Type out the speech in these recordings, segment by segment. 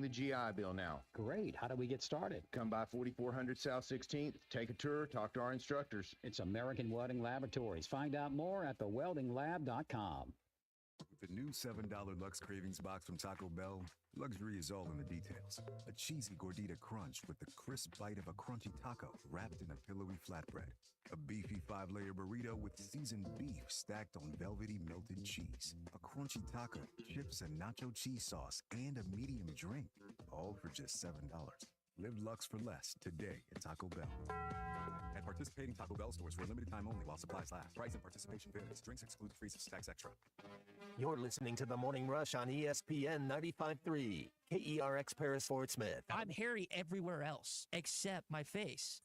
the GI Bill now. Great. How do we get started? Come by 4400 South 16th, take a tour, talk to our instructors. It's American Welding Laboratories. Find out more at theweldinglab.com. With the new $7 Lux Cravings box from Taco Bell, luxury is all in the details. A cheesy gordita crunch with the crisp bite of a crunchy taco wrapped in a pillowy flatbread. A beefy 5-layer burrito with seasoned beef stacked on velvety melted cheese. A crunchy taco, chips and nacho cheese sauce, and a medium drink. All for just $7. Live Lux for less today at Taco Bell. At participating Taco Bell stores for a limited time only while supplies last. Price and participation varies. Drinks exclude freezes. Tax extra. You're listening to The Morning Rush on ESPN 95.3. KERX Paris Fort Smith. I'm hairy everywhere else except my face.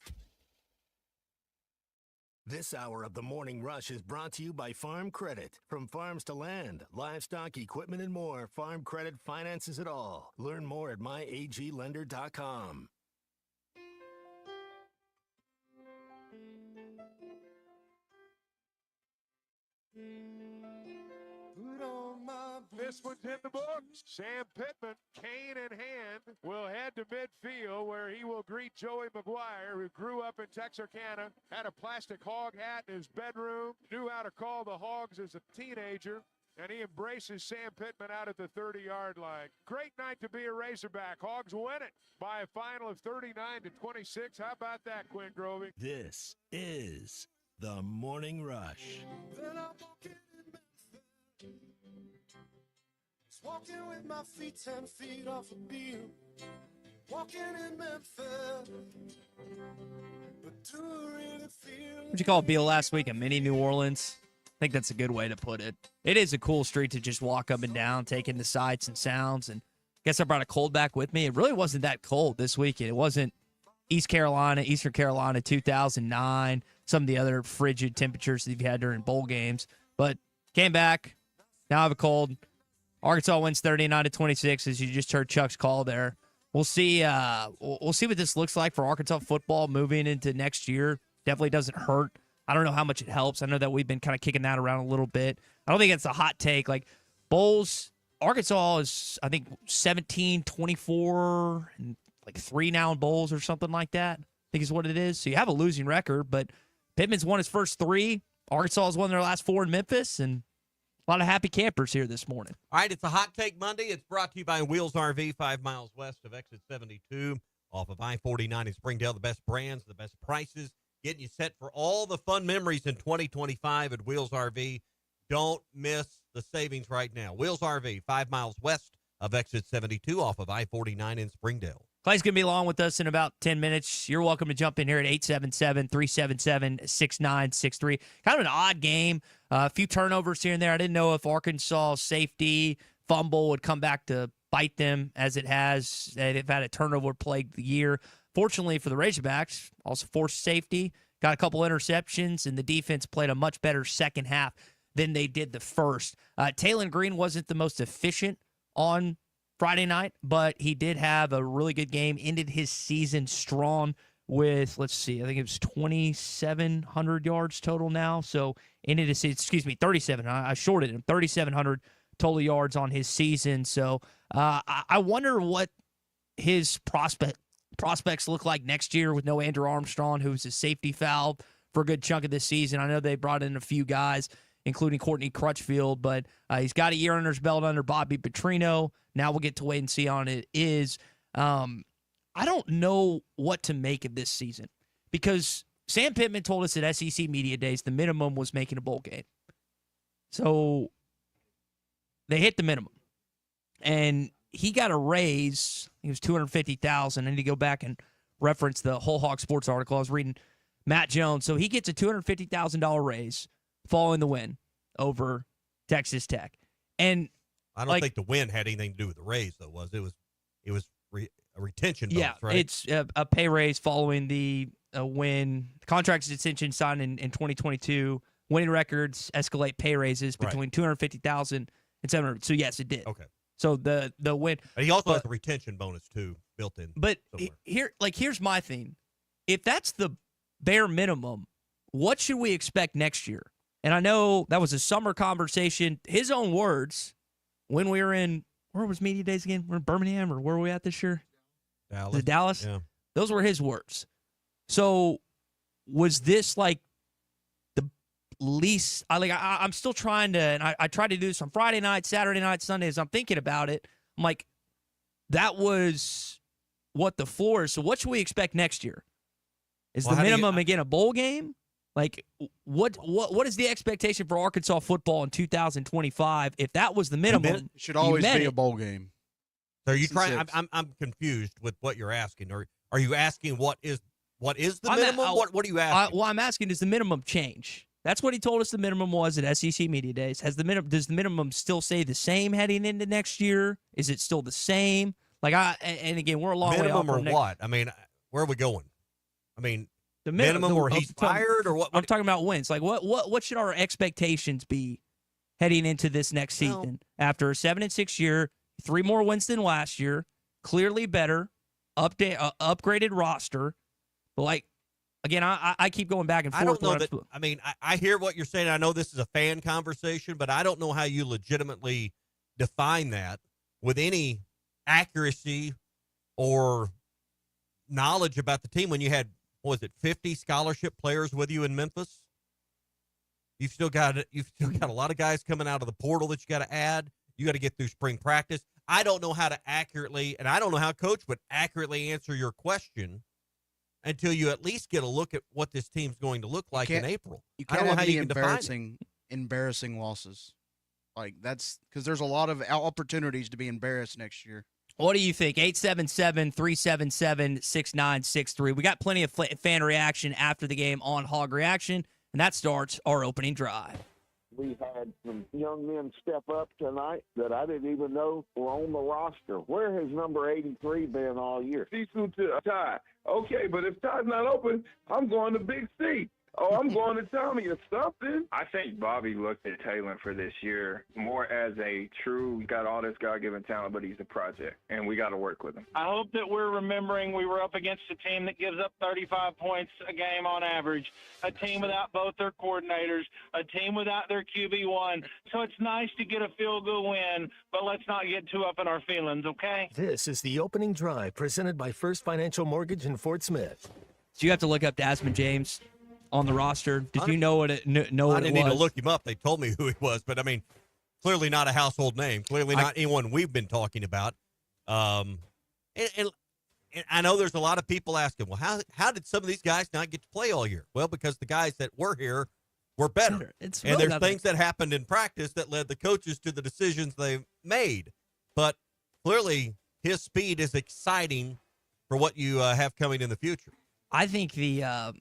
This hour of The Morning Rush is brought to you by Farm Credit. From farms to land, livestock, equipment, and more, Farm Credit finances it all. Learn more at myaglender.com. This one's in the books. Sam Pittman, cane in hand, will head to midfield where he will greet Joey McGuire, who grew up in Texarkana, had a plastic hog hat in his bedroom, knew how to call the Hogs as a teenager, and he embraces Sam Pittman out at the 30-yard line. Great night to be a Razorback. Hogs win it by a final of 39-26. How about that, Quinn Grovey? This is The Morning Rush. Walking with my feet 10 feet off a beam. Walking in Memphis. But do I really feel What'd you call Beal last week? A mini New Orleans? I think that's a good way to put it. It is a cool street to just walk up and down, take in the sights and sounds. And I guess I brought a cold back with me. It really wasn't that cold this weekend. It wasn't Eastern Carolina 2009, some of the other frigid temperatures that you've had during bowl games. But came back. Now I have a cold. Arkansas wins 39-26, as you just heard Chuck's call there. We'll see. We'll see what this looks like for Arkansas football moving into next year. Definitely doesn't hurt. I don't know how much it helps. I know that we've been kind of kicking that around a little bit. I don't think it's a hot take. Like bowls, Arkansas is I think 17-24 and like 3 now in bowls or something like that. I think is what it is. So you have a losing record, but Pittman's won his first 3. Arkansas has won their last 4 in Memphis, and a lot of happy campers here this morning. All right, it's a Hot Take Monday. It's brought to you by Wheels RV, 5 miles west of Exit 72, off of I-49 in Springdale. The best brands, the best prices, getting you set for all the fun memories in 2025 at Wheels RV. Don't miss the savings right now. Wheels RV, 5 miles west of Exit 72, off of I-49 in Springdale. Clay's going to be along with us in about 10 minutes. You're welcome to jump in here at 877-377-6963. Kind of an odd game. A few turnovers here and there. I didn't know if Arkansas safety fumble would come back to bite them as it has. They've had a turnover plagued the year. Fortunately for the Razorbacks, also forced safety, got a couple interceptions, and the defense played a much better second half than they did the first. Taylon Green wasn't the most efficient on Friday night, but he did have a really good game, ended his season strong with, let's see, I think it was 2,700 yards total now. So ended his season, 37. I shorted him, 3,700 total yards on his season. So I wonder what his prospects look like next year with no Andrew Armstrong, who's a safety valve for a good chunk of this season. I know they brought in a few guys, including Courtney Crutchfield, but he's got a year under his belt under Bobby Petrino. Now we'll get to wait and see on it. I don't know what to make of this season because Sam Pittman told us at SEC Media Days the minimum was making a bowl game. So they hit the minimum. And he got a raise. He was $250,000. I need to go back and reference the Whole Hog Sports article. I was reading Matt Jones. So he gets a $250,000 raise following the win over Texas Tech. And I don't think the win had anything to do with the raise, though. It was a retention bonus, right? It's a pay raise following the win. The contract extension signed in 2022. Winning records escalate pay raises between $250,000 and $700,000. So yes, it did. Okay. So the win. But he also has a retention bonus too built in. But somewhere. here's my thing. If that's the bare minimum, what should we expect next year? And I know that was a summer conversation. His own words when we were in where was media days again? We're in Birmingham, or where were we at this year? Dallas. Was it Dallas? Yeah. Those were his words. So was this like the least? I'm still trying to, and I tried to do this on Friday night, Saturday night, Sunday. As I'm thinking about it, I'm like, that was what the floor is. So what should we expect next year? Is Well, the how do you- minimum again a bowl game? Like what is the expectation for Arkansas football in 2025? If that was the minimum, It should always meant be a it. bowl game. So are you Since trying? it's- I'm confused with what you're asking. Or are you asking what is the I'm minimum? What are you asking? Well, I'm asking, does the minimum change? That's what he told us the minimum was at SEC Media Days. Does the minimum still say the same heading into next year? Is it still the same? And again, we're a long way off minimum or from next. what? I mean, where are we going? I mean, The minimum or he's fired or what? I'm talking about wins. Like what should our expectations be heading into this next Well- season? After a 7-6 year, 3 more wins than last year, clearly better, upgraded roster. But again, I keep going back and forth. I don't know when that. I mean, I hear what you're saying. I know this is a fan conversation, but I don't know how you legitimately define that with any accuracy or knowledge about the team when you had, what was it, 50 scholarship players with you in Memphis? You've still got a lot of guys coming out of the portal that you got to add. You got to get through spring practice. I don't know how to accurately, and I don't know how Coach would accurately answer your question until you at least get a look at what this team's going to look like in April. You I can't don't know have how any you can define it. embarrassing losses. Like that's because there's a lot of opportunities to be embarrassed next year. What do you think? 877-377-6963. We got plenty of fan reaction after the game on Hog Reaction, and that starts our opening drive. We had some young men step up tonight that I didn't even know were on the roster. Where has number 83 been all year? Sisu to Ty. Okay, but if Ty's not open, I'm going to Big C. Oh, I'm going to Tommy or something. I think Bobby looked at Taylor for this year more as a true, got all this God-given talent, but he's a project, and we got to work with him. I hope that we're remembering we were up against a team that gives up 35 points a game on average, a team without both their coordinators, a team without their QB1. So it's nice to get a field-goal win, but let's not get too up in our feelings, okay? This is the opening drive presented by First Financial Mortgage in Fort Smith. So you have to look up Desmond James on the roster. Did you know what it I didn't need to look him up. They told me who he was, but I mean, clearly not a household name. Clearly not anyone we've been talking about. And I know there's a lot of people asking, well, how did some of these guys not get to play all year? Well, because the guys that were here were better. And there's things that happened in practice that led the coaches to the decisions they made. But clearly, his speed is exciting for what you have coming in the future. I think the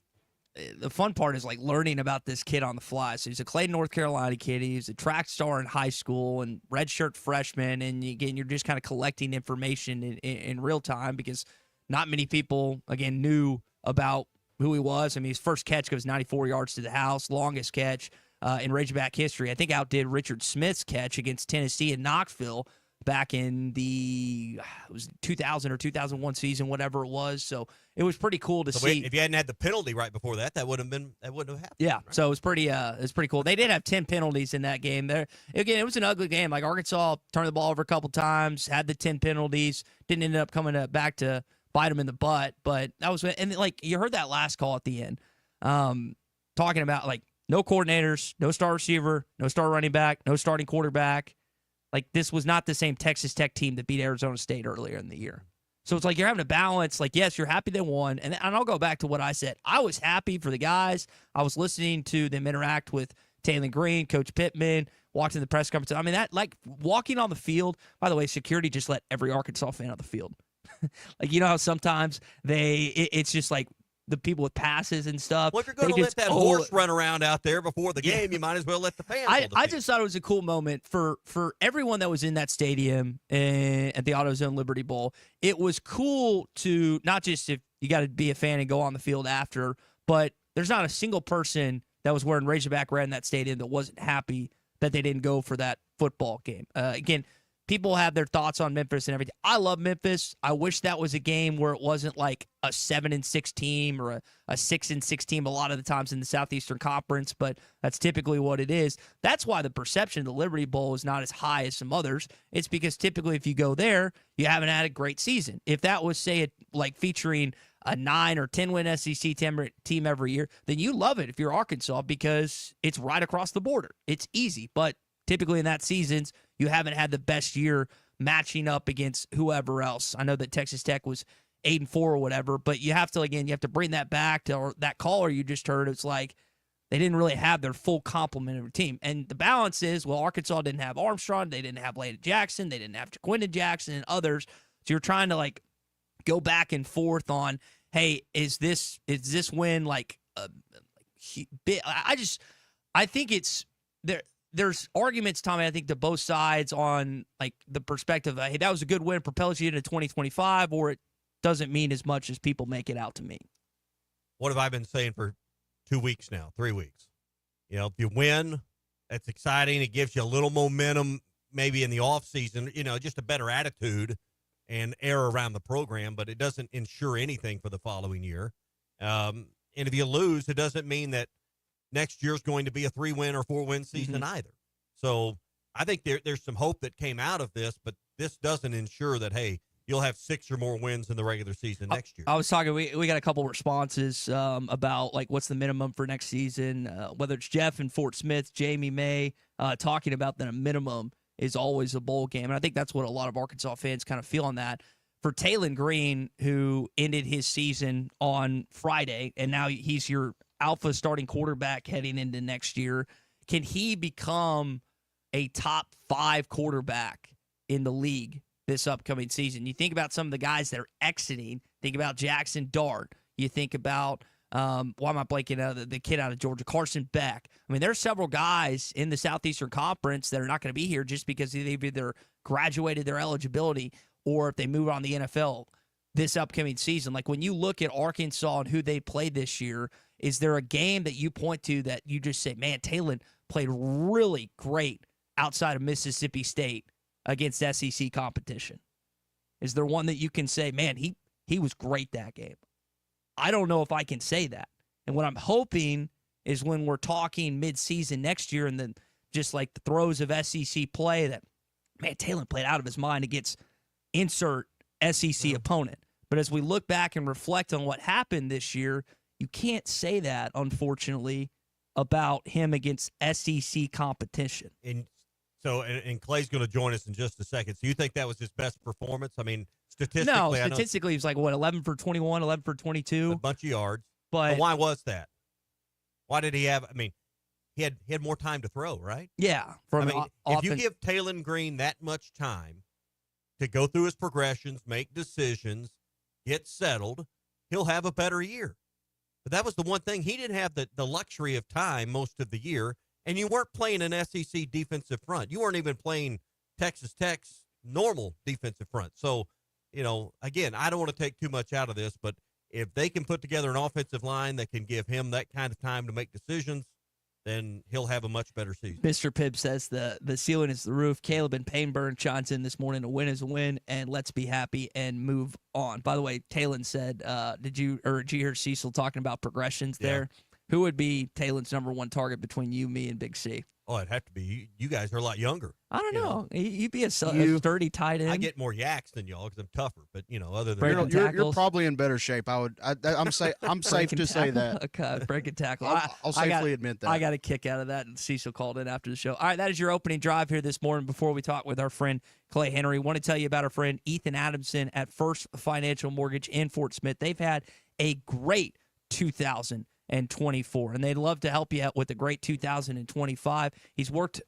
fun part is learning about this kid on the fly. So he's a Clayton, North Carolina kid. He was a track star in high school and redshirt freshman. And again, you're just kind of collecting information in real time because not many people, again, knew about who he was. I mean, his first catch goes 94 yards to the house, longest catch in Razorback history. I think outdid Richard Smith's catch against Tennessee in Knoxville back in it was 2000 or 2001 season, whatever it was. So it was pretty cool to see. If you hadn't had the penalty right before that, that wouldn't have happened. Yeah. Right? So it was pretty cool. They did have 10 penalties in that game. There again, it was an ugly game. Arkansas turned the ball over a couple times, had the 10 penalties, didn't end up coming back to bite them in the butt. But that was, and you heard that last call at the end, talking about no coordinators, no star receiver, no star running back, no starting quarterback. This was not the same Texas Tech team that beat Arizona State earlier in the year. So it's you're having to balance, yes, you're happy they won. And I'll go back to what I said. I was happy for the guys. I was listening to them interact with Taylor Green, Coach Pittman, watching the press conference. I mean, that, walking on the field, by the way, security just let every Arkansas fan on the field. You know how sometimes it's just the people with passes and stuff. Well, if you're going to let that horse run around out there before the game, you might as well let the fans. I just thought it was a cool moment for everyone that was in that stadium at the AutoZone Liberty Bowl. It was cool to not just if you got to be a fan and go on the field after, but there's not a single person that was wearing Razorback red in that stadium that wasn't happy that they didn't go for that football game. Again, people have their thoughts on Memphis and everything. I love Memphis. I wish that was a game where it wasn't like a 7-6 team or a 6-6 team a lot of the times in the Southeastern Conference, but that's typically what it is. That's why the perception of the Liberty Bowl is not as high as some others. It's because typically if you go there, you haven't had a great season. If that was, say, like featuring a 9 or 10 win SEC team every year, then you love it if you're Arkansas because it's right across the border. It's easy, but typically in that seasons, you haven't had the best year matching up against whoever else. I know that Texas Tech was 8-4 or whatever, but you have to bring that back to or that caller you just heard. It's like they didn't really have their full complement of a team. And the balance is, well, Arkansas didn't have Armstrong, they didn't have Layden Jackson, they didn't have Jaquindon Jackson and others. So you're trying to like go back and forth on, hey, is this win like a bit? I think it's there. There's arguments, Tommy, I think, to both sides on like the perspective of, hey, that was a good win, propels you into 2025, or it doesn't mean as much as people make it out to me. What have I been saying for 2 weeks now, 3 weeks? You know, if you win, that's exciting. It gives you a little momentum maybe in the offseason, you know, just a better attitude and air around the program, but it doesn't ensure anything for the following year. And if you lose, it doesn't mean that next year's going to be a 3-win or 4-win season either. So I think there's some hope that came out of this, but this doesn't ensure that, hey, you'll have 6 or more wins in the regular season next year. I was talking, we got a couple responses about like what's the minimum for next season, whether it's Jeff in Fort Smith, Jamie May, talking about that a minimum is always a bowl game. And I think that's what a lot of Arkansas fans kind of feel on that. For Talon Green, who ended his season on Friday, and now he's your alpha starting quarterback heading into next year, can he become a top 5 quarterback in the league this upcoming season? You think about some of the guys that are exiting. Think about Jackson Dart. You think about, why am I blanking out? The kid out of Georgia, Carson Beck. I mean, there are several guys in the Southeastern Conference that are not going to be here just because they've either graduated their eligibility or if they move on the NFL this upcoming season. Like when you look at Arkansas and who they played this year, is there a game that you point to that you just say, man, Talon played really great outside of Mississippi State against SEC competition? Is there one that you can say, man, he was great that game? I don't know if I can say that. And what I'm hoping is when we're talking mid-season next year and then just like the throes of SEC play that, man, Talon played out of his mind against insert SEC opponent. But as we look back and reflect on what happened this year, you can't say that, unfortunately, about him against SEC competition. And Clay's going to join us in just a second. So you think that was his best performance? I mean, statistically, no, statistically, he was like, what, 11 for 21, 11 for 22? A bunch of yards. But why was that? Why did he have, I mean, he had more time to throw, right? Yeah. If you give Talon Green that much time to go through his progressions, make decisions, get settled, he'll have a better year. But that was the one thing. He didn't have the luxury of time most of the year, and you weren't playing an SEC defensive front. You weren't even playing Texas Tech's normal defensive front. So, you know, again, I don't want to take too much out of this, but if they can put together an offensive line that can give him that kind of time to make decisions, then he'll have a much better season. Mr. Pibb says the ceiling is the roof. Caleb and Painburn chimes in this morning. A win is a win, and let's be happy and move on. By the way, Talon said, did you hear Cecil talking about progressions there? Who would be Talon's number one target between you, me, and Big C? Oh, it'd have to be you guys are a lot younger. I don't know. You'd be a sturdy tight end. I get more yaks than y'all because I'm tougher. But other than you're probably in better shape. I'm safe to say that. Okay, breaking tackle. I'll safely admit that. I got a kick out of that, and Cecil called in after the show. All right, that is your opening drive here this morning. Before we talk with our friend Clay Henry, want to tell you about our friend Ethan Adamson at First Financial Mortgage in Fort Smith. They've had a great 2024, and they'd love to help you out with a great 2025. He's worked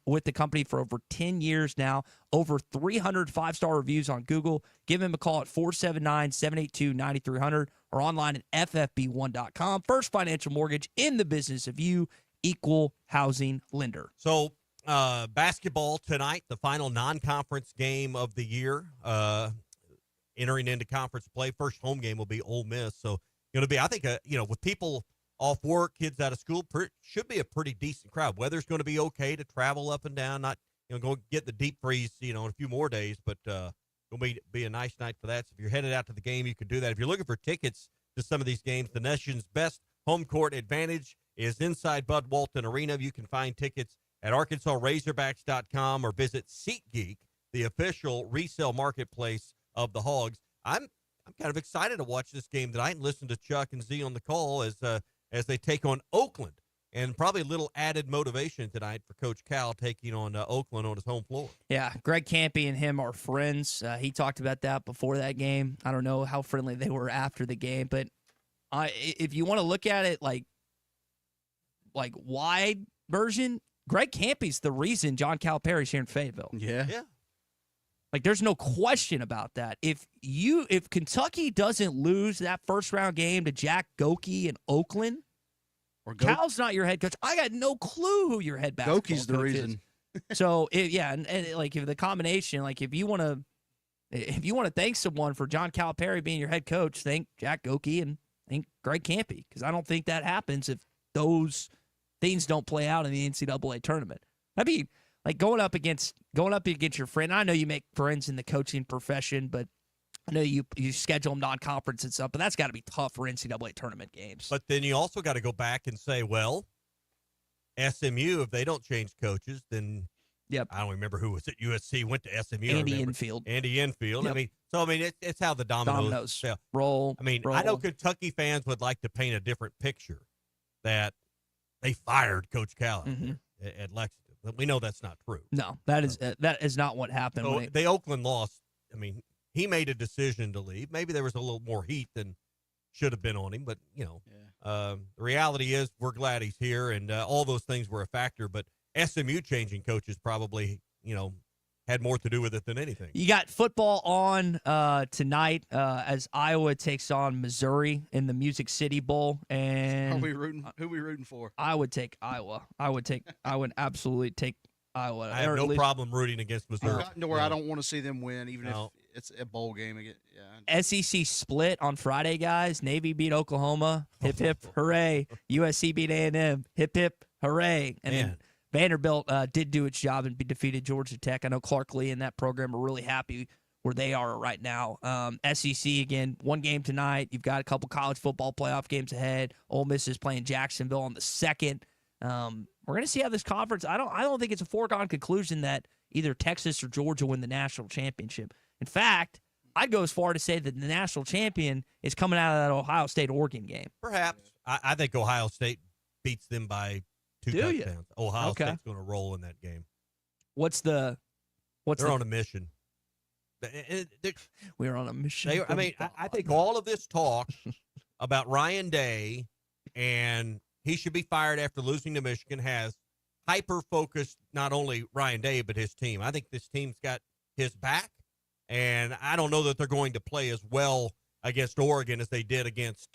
with the company for over 10 years now, over 300 five-star reviews on Google. Give him a call at 479-782-9300 or online at ffb1.com. First Financial Mortgage, in the business of you, equal housing lender. So basketball tonight, the final non-conference game of the year, entering into conference play. First home game will be Ole Miss, so going to be, I think, with people off work, kids out of school, should be a pretty decent crowd. Weather's going to be okay to travel up and down, not go get the deep freeze, in a few more days, but going to be a nice night for that. So if you're headed out to the game, you can do that. If you're looking for tickets to some of these games, the nation's best home court advantage is inside Bud Walton Arena. You can find tickets at ArkansasRazorbacks.com or visit SeatGeek, the official resale marketplace of the Hogs. I'm kind of excited to watch this game tonight and listen to Chuck and Z on the call as they take on Oakland. And probably a little added motivation tonight for Coach Cal taking on Oakland on his home floor. Yeah, Greg Campy and him are friends. He talked about that before that game. I don't know how friendly they were after the game, but if you want to look at it like wide version, Greg Campy's the reason John Calipari's here in Fayetteville. Yeah. Like, there's no question about that. If Kentucky doesn't lose that first round game to Jack Goki in Oakland, Cal's not your head coach. I got no clue who your head basketball Goki's the coach reason. is. So and like if the combination, like if you want to thank someone for John Calipari being your head coach, thank Jack Goki and thank Greg Campy, because I don't think that happens if those things don't play out in the NCAA tournament. That'd be like going up against your friend. I know you make friends in the coaching profession, but I know you schedule them non-conference and stuff, but that's got to be tough for NCAA tournament games. But then you also got to go back and say, well, SMU, if they don't change coaches, then I don't remember who was at USC, went to SMU. Andy Enfield. Yep. It's how the dominoes roll. I know Kentucky fans would like to paint a different picture that they fired Coach Cal at Lexington. But we know that's not true. No, that is not what happened. So the Oakland loss, he made a decision to leave. Maybe there was a little more heat than should have been on him, but the reality is we're glad he's here, and all those things were a factor. But SMU changing coaches probably, had more to do with it than anything. You got football on tonight as Iowa takes on Missouri in the Music City Bowl. And who we rooting for? I would take Iowa. I would absolutely take Iowa. I have no problem rooting against Missouri. I've gotten to where I don't want to see them win, even if it's a bowl game again. SEC split on Friday, guys. Navy beat Oklahoma. Hip, hip, hooray. USC beat A&M. Hip, hip, hooray. And then Vanderbilt did do its job and defeated Georgia Tech. I know Clark Lee and that program are really happy where they are right now. SEC, again, one game tonight. You've got a couple college football playoff games ahead. Ole Miss is playing Jacksonville on the 2nd. We're going to see how this conference – I don't think it's a foregone conclusion that either Texas or Georgia win the national championship. In fact, I'd go as far to say that the national champion is coming out of that Ohio State-Oregon game. Perhaps. I think Ohio State beats them by 2 touchdowns. Ohio State's going to roll in that game. They're on a mission. We're on a mission. I think all of this talk about Ryan Day and he should be fired after losing to Michigan has hyper-focused not only Ryan Day but his team. I think this team's got his back, and I don't know that they're going to play as well against Oregon as they did against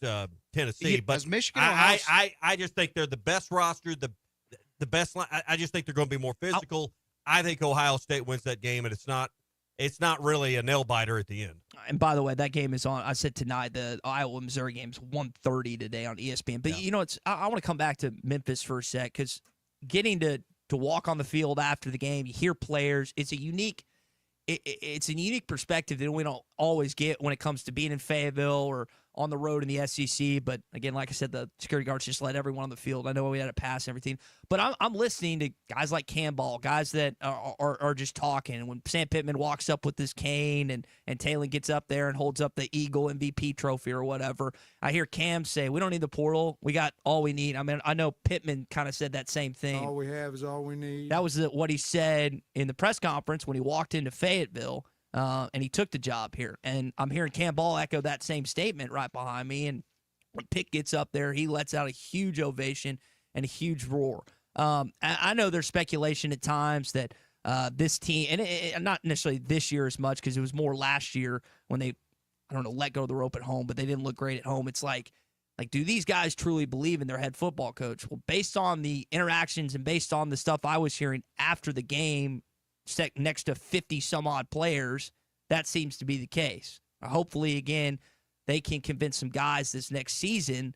Tennessee. But Michigan, I just think they're the best roster, the best line. I just think they're going to be more physical. I think Ohio State wins that game, and it's not really a nail-biter at the end. And by the way, that game is on. I said tonight the Iowa-Missouri game is 1:30 today on ESPN. But I want to come back to Memphis for a sec, because getting to walk on the field after the game, you hear players. It's a unique perspective that we don't always get when it comes to being in Fayetteville or on the road in the SEC. But again, like I said, the security guards just let everyone on the field. I know we had a pass and everything, but I'm listening to guys like Cam Ball, guys that are just talking. And when Sam Pittman walks up with this cane and Taylor gets up there and holds up the Eagle MVP trophy or whatever, I hear Cam say, "We don't need the portal. We got all we need." I mean, I know Pittman kind of said that same thing. All we have is all we need. That was what he said in the press conference when he walked into Fayetteville. And he took the job here. And I'm hearing Cam Ball echo that same statement right behind me. And when Pitt gets up there, he lets out a huge ovation and a huge roar. I know there's speculation at times that this team, and not necessarily this year as much because it was more last year when they, let go of the rope at home, but they didn't look great at home. It's like, do these guys truly believe in their head football coach? Well, based on the interactions and based on the stuff I was hearing after the game, next to 50-some-odd players, that seems to be the case. Hopefully, again, they can convince some guys this next season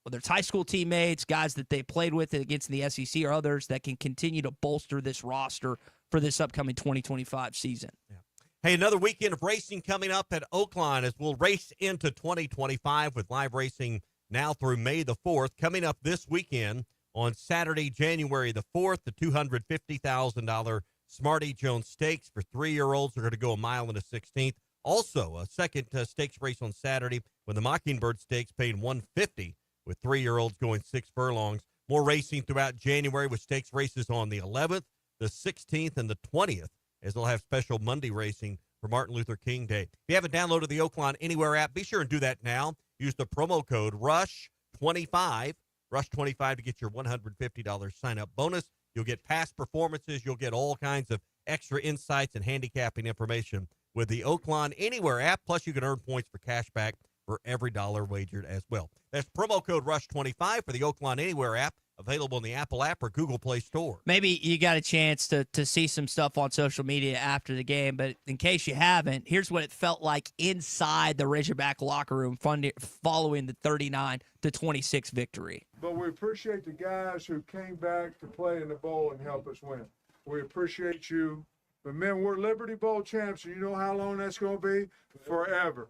whether it's high school teammates, guys that they played with against the SEC, or others that can continue to bolster this roster for this upcoming 2025 season. Yeah. Hey, another weekend of racing coming up at Oakland as we'll race into 2025 with live racing now through May the 4th. Coming up this weekend on Saturday, January the 4th, the $250,000 Smarty Jones Stakes for 3-year-olds are going to go a mile and a 16th. Also, a second stakes race on Saturday with the Mockingbird Stakes paying $150 with 3-year-olds going 6 furlongs. More racing throughout January with stakes races on the 11th, the 16th, and the 20th, as they'll have special Monday racing for Martin Luther King Day. If you haven't downloaded the Oakland Anywhere app, be sure and do that now. Use the promo code RUSH25, RUSH25 to get your $150 sign-up bonus. You'll get past performances. You'll get all kinds of extra insights and handicapping information with the Oakland Anywhere app. Plus, you can earn points for cash back for every dollar wagered as well. That's promo code RUSH25 for the Oakland Anywhere app, available in the Apple app or Google Play Store. Maybe you got a chance to see some stuff on social media after the game, but in case you haven't, here's what it felt like inside the Razorback locker room following the 39-26 victory. But we appreciate the guys who came back to play in the bowl and help us win. We appreciate you. But, man, we're Liberty Bowl champs, and you know how long that's going to be? Forever.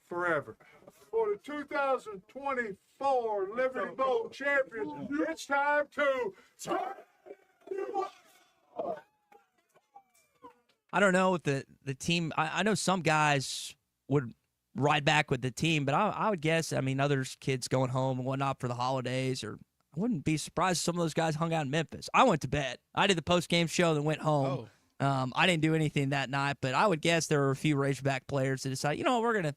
Forever. For the 2024 Liberty Bowl champions, it's time to turn. I don't know if the team – I know some guys would ride back with the team, but I would guess, I mean, others kids going home and whatnot for the holidays, or I wouldn't be surprised if some of those guys hung out in Memphis. I went to bed. I did the post-game show and went home. I didn't do anything that night, but I would guess there were a few Razorback players that decided, you know, we're gonna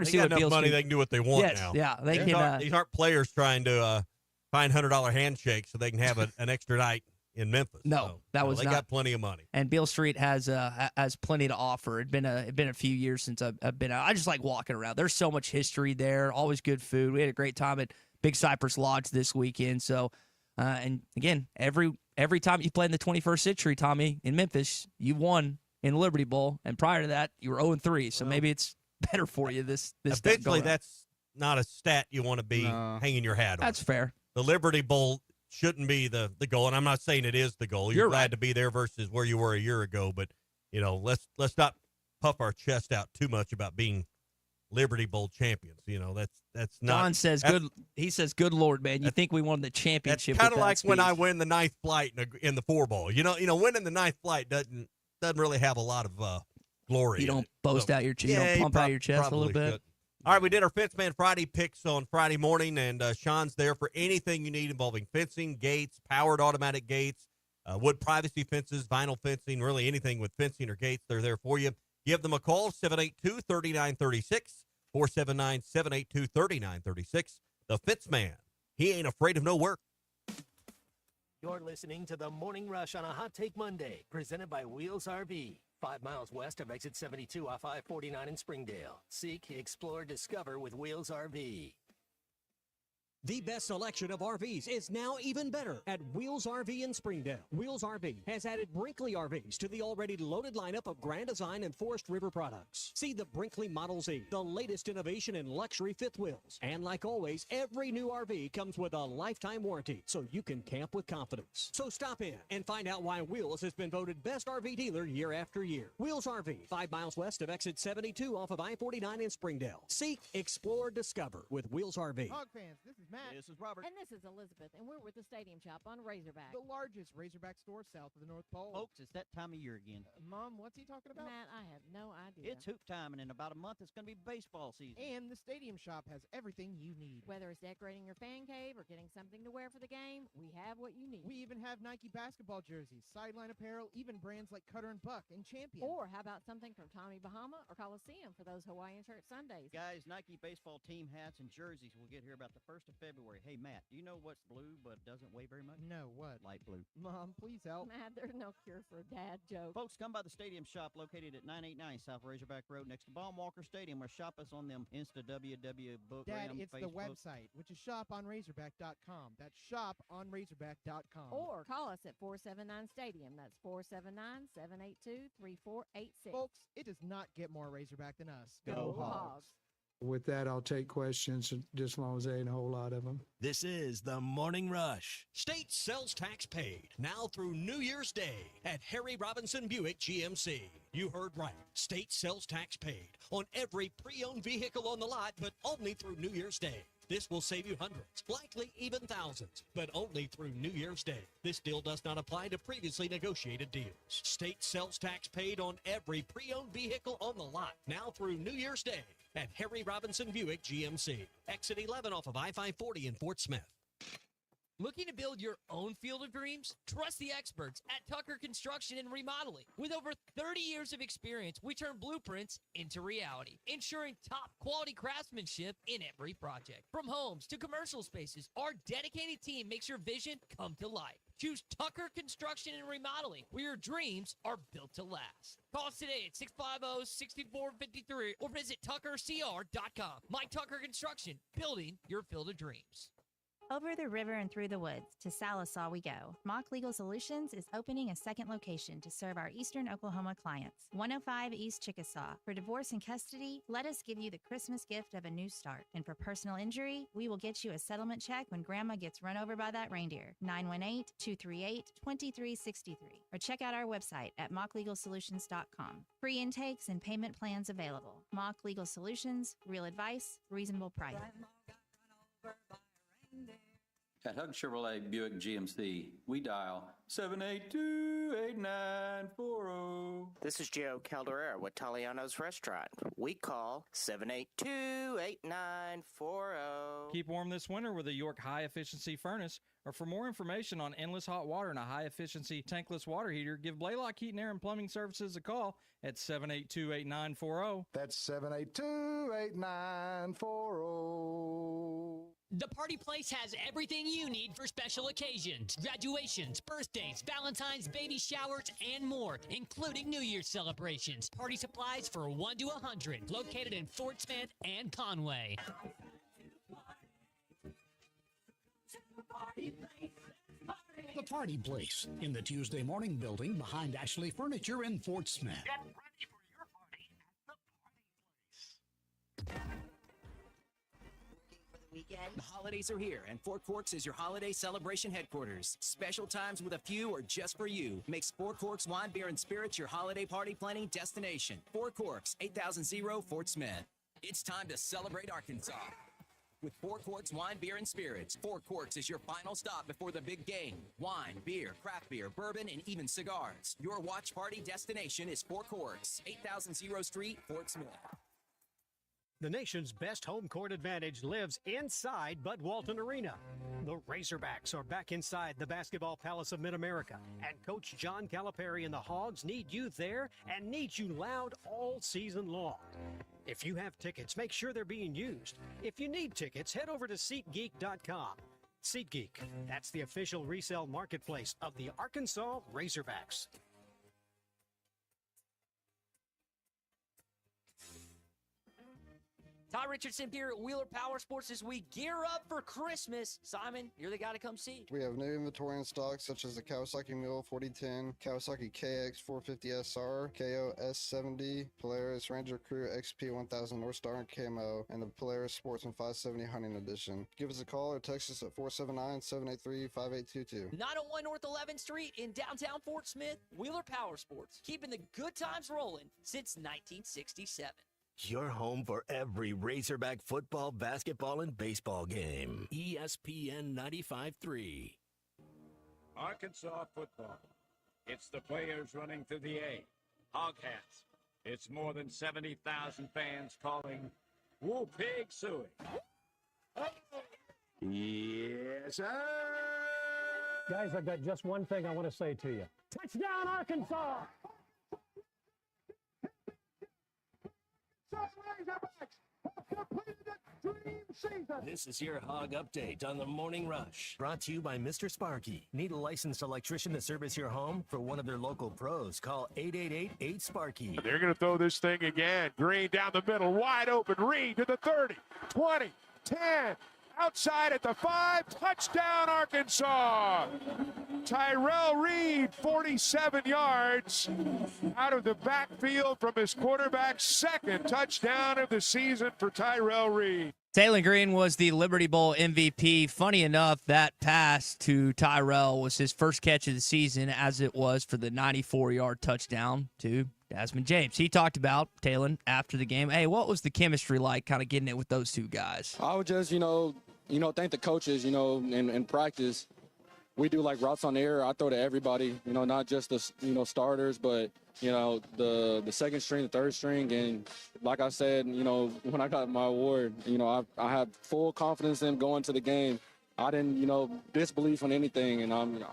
see what enough Beals money can. they can do what they want yes, now. Yeah, they can. These aren't players trying to find $100 handshakes so they can have an extra night in Memphis. No, that was they not. got plenty of money. And Beale Street has plenty to offer. It'd been a few years since I've been out. I just like walking around. There's so much history there. Always good food. We had a great time at Big Cypress Lodge this weekend. So, and again, every time you play in the 21st century, Tommy, in Memphis, you won in the Liberty Bowl, and prior to that, you were 0-3. So maybe it's better for you this. Eventually, that's not a stat you want to be hanging your hat on. That's fair. The Liberty Bowl shouldn't be the goal, and I'm not saying it is the goal. You're glad to be there versus where you were a year ago, but you know, let's not puff our chest out too much about being Liberty Bowl champions. You know, that's not. Don says good. He says, "Good Lord, man, you think we won the championship?" Kind of like when I win the 9th flight in the 4 ball. You know, winning the 9th flight doesn't really have a lot of glory. You don't boast out your chest. You don't pump out your chest a little bit. Should. All right, we did our Fence Man Friday picks on Friday morning, and Sean's there for anything you need involving fencing, gates, powered automatic gates, wood privacy fences, vinyl fencing, really anything with fencing or gates. They're there for you. Give them a call, 782-3936, 479-782-3936. The Fence Man, he ain't afraid of no work. You're listening to the Morning Rush on a Hot Take Monday, presented by Wheels RV. 5 miles west of exit 72 off I-49 in Springdale. Seek, explore, discover with Wheels RV. The best selection of RVs is now even better at Wheels RV in Springdale. Wheels RV has added Brinkley RVs to the already loaded lineup of Grand Design and Forest River products. See the Brinkley Model Z, the latest innovation in luxury fifth wheels. And like always, every new RV comes with a lifetime warranty, so you can camp with confidence. So stop in and find out why Wheels has been voted best RV dealer year after year. Wheels RV, 5 miles west of exit 72 off of I-49 in Springdale. Seek, explore, discover with Wheels RV. Hog fans, this is Matt. This is Robert. And this is Elizabeth, and we're with the Stadium Shop on Razorback. The largest Razorback store south of the North Pole. Folks, it's that time of year again. Mom, what's he talking about? Matt, I have no idea. It's hoop time, and in about a month, it's going to be baseball season. And the Stadium Shop has everything you need. Whether it's decorating your fan cave or getting something to wear for the game, we have what you need. We even have Nike basketball jerseys, sideline apparel, even brands like Cutter and Buck and Champion. Or how about something from Tommy Bahama or Coliseum for those Hawaiian shirt Sundays? Guys, Nike baseball team hats and jerseys will get here about the 1st of February. Hey, Matt, do you know what's blue but doesn't weigh very much? No, what? Light blue. Mom, please help. Matt, there's no cure for a dad joke. Folks, come by the Stadium Shop located at 989 South Razorback Road next to Baum Walker Stadium, or shop us on them Insta WW book. Dad, it's Facebook. the website, which is shoponrazorback.com. That's shoponrazorback.com. Or call us at 479 Stadium. That's 479-782-3486. Folks, it does not get more Razorback than us. Go Hogs. With that, I'll take questions just as long as there ain't a whole lot of them. This is the Morning Rush. State sales tax paid now through New Year's Day at Harry Robinson Buick GMC. You heard right. State sales tax paid on every pre-owned vehicle on the lot, but only through New Year's Day. This will save you hundreds, likely even thousands, but only through New Year's Day. This deal does not apply to previously negotiated deals. State sales tax paid on every pre-owned vehicle on the lot, now through New Year's Day at Harry Robinson Buick GMC. Exit 11 off of I-540 in Fort Smith. Looking to build your own field of dreams? Trust the experts at Tucker Construction and Remodeling. With over 30 years of experience, we turn blueprints into reality, ensuring top quality craftsmanship in every project. From homes to commercial spaces, our dedicated team makes your vision come to life. Choose Tucker Construction and Remodeling, where your dreams are built to last. Call us today at 650-6453 or visit tuckercr.com. Mike Tucker Construction, building your field of dreams. Over the river and through the woods, to Salisaw we go. Mock Legal Solutions is opening a second location to serve our Eastern Oklahoma clients. 105 East Chickasaw. For divorce and custody, let us give you the Christmas gift of a new start. And for personal injury, we will get you a settlement check when Grandma gets run over by that reindeer. 918-238-2363. Or check out our website at mocklegalsolutions.com. Free intakes and payment plans available. Mock Legal Solutions, real advice, reasonable price. At Hug Chevrolet Buick GMC, we dial 782-8940. This is Joe Calderera with Taliano's Restaurant. We call 782-8940. Keep warm this winter with a York high-efficiency furnace. Or for more information on endless hot water and a high-efficiency tankless water heater, give Blaylock Heating, Air, and Plumbing Services a call at 782-8940. That's 782-8940. The Party Place has everything you need for special occasions, graduations, birthdays, Valentine's, baby showers, and more, including New Year's celebrations. Party supplies for 1 to 100, located in Fort Smith and Conway. The Party Place in the Tuesday Morning Building behind Ashley Furniture in Fort Smith. Get ready for your party at the Party Place. Weekend. The holidays are here, and Fort Forks is your holiday celebration headquarters. Special times with a few or just for you makes Fort Forks Wine, Beer, and Spirits your holiday party planning destination. Fort Forks, 8000 Fort Smith. It's time to celebrate Arkansas. With Fort Forks Wine, Beer, and Spirits, Fort Forks is your final stop before the big game. Wine, beer, craft beer, bourbon, and even cigars. Your watch party destination is Fort Forks, 8000 Street, Fort Smith. The nation's best home court advantage lives inside Bud Walton Arena. The Razorbacks are back inside the Basketball Palace of Mid-America, and Coach John Calipari and the Hogs need you there and need you loud all season long. If you have tickets, make sure they're being used. If you need tickets, head over to SeatGeek.com. SeatGeek, that's the official resale marketplace of the Arkansas Razorbacks. Ty Richardson here at Wheeler Power Sports as we gear up for Christmas. Simon, you're the guy to come see. We have new inventory in stock such as the Kawasaki Mule 4010, Kawasaki KX 450SR, KO S70, Polaris Ranger Crew XP 1000 North Star and Camo, and the Polaris Sportsman 570 Hunting Edition. Give us a call or text us at 479-783-5822. 901 North 11th Street in downtown Fort Smith, Wheeler Power Sports, keeping the good times rolling since 1967. Your home for every Razorback football, basketball, and baseball game. ESPN 95.3. Arkansas football. It's the players running through the A. Hog hats. It's more than 70,000 fans calling Woo Pig Suey. Yes, sir. Guys, I've got just one thing I want to say to you. Touchdown, Arkansas! This is your Hog Update on the Morning Rush. Brought to you by Mr. Sparky. Need a licensed electrician to service your home? For one of their local pros, call 888-8-SPARKY. They're going to throw this thing again. Green down the middle, wide open. Reed to the 30, 20, 10. Outside at the 5, touchdown Arkansas. Tyrell Reed, 47 yards out of the backfield from his quarterback. Second touchdown of the season for Tyrell Reed. Taylor Green was the Liberty Bowl MVP. Funny enough, that pass to Tyrell was his first catch of the season, as it was for the 94-yard touchdown to Desmond James. He talked about, Taylor, after the game, hey, what was the chemistry like kind of getting it with those two guys? I would just, thank the coaches, in practice. We do like routes on the air. I throw to everybody, not just the, starters, but, the second string, the third string. And like I said, when I got my award, I had full confidence in going to the game. I didn't, disbelief on anything. And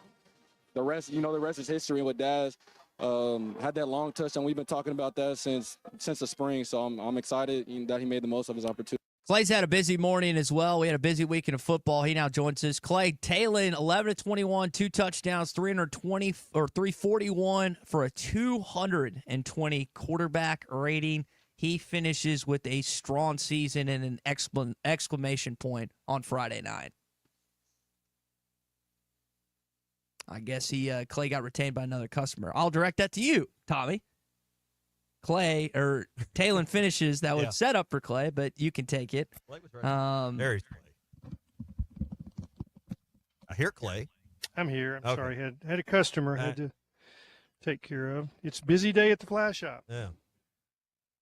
the rest is history with Daz. Had that long touchdown. We've been talking about that since the spring. So I'm excited that he made the most of his opportunity. Clay's had a busy morning as well. We had a busy weekend of football. He now joins us. Clay Taylor, 11-21, 2 touchdowns, 341 for a 220 quarterback rating. He finishes with a strong season and an exclamation point on Friday night. I guess Clay got retained by another customer. I'll direct that to you, Tommy. Taylor finishes. That would set up for Clay, but you can take it. Clay was right. There's Clay. I hear Clay. I'm here. I'm sorry. Had a customer had to take care of. It's a busy day at the fly shop. Yeah.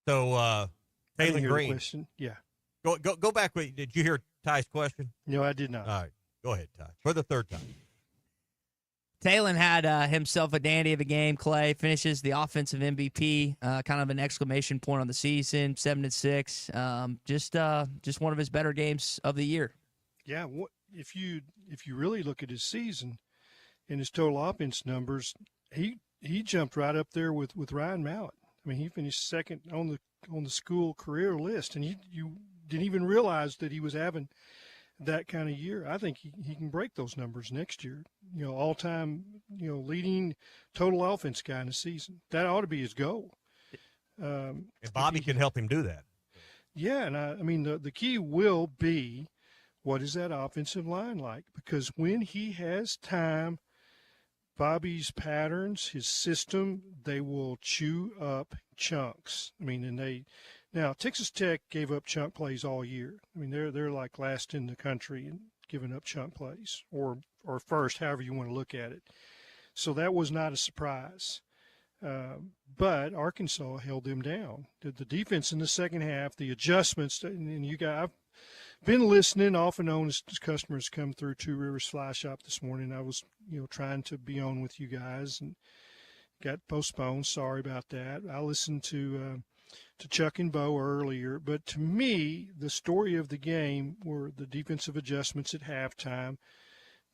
So Taylor Green. Question. Yeah. Go back. Did you hear Ty's question? No, I did not. All right. Go ahead, Ty, for the third time. Taylor had himself a dandy of a game. Clay finishes the offensive MVP, kind of an exclamation point on the season, 7-6. Just one of his better games of the year. Yeah, if you really look at his season and his total offense numbers, he jumped right up there with Ryan Mallett. I mean, he finished second on the school career list, and you didn't even realize that he was having that kind of year. I think he can break those numbers next year. All-time, leading total offense guy in the season. That ought to be his goal. And Bobby can help him do that. Yeah, and I mean the key will be, what is that offensive line like? Because when he has time, Bobby's patterns, his system, they will chew up chunks. I mean, Now, Texas Tech gave up chunk plays all year. I mean, they're like last in the country in giving up chunk plays, or first, however you want to look at it. So that was not a surprise. But Arkansas held them down. The defense in the second half, the adjustments, and I've been listening off and on as customers come through Two Rivers Fly Shop this morning. I was, trying to be on with you guys and got postponed. Sorry about that. I listened to Chuck and Bo earlier, but to me, the story of the game were the defensive adjustments at halftime.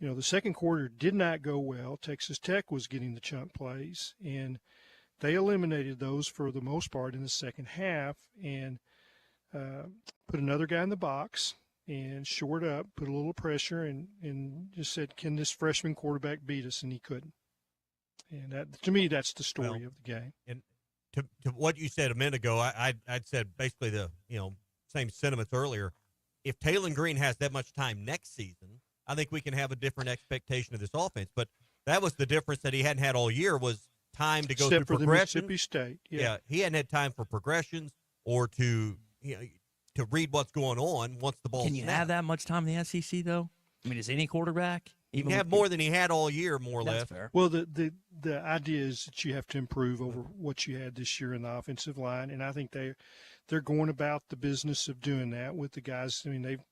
The second quarter did not go well. Texas Tech was getting the chunk plays, and they eliminated those for the most part in the second half and put another guy in the box and shored up, put a little pressure, and just said, can this freshman quarterback beat us? And he couldn't. And that, to me, that's the story of the game. And to what you said a minute ago, I'd said basically the same sentiments earlier. If Taylor Green has that much time next season, I think we can have a different expectation of this offense. But that was the difference that he hadn't had all year, was time to go through progression. Mississippi State, yeah, he hadn't had time for progressions or to read what's going on once the ball. Can you have that much time in the SEC though? I mean, is any quarterback? You can have more than he had all year, more or less. Fair. Well, the idea is that you have to improve over what you had this year in the offensive line, and I think they're going about the business of doing that with the guys. I mean, they've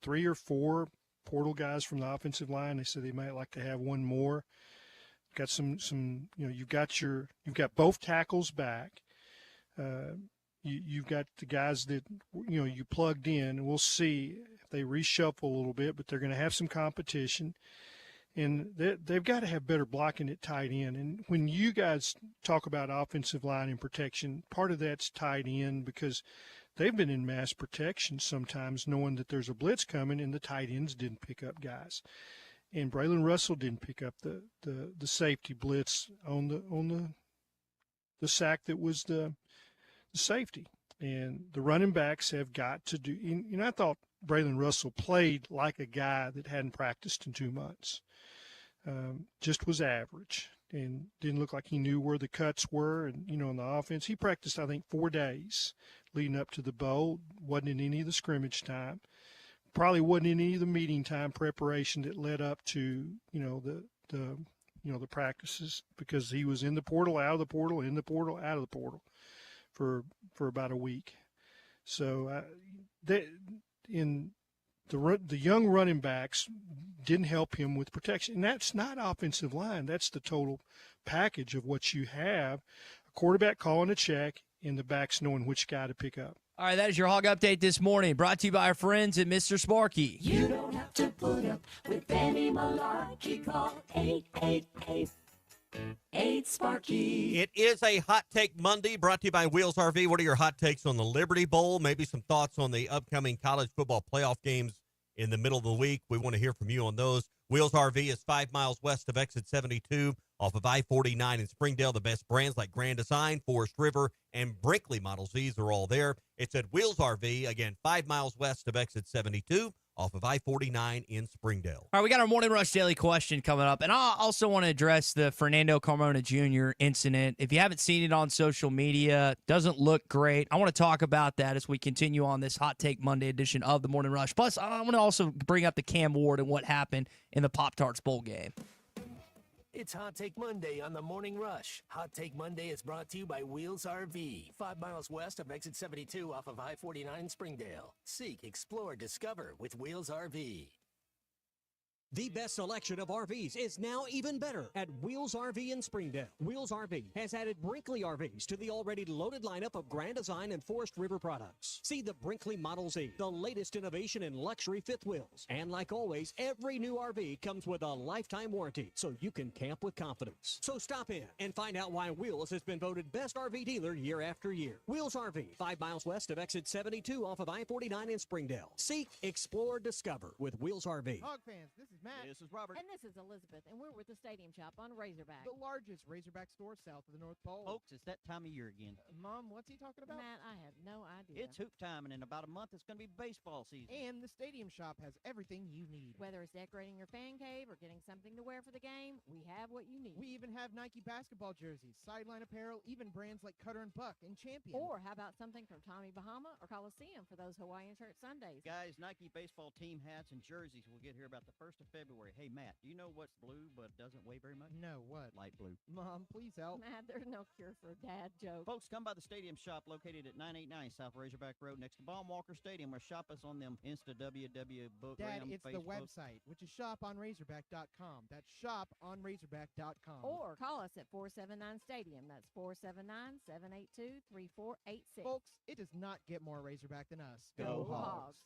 3 or 4 portal guys from the offensive line. They said they might like to have one more. Got some you've got both tackles back. You've got the guys that you plugged in, and we'll see if they reshuffle a little bit, but they're going to have some competition, and they've got to have better blocking at tight end. And when you guys talk about offensive line and protection, part of that's tight end because they've been in mass protection sometimes, knowing that there's a blitz coming, and the tight ends didn't pick up guys. And Braylon Russell didn't pick up the safety blitz on the sack that was the safety. And the running backs have got to do. I thought Braylon Russell played like a guy that hadn't practiced in 2 months. Just was average and didn't look like he knew where the cuts were. And, you know, in the offense, he practiced, I think, 4 days leading up to the bowl. Wasn't in any of the scrimmage time. Probably wasn't in any of the meeting time preparation that led up to, you know, the practices, because he was in the portal, out of the portal, in the portal, out of the portal for about a week. So the young running backs didn't help him with protection. And that's not offensive line. That's the total package of what you have. A quarterback calling a check and the backs knowing which guy to pick up. All right, that is your Hog Update this morning, brought to you by our friends at Mr. Sparky. You don't have to put up with any malarkey. Call 888-8-SPARKY. It is a Hot Take Monday, brought to you by Wheels RV. What are your hot takes on the Liberty Bowl? Maybe some thoughts on the upcoming college football playoff games in the middle of the week. We want to hear from you on those. Wheels RV is 5 miles west of exit 72 off of I-49 in Springdale. The best brands like Grand Design, Forest River, and Brinkley Model Zs are all there. It's at Wheels RV, again, 5 miles west of exit 72 off of I-49 in Springdale. All right, we got our Morning Rush Daily question coming up, and I also want to address the Fernando Carmona Jr. incident. If you haven't seen it on social media, doesn't look great. I want to talk about that as we continue on this Hot Take Monday edition of the Morning Rush. Plus, I want to also bring up the Cam Ward and what happened in the Pop-Tarts Bowl game. It's Hot Take Monday on the Morning Rush. Hot Take Monday is brought to you by Wheels RV, 5 miles west of exit 72 off of I-49 in Springdale. Seek, explore, discover with Wheels RV. The best selection of RVs is now even better at Wheels RV in Springdale. Wheels RV has added Brinkley RVs to the already loaded lineup of Grand Design and Forest River products. See the Brinkley Model Z, the latest innovation in luxury fifth wheels. And like always, every new RV comes with a lifetime warranty, so you can camp with confidence. So stop in and find out why Wheels has been voted best RV dealer year after year. Wheels RV, 5 miles west of exit 72 off of I-49 in Springdale. Seek, explore, discover with Wheels RV. Hog fans, this is Matt. This is Robert. And this is Elizabeth, and we're with the Stadium Shop on Razorback. The largest Razorback store south of the North Pole. Folks, it's that time of year again. Mom, what's he talking about? Matt, I have no idea. It's hoop time, and in about a month, it's going to be baseball season. And the Stadium Shop has everything you need. Whether it's decorating your fan cave or getting something to wear for the game, we have what you need. We even have Nike basketball jerseys, sideline apparel, even brands like Cutter and Buck and Champion. Or how about something from Tommy Bahama or Coliseum for those Hawaiian shirt Sundays? Guys, Nike baseball team hats and jerseys will get here about the 1st of February. Hey, Matt, do you know what's blue but doesn't weigh very much? No, what? Light blue. Mom, please help. Matt, there's no cure for a dad joke. Folks, come by the Stadium Shop located at 989 South Razorback Road next to Baum-Walker Stadium, or shop us on them Insta WW book. Dad, it's Facebook. the website, which is shoponrazorback.com. That's shoponrazorback.com. Or call us at 479 Stadium. That's 479-782-3486. Folks, it does not get more Razorback than us. Go Hogs.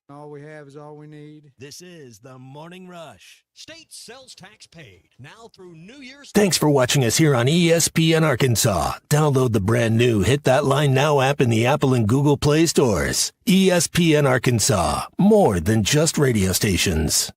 All we have is all we need. This is the Morning Rush. State sales tax paid. Now through New Year's. Thanks for watching us here on ESPN Arkansas. Download the brand new Hit That Line Now app in the Apple and Google Play stores. ESPN Arkansas. More than just radio stations.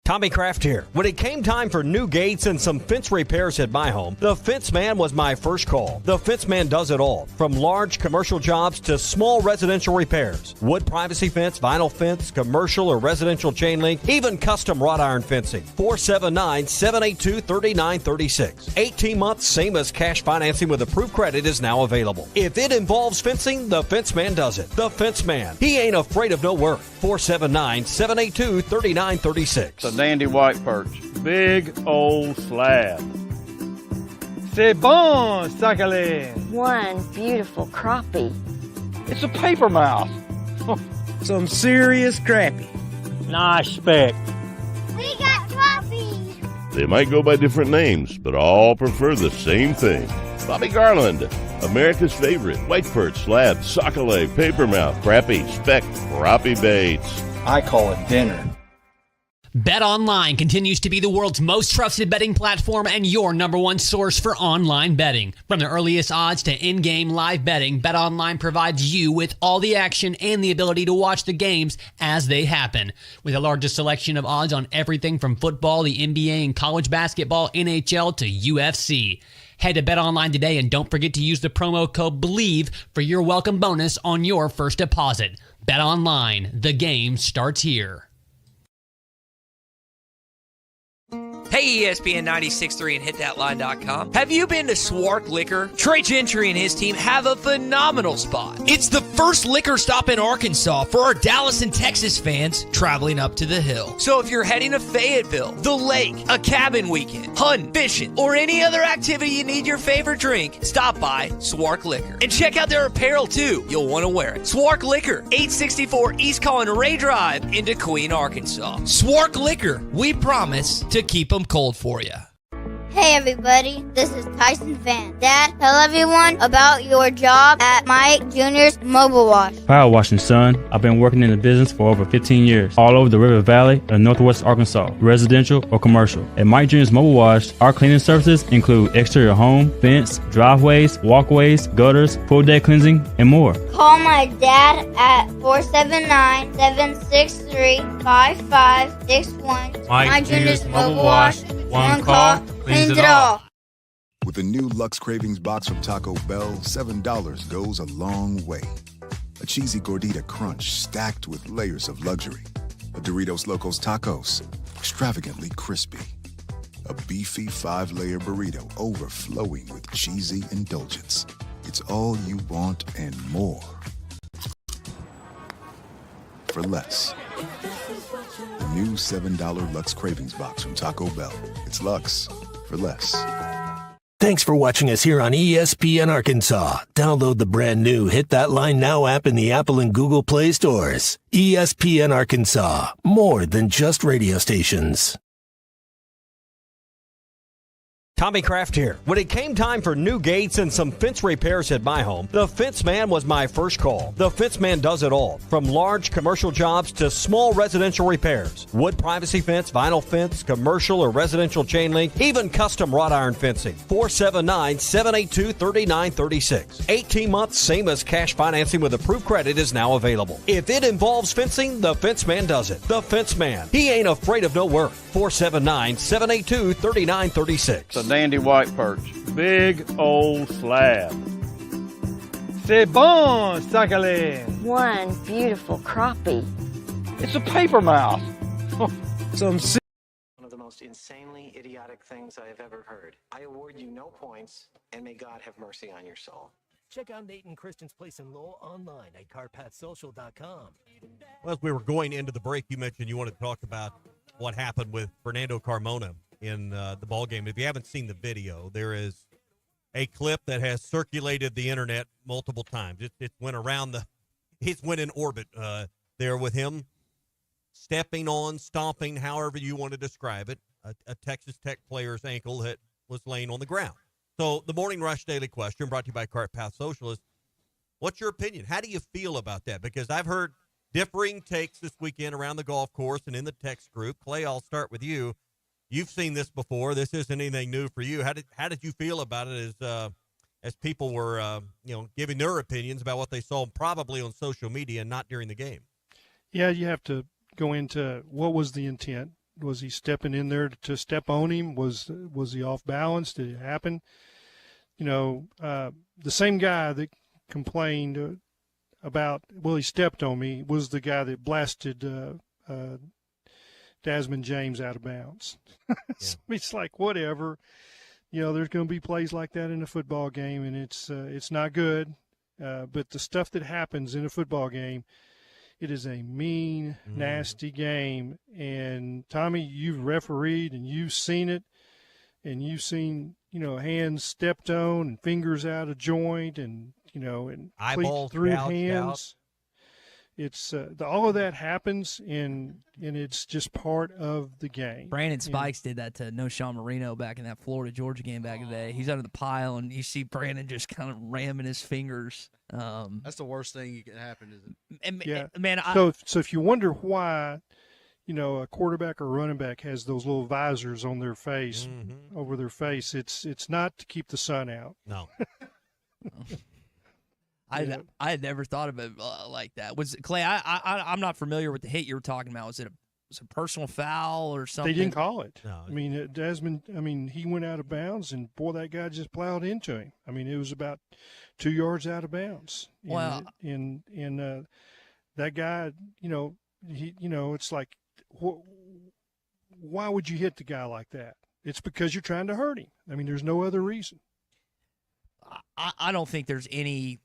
Tommy Kraft here. When it came time for new gates and some fence repairs at my home, the Fence Man was my first call. The Fence Man does it all, from large commercial jobs to small residential repairs. Wood privacy fence, vinyl fence, commercial or residential chain link, even custom wrought iron fencing. 479-782-3936. 18 months, same as cash financing with approved credit, is now available. If it involves fencing, the Fence Man does it. The Fence Man. He ain't afraid of no work. 479-782-3936. Dandy white perch. Big old slab. C'est bon, sacalé. One beautiful crappie. It's a paper mouse. Some serious crappie. Nice speck. We got crappie. They might go by different names, but all prefer the same thing. Bobby Garland, America's favorite white perch, slab, sockeye, paper mouth, crappie, speck, crappie baits. I call it dinner. BetOnline continues to be the world's most trusted betting platform and your number one source for online betting. From the earliest odds to in-game live betting, BetOnline provides you with all the action and the ability to watch the games as they happen. With the largest selection of odds on everything from football, the NBA, and college basketball, NHL to UFC. Head to BetOnline today and don't forget to use the promo code BELIEVE for your welcome bonus on your first deposit. BetOnline, the game starts here. Hey, ESPN 96.3 and hitthatline.com. Have you been to Swark Liquor? Trey Gentry and his team have a phenomenal spot. It's the first liquor stop in Arkansas for our Dallas and Texas fans traveling up to the hill. So if you're heading to Fayetteville, the lake, a cabin weekend, hunting, fishing, or any other activity you need your favorite drink, stop by Swark Liquor. And check out their apparel too. You'll want to wear it. Swark Liquor, 864 East Conneray Drive in Queen, Arkansas. Swark Liquor, we promise to keep them cold for you. Hey everybody, this is Tyson Van. Dad, tell everyone about your job at Mike Jr.'s Mobile Wash. Power washing, son. I've been working in the business for over 15 years, all over the River Valley and Northwest Arkansas, residential or commercial. At Mike Jr.'s Mobile Wash, our cleaning services include exterior home, fence, driveways, walkways, gutters, pool deck cleansing, and more. Call my dad at 479-763-5561. Mike Jr.'s Mobile Wash. One call, cleans it all. With a new Lux Cravings box from Taco Bell, $7 goes a long way. A cheesy gordita crunch stacked with layers of luxury. A Doritos Locos Tacos, extravagantly crispy. A beefy 5-layer burrito overflowing with cheesy indulgence. It's all you want and more. For less. The new $7 Lux Cravings box from Taco Bell. It's Lux for less. Thanks for watching us here on ESPN Arkansas. Download the brand new Hit That Line Now app in the Apple and Google Play stores. ESPN Arkansas, more than just radio stations. Tommy Kraft here. When it came time for new gates and some fence repairs at my home, the Fence Man was my first call. The Fence Man does it all, from large commercial jobs to small residential repairs. Wood privacy fence, vinyl fence, commercial or residential chain link, even custom wrought iron fencing. 479-782-3936. 18 months, same as cash financing with approved credit is now available. If it involves fencing, the Fence Man does it. The Fence Man. He ain't afraid of no work. 479-782-3936. Dandy white perch. Big old slab. C'est bon, sacalé. One beautiful crappie. It's a paper mouse. Some One of the most insanely idiotic things I have ever heard. I award you no points, and may God have mercy on your soul. Check out Nate and Kristen's Place in Lowell online at carpathsocial.com. Well, as we were going into the break, you mentioned you wanted to talk about what happened with Fernando Carmona in the ball game. If you haven't seen the video, there is a clip that has circulated the internet multiple times. It went around it went in orbit there with him stepping on, stomping, however you want to describe it, a Texas Tech player's ankle that was laying on the ground. So the Morning Rush Daily Question, brought to you by Cart Path Socialist. What's your opinion? How do you feel about that? Because I've heard differing takes this weekend around the golf course and in the text group. Clay, I'll start with you. You've seen this before. This isn't anything new for you. How did you feel about it as people were giving their opinions about what they saw probably on social media and not during the game? Yeah, you have to go into what was the intent. Was he stepping in there to step on him? Was he off balance? Did it happen? The same guy that complained about, he stepped on me, was the guy that blasted Desmond James out of bounds. So it's like, whatever. There's going to be plays like that in a football game, and it's not good. But the stuff that happens in a football game, it is a mean, nasty game. And, Tommy, you've refereed and you've seen it, and you've seen, hands stepped on and fingers out of joint and, and eyeballs through gouged hands. out. It's all of that happens, and it's just part of the game. Brandon Spikes did that to No Sean Marino back in that Florida-Georgia game back in the day. He's under the pile, and you see Brandon just kind of ramming his fingers. That's the worst thing you can happen, isn't it? Yeah, man. So if you wonder why, a quarterback or running back has those little visors on their face, over their face, it's not to keep the sun out. No. I had never thought of it like that. Was Clay? I'm not familiar with the hit you were talking about. Was it was a personal foul or something. They didn't call it. No. I mean, Desmond. I mean, he went out of bounds, and boy, that guy just plowed into him. I mean, it was about 2 yards out of bounds. Well, and that guy, it's like, why would you hit the guy like that? It's because you're trying to hurt him. I mean, there's no other reason. I don't think there's any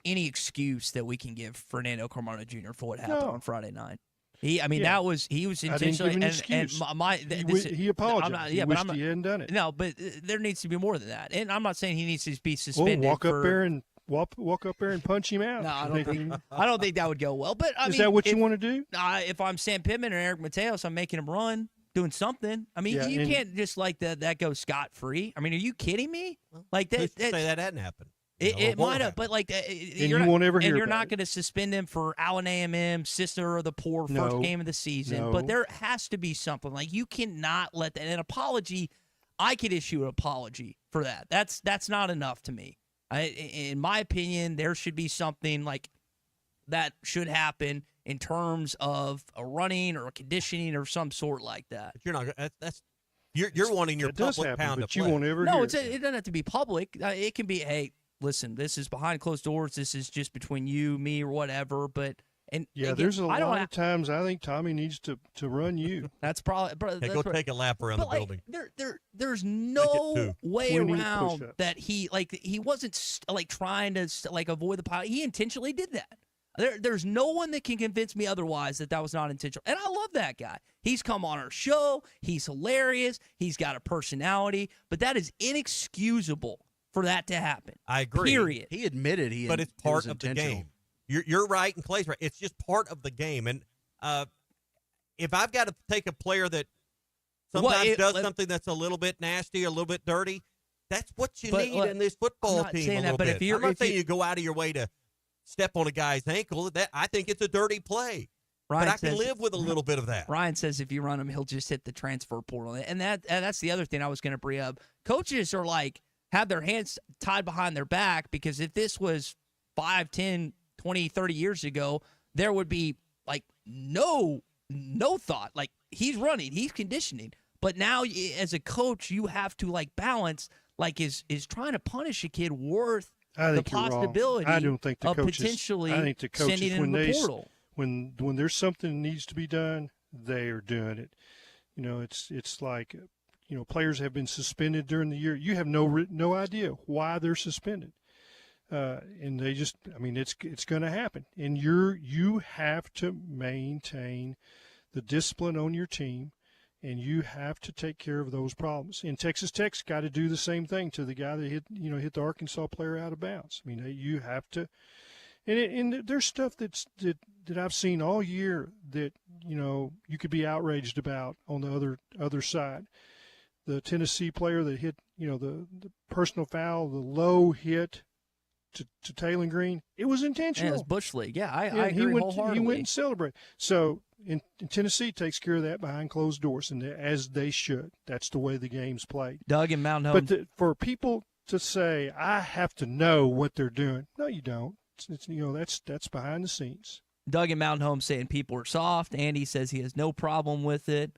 excuse that we can give Fernando Carmona Jr. for what happened on Friday night. He was intentionally he apologized. He wished he hadn't done it. No, but there needs to be more than that. And I'm not saying he needs to be suspended. Well, walk up there and punch him out. No, I don't think that would go well. But is that what you want to do? If I'm Sam Pittman or Eric Mateos, I'm making him run, doing something. I mean, you can't just like that go scot free. I mean, are you kidding me? Like that? Say that hadn't happened. It might have, but like, you won't ever hear. And you're not going to suspend him for Allen A&M, Sister of the Poor, first game of the season. No. But there has to be something. Like, you cannot let that. An apology, I could issue an apology for that. That's not enough to me. In my opinion, there should be something like that should happen in terms of a running or a conditioning or some sort like that. But you're not. You're wanting your public pound but to you play. won't ever. No, hear it doesn't have to be public. It can be, hey, listen, this is behind closed doors. This is just between you, me, or whatever. But there's a lot of times I think Tommy needs to run you. That's probably. Hey, go take a lap around the building. There's no way 20 around push-ups. that he wasn't trying to avoid the pilot. He intentionally did that. There's no one that can convince me otherwise that was not intentional. And I love that guy. He's come on our show. He's hilarious. He's got a personality. But that is inexcusable for that to happen. I agree. Period. He admitted but it's part of the game. You're right, and Clay's right. It's just part of the game. And if I've got to take a player that sometimes does something that's a little bit nasty, a little bit dirty, that's what you need in this football team. I'm not saying you go out of your way to step on a guy's ankle. That I think it's a dirty play. Ryan but I can live with a little bit of that. Ryan says if you run him, he'll just hit the transfer portal. And that's the other thing I was going to bring up. Coaches are have their hands tied behind their back because if this was 5, 10, 20, 30 years ago, there would be no thought. Like, he's running, he's conditioning. But now as a coach, you have to balance, is trying to punish a kid worth the possibility I don't think the of coaches, potentially I think the coaches, sending him in the portal. When there's something that needs to be done, they are doing it. It's like, players have been suspended during the year. You have no idea why they're suspended. And they just, it's going to happen. And you have to maintain the discipline on your team, and you have to take care of those problems. And Texas Tech's got to do the same thing to the guy that hit the Arkansas player out of bounds. You have to, and there's stuff that I've seen all year that you could be outraged about on the other side. The Tennessee player that hit the personal foul, the low hit to Taylor Green, it was intentional. Yeah, it was Bush League. Yeah, I agree wholeheartedly. He went and celebrated. So in Tennessee takes care of that behind closed doors, and as they should. That's the way the game's played. Doug and Mountain Home. But for people to say, I have to know what they're doing, no, you don't. That's behind the scenes. Doug and Mountain Home saying people are soft. Andy says he has no problem with it.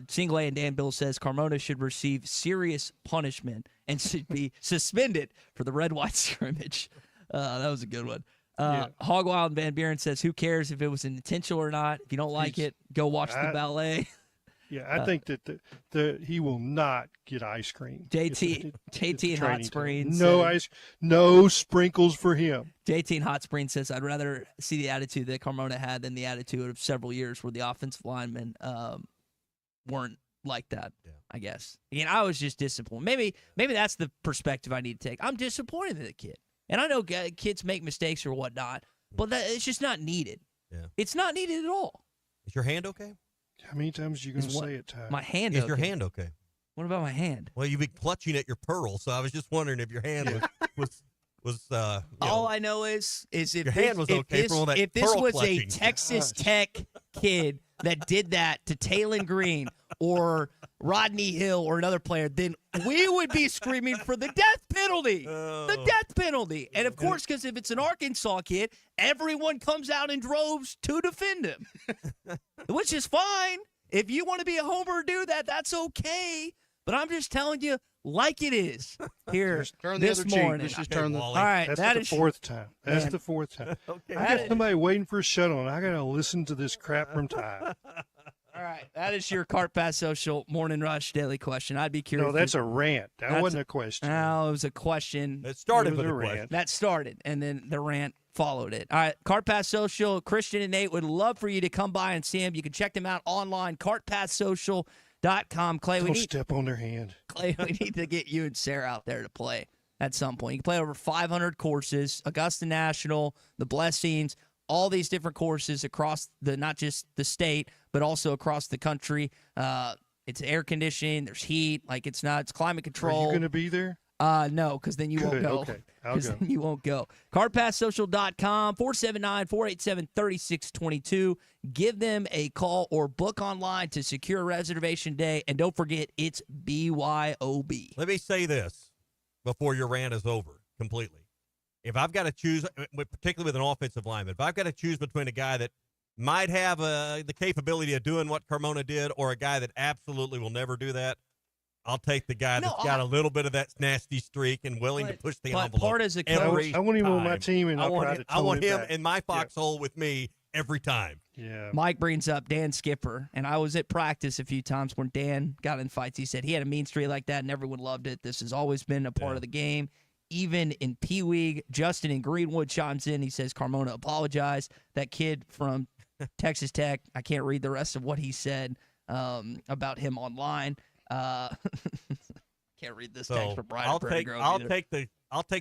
Single A and Dan Bill says Carmona should receive serious punishment and should be suspended for the red-white scrimmage. That was a good one. Hog Wild and Van Buren says, who cares if it was intentional or not? If you don't like it, go watch the ballet. Yeah, I think that he will not get ice cream. JT in Hot Springs. No sprinkles for him. JT in Hot Springs says, I'd rather see the attitude that Carmona had than the attitude of several years where the offensive linemen weren't like that, I guess. Again, I was just disappointed. Maybe that's the perspective I need to take. I'm disappointed in the kid. And I know kids make mistakes or whatnot, but it's just not needed. Yeah. It's not needed at all. Is your hand okay? How many times are you going to say it, Ty? My hand Is your hand okay? What about my hand? Well, you've been clutching at your pearl, so I was just wondering if your hand was all I know is if your hand was okay for all that if this pearl was clutching. a Texas Tech kid that did that to Taylor Green or Rodney Hill or another player, then we would be screaming for the death penalty. The death penalty. And, of course, because if it's an Arkansas kid, everyone comes out in droves to defend him, which is fine. If you want to be a homer, do that. That's okay. But I'm just telling you, like it is here this morning. Just turn the all right, that's the fourth time. That's the fourth time. Okay. I got somebody waiting for a shuttle, and I got to listen to this crap from Ty. All right, that is your Cart Pass Social Morning Rush Daily Question. I'd be curious. No, that's a rant. That wasn't a question. No, it was a question. It started with a a rant. question. That started, and then the rant followed it. All right, Cart Pass Social, Christian and Nate would love for you to come by and see them. You can check them out online, cartpasssocial.com. Clay, Don't step on their hand. Clay, we need to get you and Sarah out there to play at some point. You can play over 500 courses, Augusta National, the Blessings, all these different courses across not just the state, but also across the country. It's air conditioning. There's heat. It's climate control. Are you going to be there? No, because then you won't go. Okay, I'll go. Then you won't go. CartPassSocial.com, 479-487-3622. Give them a call or book online to secure a reservation day. And don't forget, it's BYOB. Let me say this before your rant is over completely. If I've got to choose, particularly with an offensive lineman, if I've got to choose between a guy that might have the capability of doing what Carmona did or a guy that absolutely will never do that, I'll take the guy that's got a little bit of that nasty streak and willing to push the envelope. Part as a coach, I want him on my team, and I I'll try to I want him back. in my foxhole with me every time. Yeah. Mike brings up Dan Skipper, and I was at practice a few times when Dan got in fights. He said he had a mean streak like that, and everyone loved it. This has always been a part of the game. Even in Pee Wee, Justin in Greenwood chimes in. He says Carmona apologized. That kid from Texas Tech, I can't read the rest of what he said about him online. Can't read this text from Brian. I'll take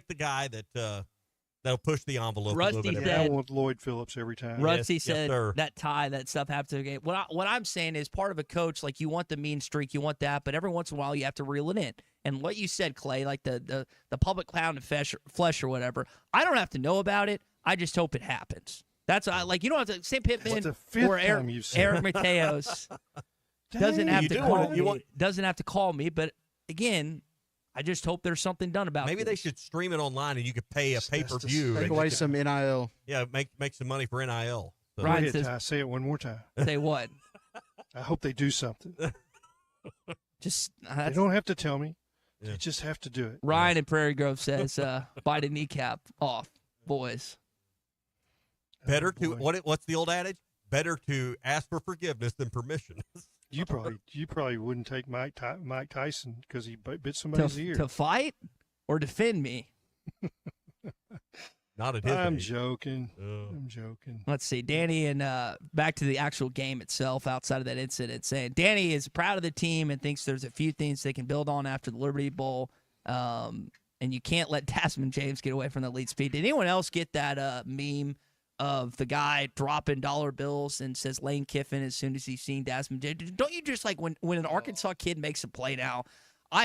the guy that'll push the envelope. Rusty said, I want Lloyd Phillips every time. Rusty said that stuff happens to the game. What I'm saying is, part of a coach, you want the mean streak, you want that, but every once in a while you have to reel it in. And what you said, Clay, the public clown and flesh or whatever, I don't have to know about it. I just hope it happens. That's you don't have to. Sam Pittman or Eric Mateos doesn't have to call me. Doesn't have to call me, but again, I just hope there's something done about it. Maybe they should stream it online and you could pay a pay-per-view. Take away some NIL. Yeah, make some money for NIL. So. Ryan says, say it one more time. Say what? I hope they do something. Just they don't have to tell me. They just have to do it. Ryan in Prairie Grove says, bite a kneecap off, boys. Better to what's the old adage? Better to ask for forgiveness than permission. You probably wouldn't take Mike Tyson because he bit somebody's ear. To fight or defend me? Not at his I'm age. joking. I'm joking. Let's see. Danny, and back to the actual game itself outside of that incident, saying Danny is proud of the team and thinks there's a few things they can build on after the Liberty Bowl. And you can't let Desmond James get away from the lead speed. Did anyone else get that meme of the guy dropping dollar bills and says Lane Kiffin as soon as he's seen Desmond James? Don't you just when an Arkansas kid makes a play now,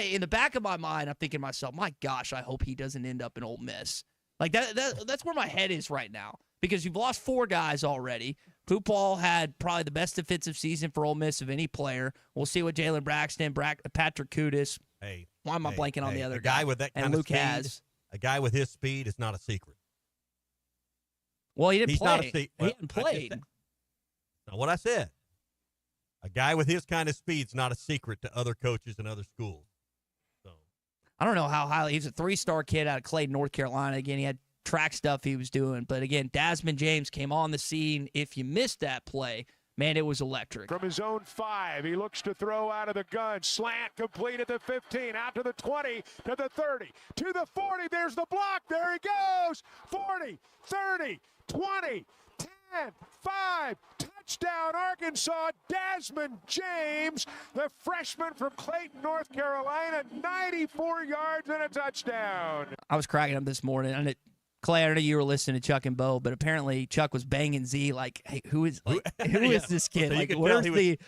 in the back of my mind, I'm thinking to myself, my gosh, I hope he doesn't end up in Ole Miss. That's where my head is right now, because you've lost 4 guys already. Pupal had probably the best defensive season for Ole Miss of any player. We'll see what Jalen Braxton, Patrick Kudus. Why am I blanking on the other guy with that kind and of Luke speed? has. A guy with his speed is not a secret. Well, he didn't He's play. not a He hadn't played. Not what I said. A guy with his kind of speed is not a secret to other coaches and other schools. I don't know how highly. He's a 3-star kid out of Clayton, North Carolina. Again, he had track stuff he was doing. But again, Desmond James came on the scene. If you missed that play, man, it was electric. From his own 5, he looks to throw out of the gun. Slant complete at the 15, out to the 20, to the 30, to the 40. There's the block. There he goes. 40, 30, 20, 10, 5. Touchdown, Arkansas. Desmond James, the freshman from Clayton, North Carolina, 94 yards and a touchdown. I was cracking up this morning. And Clay, I know you were listening to Chuck and Bo, but apparently Chuck was banging Z hey, who is this kid? So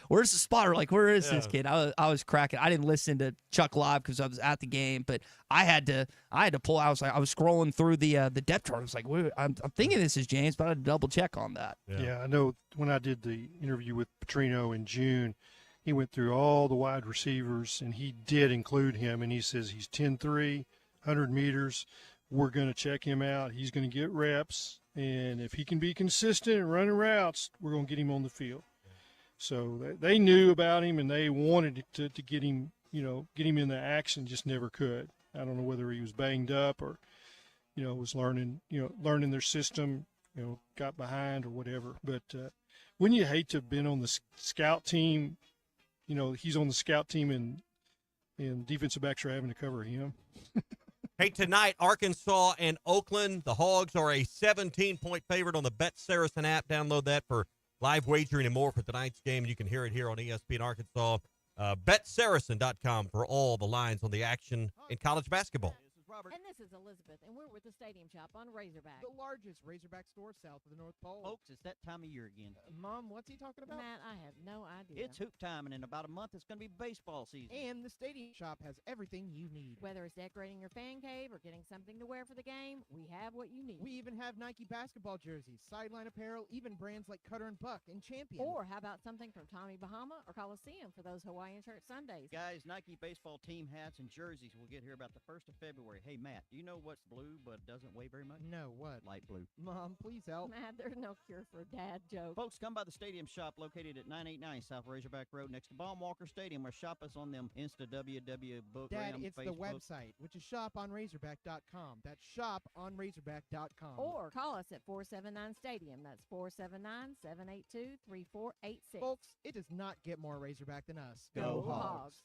where's the spotter? Where is this kid? I was cracking. I didn't listen to Chuck live because I was at the game, but I had to pull. I was scrolling through the depth chart. I was like, I'm thinking this is James, but I had to double check on that. Yeah, I know when I did the interview with Petrino in June, he went through all the wide receivers, and he did include him, and he says he's 10-3, 100 meters. We're going to check him out. He's going to get reps, and if he can be consistent and running routes, we're going to get him on the field. So they knew about him, and they wanted to get him, get him in the action, just never could. I don't know whether he was banged up or, was learning their system, got behind or whatever. But wouldn't you hate to have been on the scout team? He's on the scout team, and defensive backs are having to cover him. Hey, tonight, Arkansas and Oakland. The Hogs are a 17-point favorite on the Bet Saracen app. Download that for live wagering and more for tonight's game. You can hear it here on ESPN Arkansas. BetSaracen.com for all the lines on the action in college basketball. Robert. And this is Elizabeth, and we're with the Stadium Shop on Razorback. The largest Razorback store south of the North Pole. Folks, it's that time of year again. Mom, what's he talking about? Matt, I have no idea. It's hoop time, and in about a month, it's going to be baseball season. And the Stadium Shop has everything you need. Whether it's decorating your fan cave or getting something to wear for the game, we have what you need. We even have Nike basketball jerseys, sideline apparel, even brands like Cutter and Buck and Champion. Or how about something from Tommy Bahama or Coliseum for those Hawaiian shirt Sundays? Guys, Nike baseball team hats and jerseys will get here about the 1st of February. Hey, Matt, do you know what's blue but doesn't weigh very much? No, what? Light blue. Mom, please help. Matt, there's no cure for a dad joke. Folks, come by the Stadium Shop located at 989 South Razorback Road next to Baum Walker Stadium, or shop us on them Insta WW book. Dad, it's Facebook. The website, which is shoponrazorback.com. That's shoponrazorback.com. Or call us at 479 Stadium. That's 479-782-3486. Folks, it does not get more Razorback than us. Go Hogs.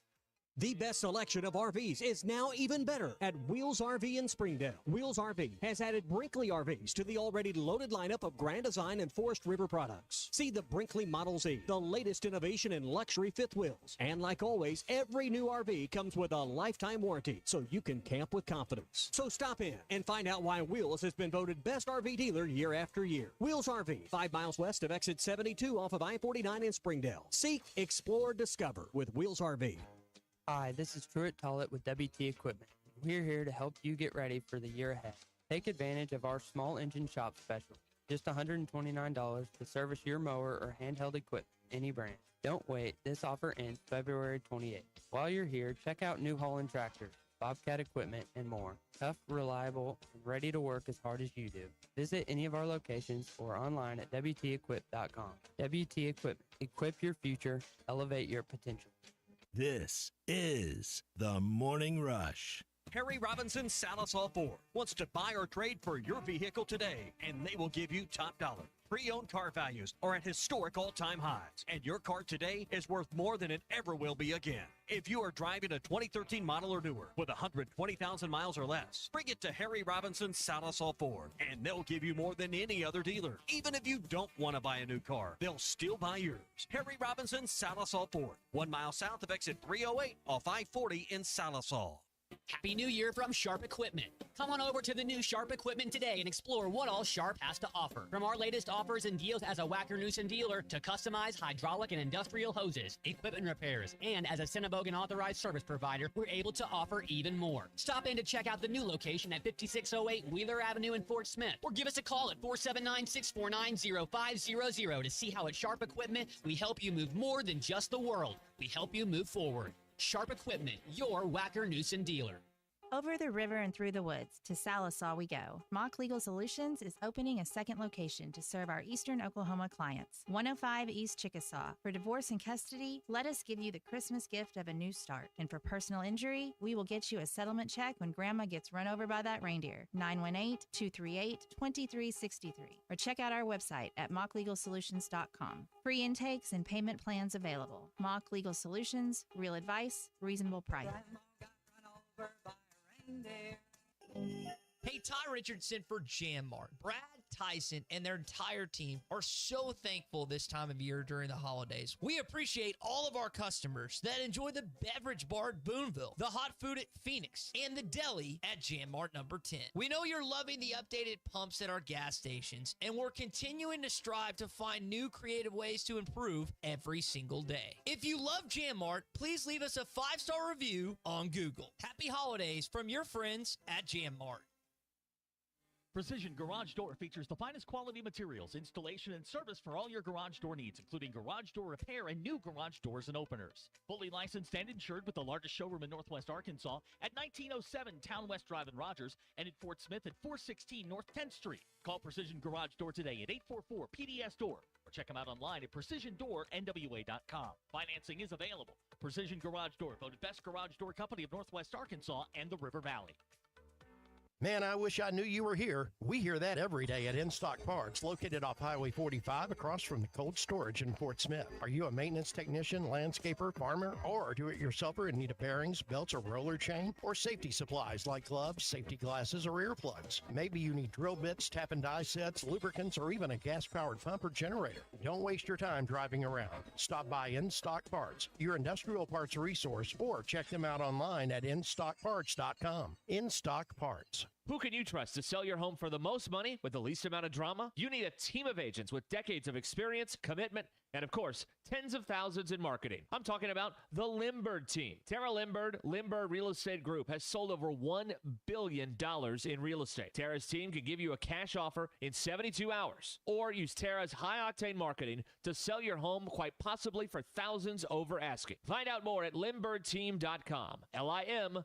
The best selection of RVs is now even better at Wheels RV in Springdale. Wheels RV has added Brinkley RVs to the already loaded lineup of Grand Design and Forest River products. See the Brinkley Model Z, the latest innovation in luxury fifth wheels. And like always, every new RV comes with a lifetime warranty, so you can camp with confidence. So stop in and find out why Wheels has been voted best RV dealer year after year. Wheels RV, 5 miles west of exit 72 off of I-49 in Springdale. Seek, explore, discover with Wheels RV. Hi, this is Truett Tollett with WT Equipment. We're here to help you get ready for the year ahead. Take advantage of our small engine shop special. Just $129 to service your mower or handheld equipment, any brand. Don't wait, this offer ends February 28th. While you're here, check out New Holland Tractors, Bobcat Equipment, and more. Tough, reliable, and ready to work as hard as you do. Visit any of our locations or online at WTEquip.com. WT Equipment. Equip your future, elevate your potential. This is the Morning Rush. Harry Robinson Salisol Ford wants to buy or trade for your vehicle today, and they will give you top dollar. Pre-owned car values are at historic all-time highs, and your car today is worth more than it ever will be again. If you are driving a 2013 model or newer with 120,000 miles or less, bring it to Harry Robinson Salisol Ford, and they'll give you more than any other dealer. Even if you don't want to buy a new car, they'll still buy yours. Harry Robinson Salisol Ford, 1 mile south of exit 308 off I-40 in Salisol. Happy New Year from Sharp Equipment. Come on over to the new Sharp Equipment today and explore what all Sharp has to offer. From our latest offers and deals as a Wacker-Neuson dealer to customized hydraulic and industrial hoses, equipment repairs, and as a Cinnabogan authorized service provider, we're able to offer even more. Stop in to check out the new location at 5608 Wheeler Avenue in Fort Smith, or give us a call at 479-649-0500 to see how at Sharp Equipment we help you move more than just the world. We help you move forward. Sharp Equipment, your Wacker-Neuson dealer. Over the river and through the woods, to Salisaw we go. Mock Legal Solutions is opening a second location to serve our Eastern Oklahoma clients. 105 East Chickasaw. For divorce and custody, let us give you the Christmas gift of a new start. And for personal injury, we will get you a settlement check when Grandma gets run over by that reindeer. 918-238-2363. Or check out our website at mocklegalsolutions.com. Free intakes and payment plans available. Mock Legal Solutions, real advice, reasonable price. Hey, Ty Richardson for Jam Mart. Brad, Tyson, and their entire team are so thankful this time of year during the holidays. We appreciate all of our customers that enjoy the beverage bar at Boonville, the hot food at Phoenix, and the deli at Jam Mart number 10. We know you're loving the updated pumps at our gas stations, and we're continuing to strive to find new creative ways to improve every single day. If you love Jam Mart, please leave us a 5-star review on Google. Happy holidays from your friends at Jam Mart. Precision Garage Door features the finest quality materials, installation, and service for all your garage door needs, including garage door repair and new garage doors and openers. Fully licensed and insured with the largest showroom in Northwest Arkansas at 1907 Town West Drive in Rogers and in Fort Smith at 416 North 10th Street. Call Precision Garage Door today at 844-PDS-DOOR or check them out online at PrecisionDoorNWA.com. Financing is available. Precision Garage Door, voted best garage door company of Northwest Arkansas and the River Valley. Man, I wish I knew you were here. We hear that every day at In Stock Parts, located off Highway 45 across from the cold storage in Fort Smith. Are you a maintenance technician, landscaper, farmer, or do-it-yourselfer in need of bearings, belts, or roller chain? Or safety supplies like gloves, safety glasses, or earplugs? Maybe you need drill bits, tap and die sets, lubricants, or even a gas-powered pump or generator. Don't waste your time driving around. Stop by In Stock Parts, your industrial parts resource, or check them out online at InStockParts.com. In Stock Parts. Who can you trust to sell your home for the most money with the least amount of drama? You need a team of agents with decades of experience, commitment, and of course, tens of thousands in marketing. I'm talking about the Limbird team. Tara Limbird Real Estate Group has sold over $1 billion in real estate. Tara's team can give you a cash offer in 72 hours or use Tara's high-octane marketing to sell your home quite possibly for thousands over asking. Find out more at LimbirdTeam.com. LIMBIRD.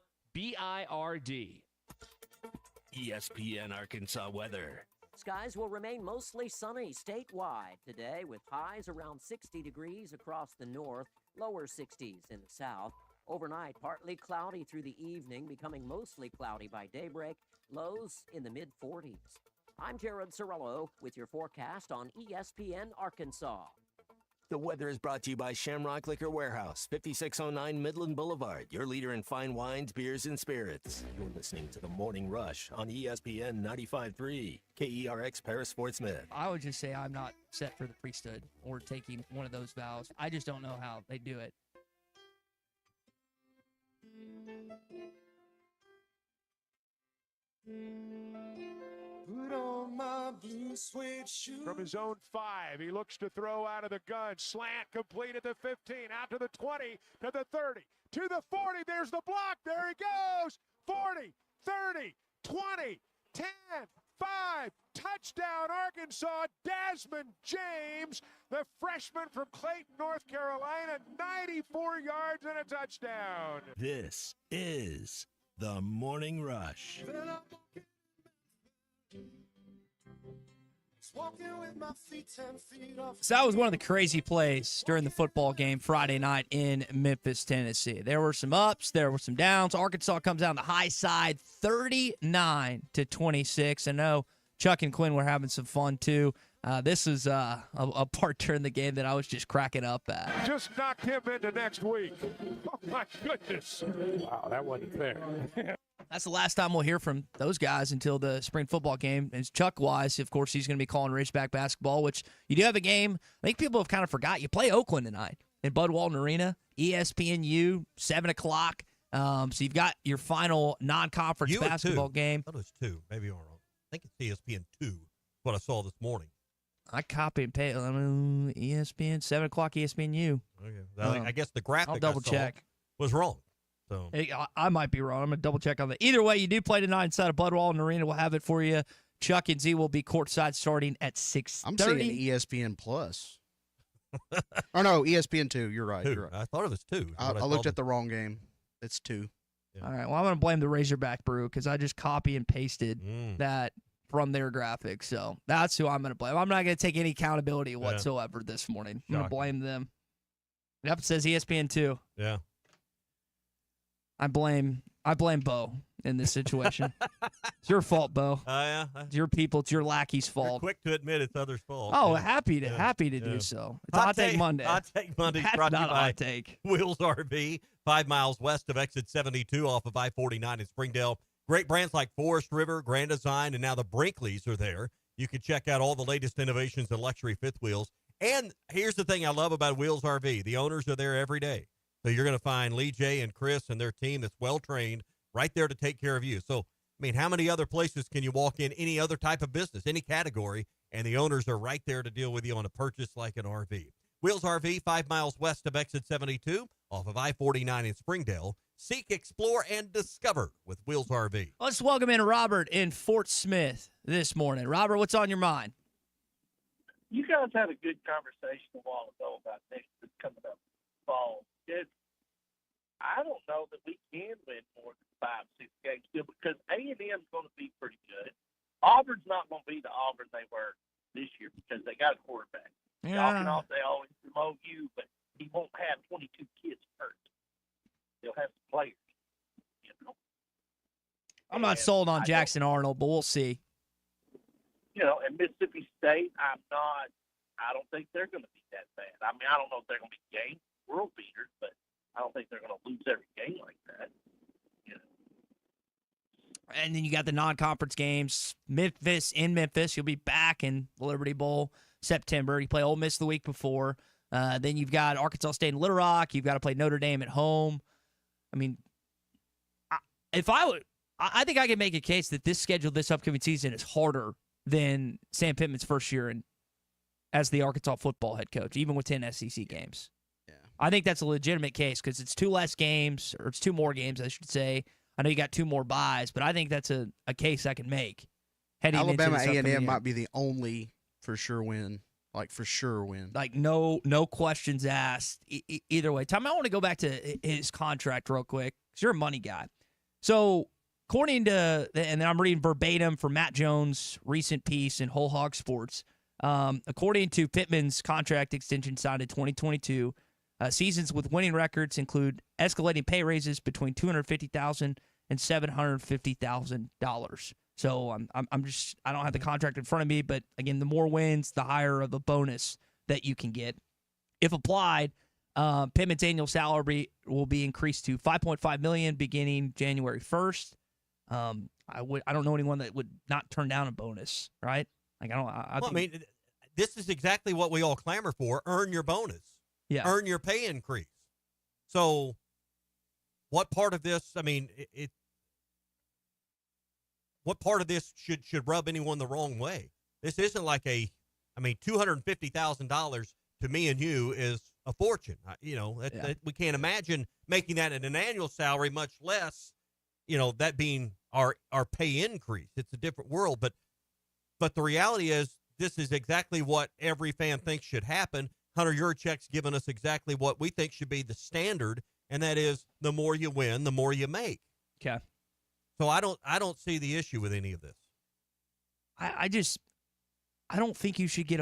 ESPN Arkansas weather. Skies will remain mostly sunny statewide today with highs around 60 degrees across the north, lower 60s in the south. Overnight, partly cloudy through the evening, becoming mostly cloudy by daybreak, lows in the mid-40s. I'm Jared Sorello with your forecast on ESPN Arkansas. The weather is brought to you by Shamrock Liquor Warehouse, 5609 Midland Boulevard, your leader in fine wines, beers, and spirits. You're listening to The Morning Rush on ESPN 95.3, KERX Paris Fort Smith. I would just say I'm not set for the priesthood or taking one of those vows. I just don't know how they do it. Put on my blue suede shoes. From his own 5, he looks to throw out of the gun. Slant complete at the 15, out to the 20, to the 30, to the 40. There's the block. There he goes. 40, 30, 20, 10, 5. Touchdown, Arkansas. Desmond James, the freshman from Clayton, North Carolina, 94 yards and a touchdown. This is The Morning Rush. So that was one of the crazy plays during the football game Friday night in Memphis, Tennessee. There were some ups, there were some downs. Arkansas comes out on the high side, 39-26. I know Chuck and Quinn were having some fun too. This is a part during the game that I was just cracking up at. Just knocked him into next week. Oh, my goodness. Wow, that wasn't fair. That's the last time we'll hear from those guys until the spring football game. And Chuck Wise, of course, he's going to be calling Ridgeback basketball, which you do have a game. I think people have kind of forgot. You play Oakland tonight in Bud Walton Arena, ESPNU, 7 o'clock. So you've got your final non-conference basketball game. I thought it was 2. Maybe I'm wrong. I think it's ESPN2, what I saw this morning. I copy and paste. ESPN, 7 o'clock ESPNU. Okay. I guess the graphic I'll double check. Was wrong. So I might be wrong. I'm going to double check on that. Either way, you do play tonight inside of Bud Walton Arena. We'll have it for you. Chuck and Z will be courtside starting at 6:30. I'm seeing ESPN Plus. Or no, ESPN 2. You're right. 2. You're right. I thought it was 2. I looked at the wrong game. It's 2. Yeah. All right. Well, I'm going to blame the Razorback Brew because I just copy and pasted that from their graphics. So that's who I'm going to blame. I'm not going to take any accountability whatsoever this morning. I'm going to blame them. Yep, it says ESPN 2. Yeah. I blame Bo in this situation. It's your fault, Bo. Yeah. It's your people. It's your lackey's fault. You're quick to admit it's others' fault. Oh, happy to do so. It's Hot Take Monday. Hot Take Monday That's brought to you not a by hot take. Wheels RV, 5 miles west of exit 72 off of I-49 in Springdale. Great brands like Forest River, Grand Design, and now the Brinkleys are there. You can check out all the latest innovations in luxury fifth wheels. And here's the thing I love about Wheels RV. The owners are there every day. So you're going to find Lee J and Chris and their team that's well-trained right there to take care of you. So, I mean, how many other places can you walk in any other type of business, any category, and the owners are right there to deal with you on a purchase like an RV. Wheels RV, 5 miles west of exit 72 off of I-49 in Springdale. Seek, explore, and discover with Wheels RV. Let's welcome in Robert in Fort Smith this morning. Robert, what's on your mind? You guys had a good conversation a while ago about next week coming up fall. I don't know that we can win more than 5-6 games still because A&M's going to be pretty good. Auburn's not going to be the Auburn they were this year because they got a quarterback. Y'all can all say, oh, he's from OU, but he won't have 22 kids hurt. He'll have some players, you know. I'm not sold on Jackson Arnold, but we'll see. You know, and Mississippi State, I don't think they're going to be that bad. I mean, I don't know if they're going to be game world beaters, but I don't think they're going to lose every game like that. You know. And then you got the non-conference games. Memphis, you'll be back in the Liberty Bowl September. You play Ole Miss the week before. Then you've got Arkansas State and Little Rock. You've got to play Notre Dame at home. I mean, I think I can make a case that this schedule this upcoming season is harder than Sam Pittman's first year as the Arkansas football head coach, even with 10 SEC games. Yeah. I think that's a legitimate case because it's 2 less games, or it's 2 more games, I should say. I know you got 2 more buys, but I think that's a case I can make. Alabama A&M might be the only for sure win. Like, for sure win. Like, no questions asked either way. Tom, I want to go back to his contract real quick because you're a money guy. So, according to, and I'm reading verbatim from Matt Jones' recent piece in Whole Hog Sports, according to Pittman's contract extension signed in 2022, seasons with winning records include escalating pay raises between $250,000 and $750,000. So I don't have the contract in front of me, but again, the more wins, the higher of the bonus that you can get. If applied, Pittman's annual salary will be increased to $5.5 million beginning January 1st. I don't know anyone that would not turn down a bonus, right? Like I mean, this is exactly what we all clamor for: earn your bonus, earn your pay increase. So, what part of this? I mean, what part of this should rub anyone the wrong way? This isn't like $250,000 to me and you is a fortune. That we can't imagine making that an annual salary, much less, that being our pay increase. It's a different world, but the reality is this is exactly what every fan thinks should happen. Hunter Yurachek's given us exactly what we think should be the standard, and that is the more you win, the more you make. Okay. So I don't see the issue with any of this. I don't think you should get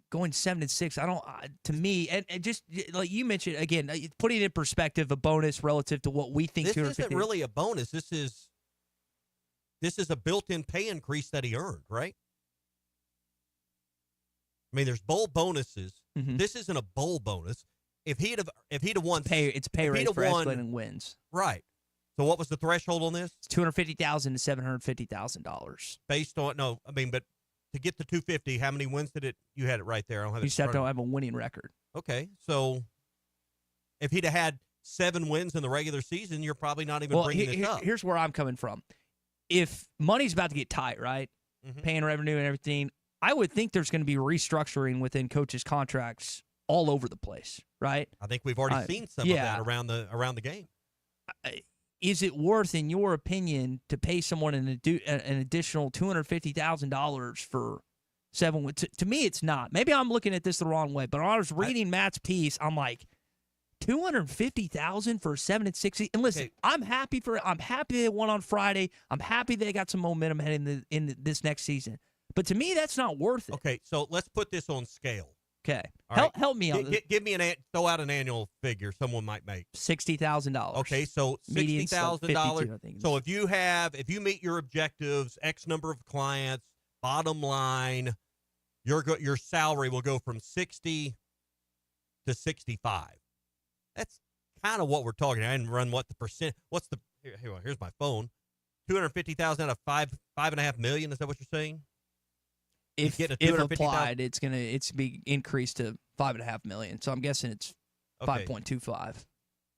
going 7-6. To me, and just like you mentioned again, putting it in perspective, a bonus relative to what we think. This isn't really a bonus. This is a built-in pay increase that he earned, right? I mean, there's bowl bonuses. Mm-hmm. This isn't a bowl bonus. If he'd have won, it's pay raise for escalating wins, right? So what was the threshold on this? It's $250,000 to $750,000. Based on but to get to 250, how many wins did it? You had it right there. I don't have it. You just have to have a winning record. Okay, so if he'd have had 7 wins in the regular season, you're probably not even bringing this up. Here's where I'm coming from. If money's about to get tight, right, paying revenue and everything, I would think there's going to be restructuring within coaches' contracts all over the place, right? I think we've already seen some of that around the game. Is it worth, in your opinion, to pay someone an additional $250,000 for 7 wins? To me, it's not. Maybe I'm looking at this the wrong way, but when I was reading Matt's piece, I'm like, $250,000 for 7-6. And listen, I'm happy they won on Friday. I'm happy they got some momentum heading in this next season. But to me, that's not worth it. Okay, so let's put this on scale. Okay, help me on this. Give me throw out an annual figure someone might make. $60,000. Okay, so $60,000. So if you meet your objectives, X number of clients, bottom line, your salary will go from 60 to 65. That's kind of what we're talking. I didn't run what the percent. What's the here's my phone. 250,000 out of $5.5 million. Is that what you're saying? If applied, it's be increased to $5.5 million. So I'm guessing it's 5.25.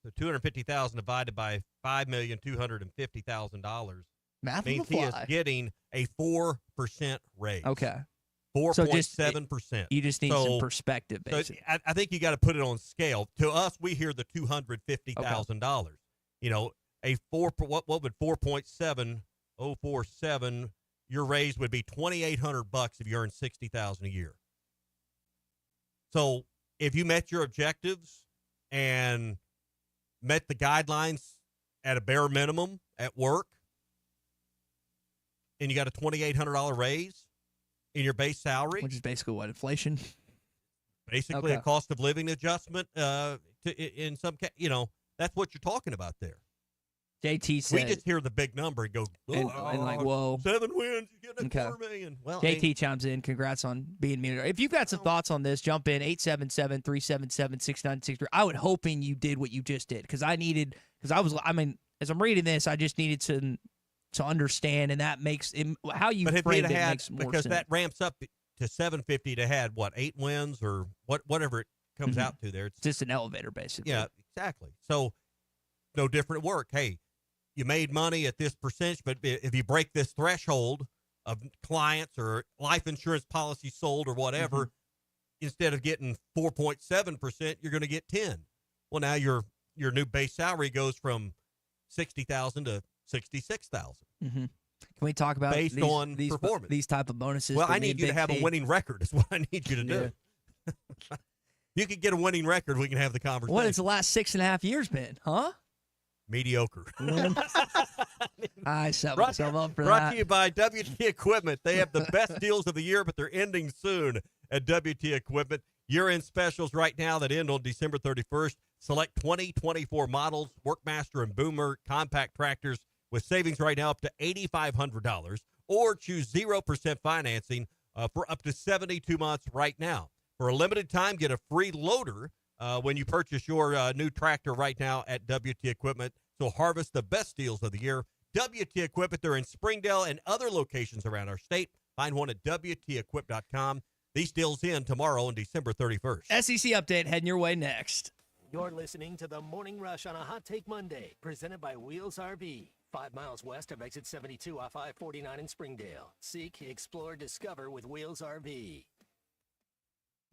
So 250,000 divided by $5,250,000 math means he is getting a 4% raise. Okay. 4.7%. You just need some perspective, So basically. I think you got to put it on scale. To us, we hear the $250,000. You know, what would 4.7047? Your raise would be $2,800 if you earn $60,000 a year. So if you met your objectives and met the guidelines at a bare minimum at work, and you got a $2,800 raise in your base salary, which is basically what, inflation? Basically a cost of living adjustment. In some case, that's what you're talking about there. JT said, we just hear the big number and go, and like, whoa, 7 wins, you're getting $250,000. Well, JT chimes in. Congrats on being me. If you've got some thoughts on this, jump in 877-377-6963. I was hoping you did what you just did because as I'm reading this, I just needed to understand, and that makes how you framed it makes more because sense. that ramps up to 750 to had 8 wins or whatever it comes out to there. It's just an elevator, basically. Yeah, exactly. So no different work. Hey, you made money at this percentage, but if you break this threshold of clients or life insurance policy sold or whatever, instead of getting 4.7%, you're going to get 10. Well, now your new base salary goes from $60,000 to $66,000. Can we talk about based on performance? These type of bonuses? Well, I need you to have a winning record. Is what I need you to do. You can get a winning record. We can have the conversation. What has the last 6.5 years been? Huh? Mediocre. I set myself up for that. Brought to you by WT Equipment. They have the best deals of the year, but they're ending soon at WT Equipment. Year-end specials right now that end on December 31st. Select 2024 models, Workmaster and Boomer compact tractors with savings right now up to $8,500, or choose 0% financing for up to 72 months right now. For a limited time, get a free loader when you purchase your new tractor right now at WT Equipment. So harvest the best deals of the year. WT Equipment, they're in Springdale and other locations around our state. Find one at WTEquip.com. These deals end tomorrow on December 31st. SEC update heading your way next. You're listening to the Morning Rush on a Hot Take Monday, presented by Wheels RV. 5 miles west of exit 72 off I-49 in Springdale. Seek, explore, discover with Wheels RV.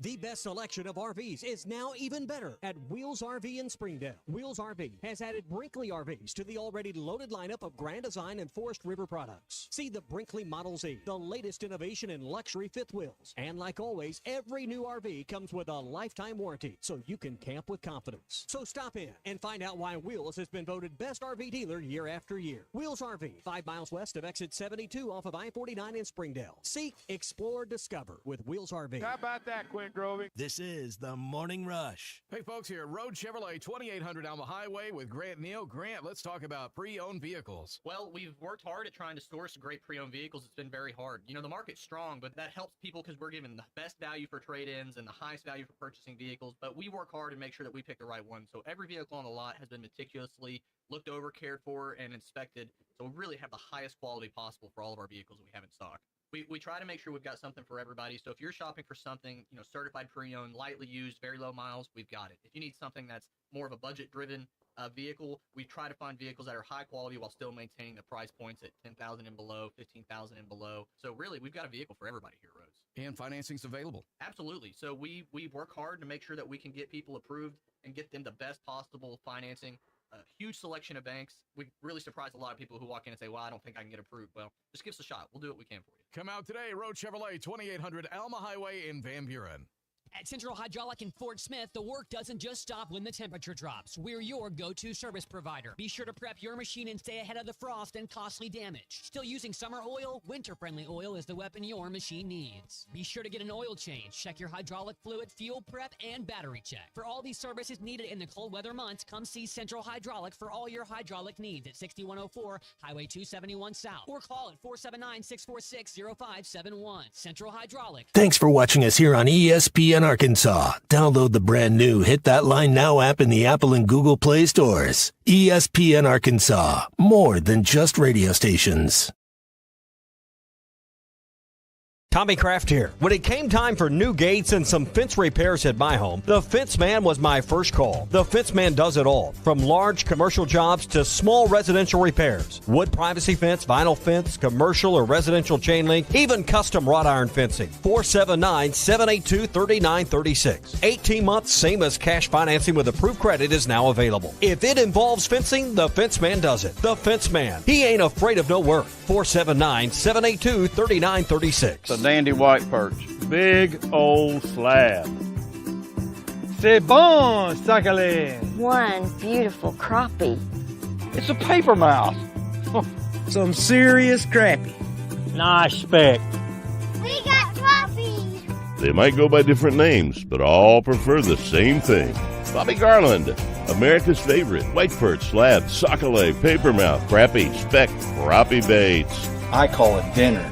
The best selection of RVs is now even better at Wheels RV in Springdale. Wheels RV has added Brinkley RVs to the already loaded lineup of Grand Design and Forest River products. See the Brinkley Model Z, the latest innovation in luxury fifth wheels. And like always, every new RV comes with a lifetime warranty, so you can camp with confidence. So stop in and find out why Wheels has been voted best RV dealer year after year. Wheels RV, 5 miles west of exit 72 off of I-49 in Springdale. Seek, explore, discover with Wheels RV. How about that, Quinn Grovey? This is the Morning Rush. Hey, folks, here, Road Chevrolet, 2800 Alma Highway with Grant Neal. Grant, let's talk about pre-owned vehicles. Well, we've worked hard at trying to source great pre-owned vehicles. It's been very hard. You know, the market's strong, but that helps people because we're giving the best value for trade-ins and the highest value for purchasing vehicles. But we work hard and make sure that we pick the right one. So every vehicle on the lot has been meticulously looked over, cared for, and inspected. So we really have the highest quality possible for all of our vehicles that we have in stock. We try to make sure we've got something for everybody. So if you're shopping for something, you know, certified pre-owned, lightly used, very low miles, we've got it. If you need something that's more of a budget-driven vehicle, we try to find vehicles that are high quality while still maintaining the price points at $10,000 and below, $15,000 and below. So really, we've got a vehicle for everybody here, Rhodes. And financing's available. Absolutely. So we work hard to make sure that we can get people approved and get them the best possible financing. A huge selection of banks. We really surprise a lot of people who walk in and say, well, I don't think I can get approved. Well, just give us a shot. We'll do what we can for you. Come out today, Road Chevrolet, 2800 Alma Highway in Van Buren. At Central Hydraulic in Fort Smith, the work doesn't just stop when the temperature drops. We're your go-to service provider. Be sure to prep your machine and stay ahead of the frost and costly damage. Still using summer oil? Winter-friendly oil is the weapon your machine needs. Be sure to get an oil change. Check your hydraulic fluid, fuel prep, and battery check. For all these services needed in the cold weather months, come see Central Hydraulic for all your hydraulic needs at 6104 Highway 271 South. Or call at 479-646-0571. Central Hydraulic. Thanks for watching us here on ESPN Arkansas. Download the brand new Hit That Line Now app in the Apple and Google Play stores. ESPN Arkansas, more than just radio stations. Tommy Kraft here. When it came time for new gates and some fence repairs at my home, the Fence Man was my first call. The Fence Man does it all, from large commercial jobs to small residential repairs. Wood privacy fence, vinyl fence, commercial or residential chain link, even custom wrought iron fencing. 479-782-3936. 18 months, same as cash financing with approved credit is now available. If it involves fencing, the Fence Man does it. The Fence Man. He ain't afraid of no work. 479-782-3936. Dandy white perch. Big old slab. C'est bon, sacalé. One beautiful crappie. It's a paper mouth. Some serious crappie. Nice speck. We got crappies. They might go by different names, but all prefer the same thing. Bobby Garland, America's favorite. White perch, slab, sockeye, papermouth, crappie, speck, crappie baits. I call it dinner.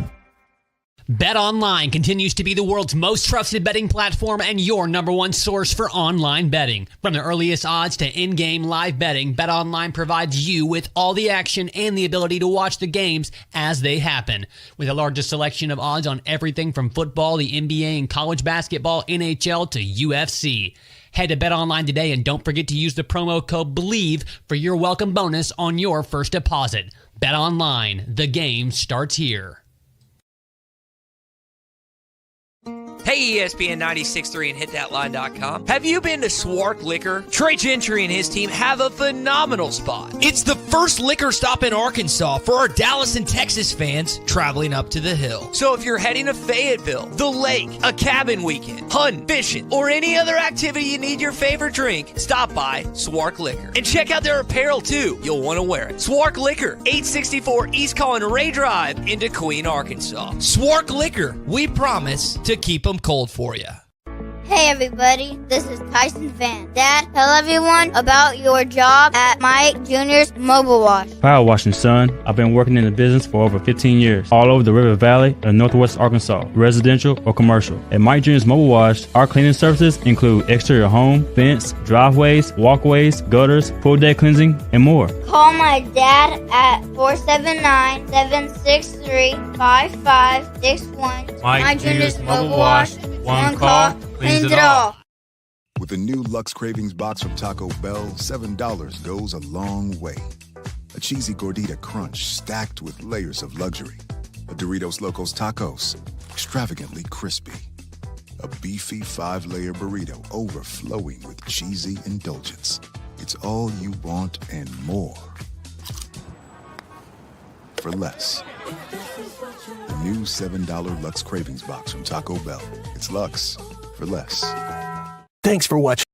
BetOnline continues to be the world's most trusted betting platform and your number one source for online betting. From the earliest odds to in-game live betting, BetOnline provides you with all the action and the ability to watch the games as they happen. With the largest selection of odds on everything from football, the NBA, and college basketball, NHL to UFC. Head to BetOnline today and don't forget to use the promo code BELIEVE for your welcome bonus on your first deposit. BetOnline, the game starts here. Hey, ESPN 96.3 and hitthatline.com. Have you been to Swark Liquor? Trey Gentry and his team have a phenomenal spot. It's the first liquor stop in Arkansas for our Dallas and Texas fans traveling up to the hill. So if you're heading to Fayetteville, the lake, a cabin weekend, hunting, fishing, or any other activity you need your favorite drink, stop by Swark Liquor. And check out their apparel too. You'll want to wear it. Swark Liquor, 864 East Collin Ray Drive in Queen, Arkansas. Swark Liquor, we promise to keep them cold for you. Hey everybody, this is Tyson Van. Dad, tell everyone about your job at Mike Jr.'s Mobile Wash. Power washing, son. I've been working in the business for over 15 years, all over the River Valley and Northwest Arkansas, residential or commercial. At Mike Jr.'s Mobile Wash, our cleaning services include exterior home, fence, driveways, walkways, gutters, pool deck cleansing, and more. Call my dad at 479-763-5561. Mike Jr.'s Mobile Wash. One call cleans it all. With a new Lux Cravings box from Taco Bell, $7 goes a long way. A cheesy gordita crunch stacked with layers of luxury. A Doritos Locos Tacos, extravagantly crispy. A beefy 5-layer burrito overflowing with cheesy indulgence. It's all you want and more. For less. The new $7 Lux Cravings box from Taco Bell. It's Lux for less. Thanks for watching.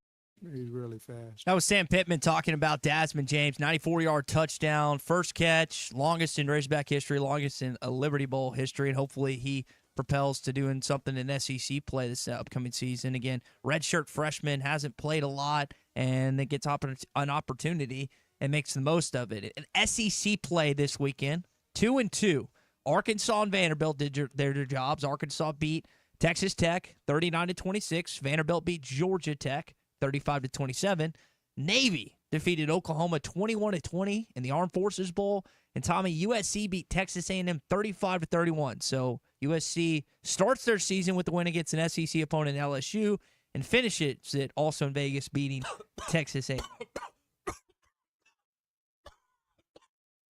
He's really fast. That was Sam Pittman talking about Desmond James, 94-yard touchdown, first catch, longest in Razorback history, longest in a Liberty Bowl history, and hopefully he propels to doing something in SEC play this upcoming season. Again, redshirt freshman, hasn't played a lot, and then gets an opportunity and makes the most of it. An SEC play this weekend, 2-2. Arkansas and Vanderbilt did their jobs. Arkansas beat Texas Tech 39-26. Vanderbilt beat Georgia Tech 35-27. Navy defeated Oklahoma 21-20 in the Armed Forces Bowl. And Tommy, USC beat Texas A&M 35-31. So USC starts their season with the win against an SEC opponent, LSU, and finishes it also in Vegas, beating Texas A&M.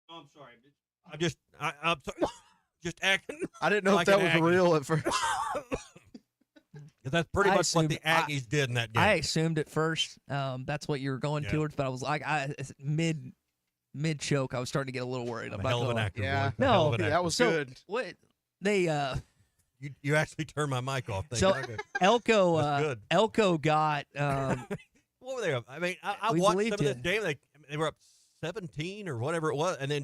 I'm sorry. I'm sorry. Just acting. I didn't know like if that an was Aggie. real at first. That's pretty much what the Aggies did in that game. I assumed at first that's what you were going towards, but I was like, mid choke, I was starting to get a little worried. I'm a hell of an actor. Yeah. Boy. A hell of an that actor. was So good. what they You actually turned my mic off. Thank so you. Okay. Elko Elko got what were they up? I mean, I We watched believed some of you. this game. They were up 17 or whatever it was, and then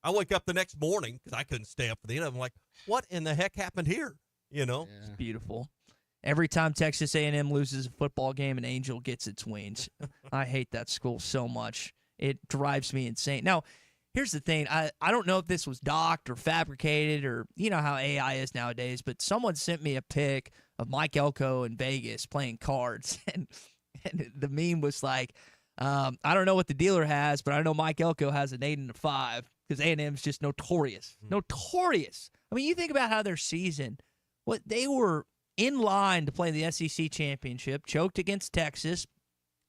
I wake up the next morning because I couldn't stay up for the end. I'm like, what in the heck happened here? You know, It's beautiful. Every time Texas A&M loses a football game, an angel gets its wings. I hate that school so much. It drives me insane. Now, here's the thing. I don't know if this was docked or fabricated or you know how AI is nowadays, but someone sent me a pic of Mike Elko in Vegas playing cards, and the meme was like, I don't know what the dealer has, but I know Mike Elko has an 8 and a 5 because A&M's just notorious. Notorious. I mean, you think about how their season What they were in line to play the SEC championship, choked against Texas,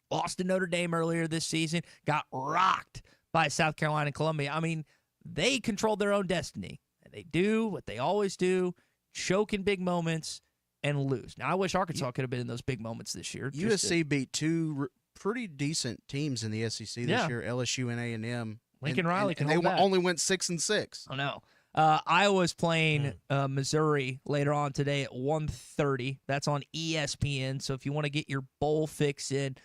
lost to Notre Dame earlier this season, got rocked by South Carolina and Columbia. I mean, they controlled their own destiny. And they do what they always do, choke in big moments and lose. Now, I wish Arkansas could have been in those big moments this year. USC beat two pretty decent teams in the SEC this year, LSU and A&M. Lincoln Riley can and hold they back. only went 6-6. I know. Iowa's playing Missouri later on today at 1:30. That's on ESPN. So if you want to get your bowl fix in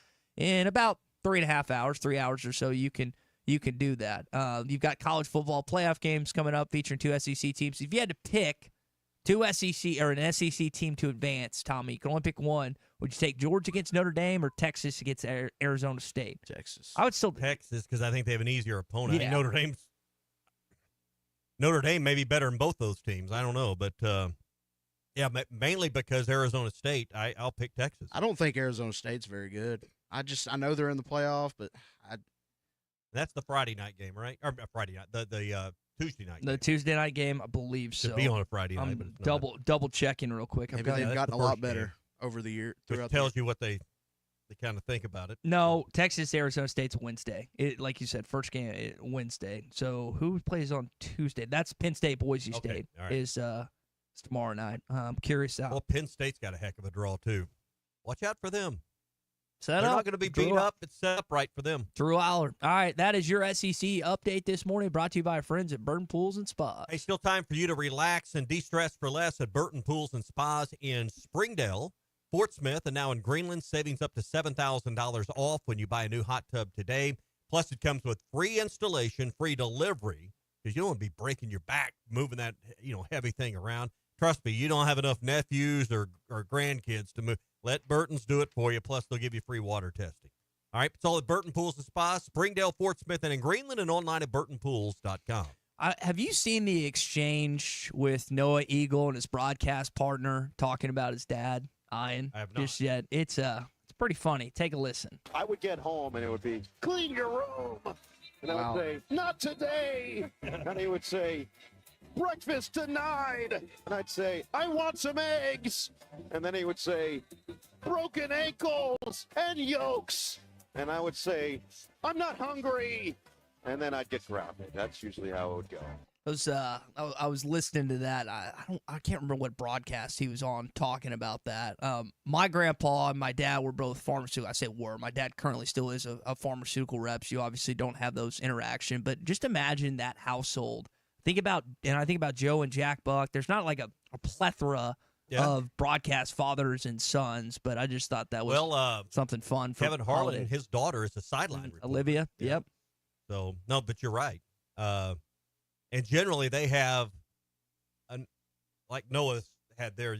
about 3.5 hours, 3 hours or so, you can do that. You've got college football playoff games coming up featuring two SEC teams. If you had to pick two SEC or an SEC team to advance, Tommy, you can only pick one. Would you take Georgia against Notre Dame or Texas against Arizona State? Texas. I would still Texas because I think they have an easier opponent. Yeah. I think Notre Dame may be better than both those teams. I don't know, but yeah, mainly because Arizona State. I'll pick Texas. I don't think Arizona State's very good. I know they're in the playoff, but That's the Friday night game, right? Or Friday night, the Tuesday night. The Tuesday night game, I believe so. Should be on a Friday night, I'm but it's not. double checking real quick. maybe they've gotten a lot better over the year. Which Throughout tells you what they kind of think about it. No, Texas, Arizona State's Wednesday. Like you said, first game Wednesday. So who plays on Tuesday? That's Penn State, Boise State all right. is tomorrow night. I'm curious out. Well, Penn State's got a heck of a draw too. Watch out for them. Set They're up. not going to be beat up. It's set up right for them. Drew Aller. All right, that is your SEC update this morning, brought to you by our friends at Burton Pools and Spas. Hey, still time for you to relax and de-stress for less at Burton Pools and Spas in Springdale, Fort Smith, and now in Greenland. Savings up to $7,000 off when you buy a new hot tub today. Plus, it comes with free installation, free delivery, because you don't want to be breaking your back moving that heavy thing around. Trust me, you don't have enough nephews or grandkids to move. Let Burton's do it for you. Plus, they'll give you free water testing. All right, it's all at Burton Pools and Spas, Springdale, Fort Smith, and in Greenland, and online at burtonpools.com. Have you seen the exchange with Noah Eagle and his broadcast partner talking about his dad, Ian? I have not. Just yet. It's pretty funny. Take a listen. I would get home and it would be, clean your room. And I would say, not today. And he would say, breakfast denied. And I'd say, I want some eggs. And then he would say, broken ankles and yolks. And I would say, I'm not hungry. And then I'd get grounded. That's usually how it would go. I was listening to that. I can't remember what broadcast he was on talking about that. My grandpa and my dad were both pharmaceutical. I say were. My dad currently still is a pharmaceutical rep. So you obviously don't have those interaction. But just imagine that household. I think about Joe and Jack Buck. There's not like a plethora of broadcast fathers and sons, but I just thought that was something fun. For Kevin Harlan holiday. and his daughter is a sideline reporter. Olivia. Yep. So, no, but you're right. And generally they have, like Noah's had there,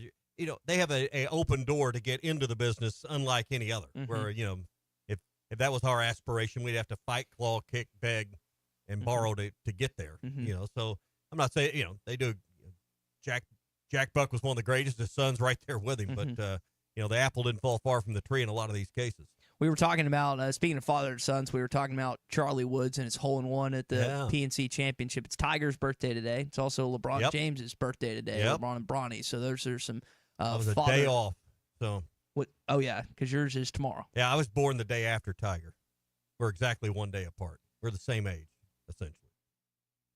they have a open door to get into the business unlike any other, where, if that was our aspiration, we'd have to fight, claw, kick, beg, and borrow to get there, So I'm not saying, they do. Jack Buck was one of the greatest. His son's right there with him, but, the apple didn't fall far from the tree in a lot of these cases. We were talking about, speaking of father and sons, we were talking about Charlie Woods and his hole-in-one at the PNC Championship. It's Tiger's birthday today. It's also LeBron James's birthday today, LeBron and Bronny. So there's some It was a day off. So what? Oh, yeah, because yours is tomorrow. Yeah, I was born the day after Tiger. We're exactly one day apart. We're the same age, essentially.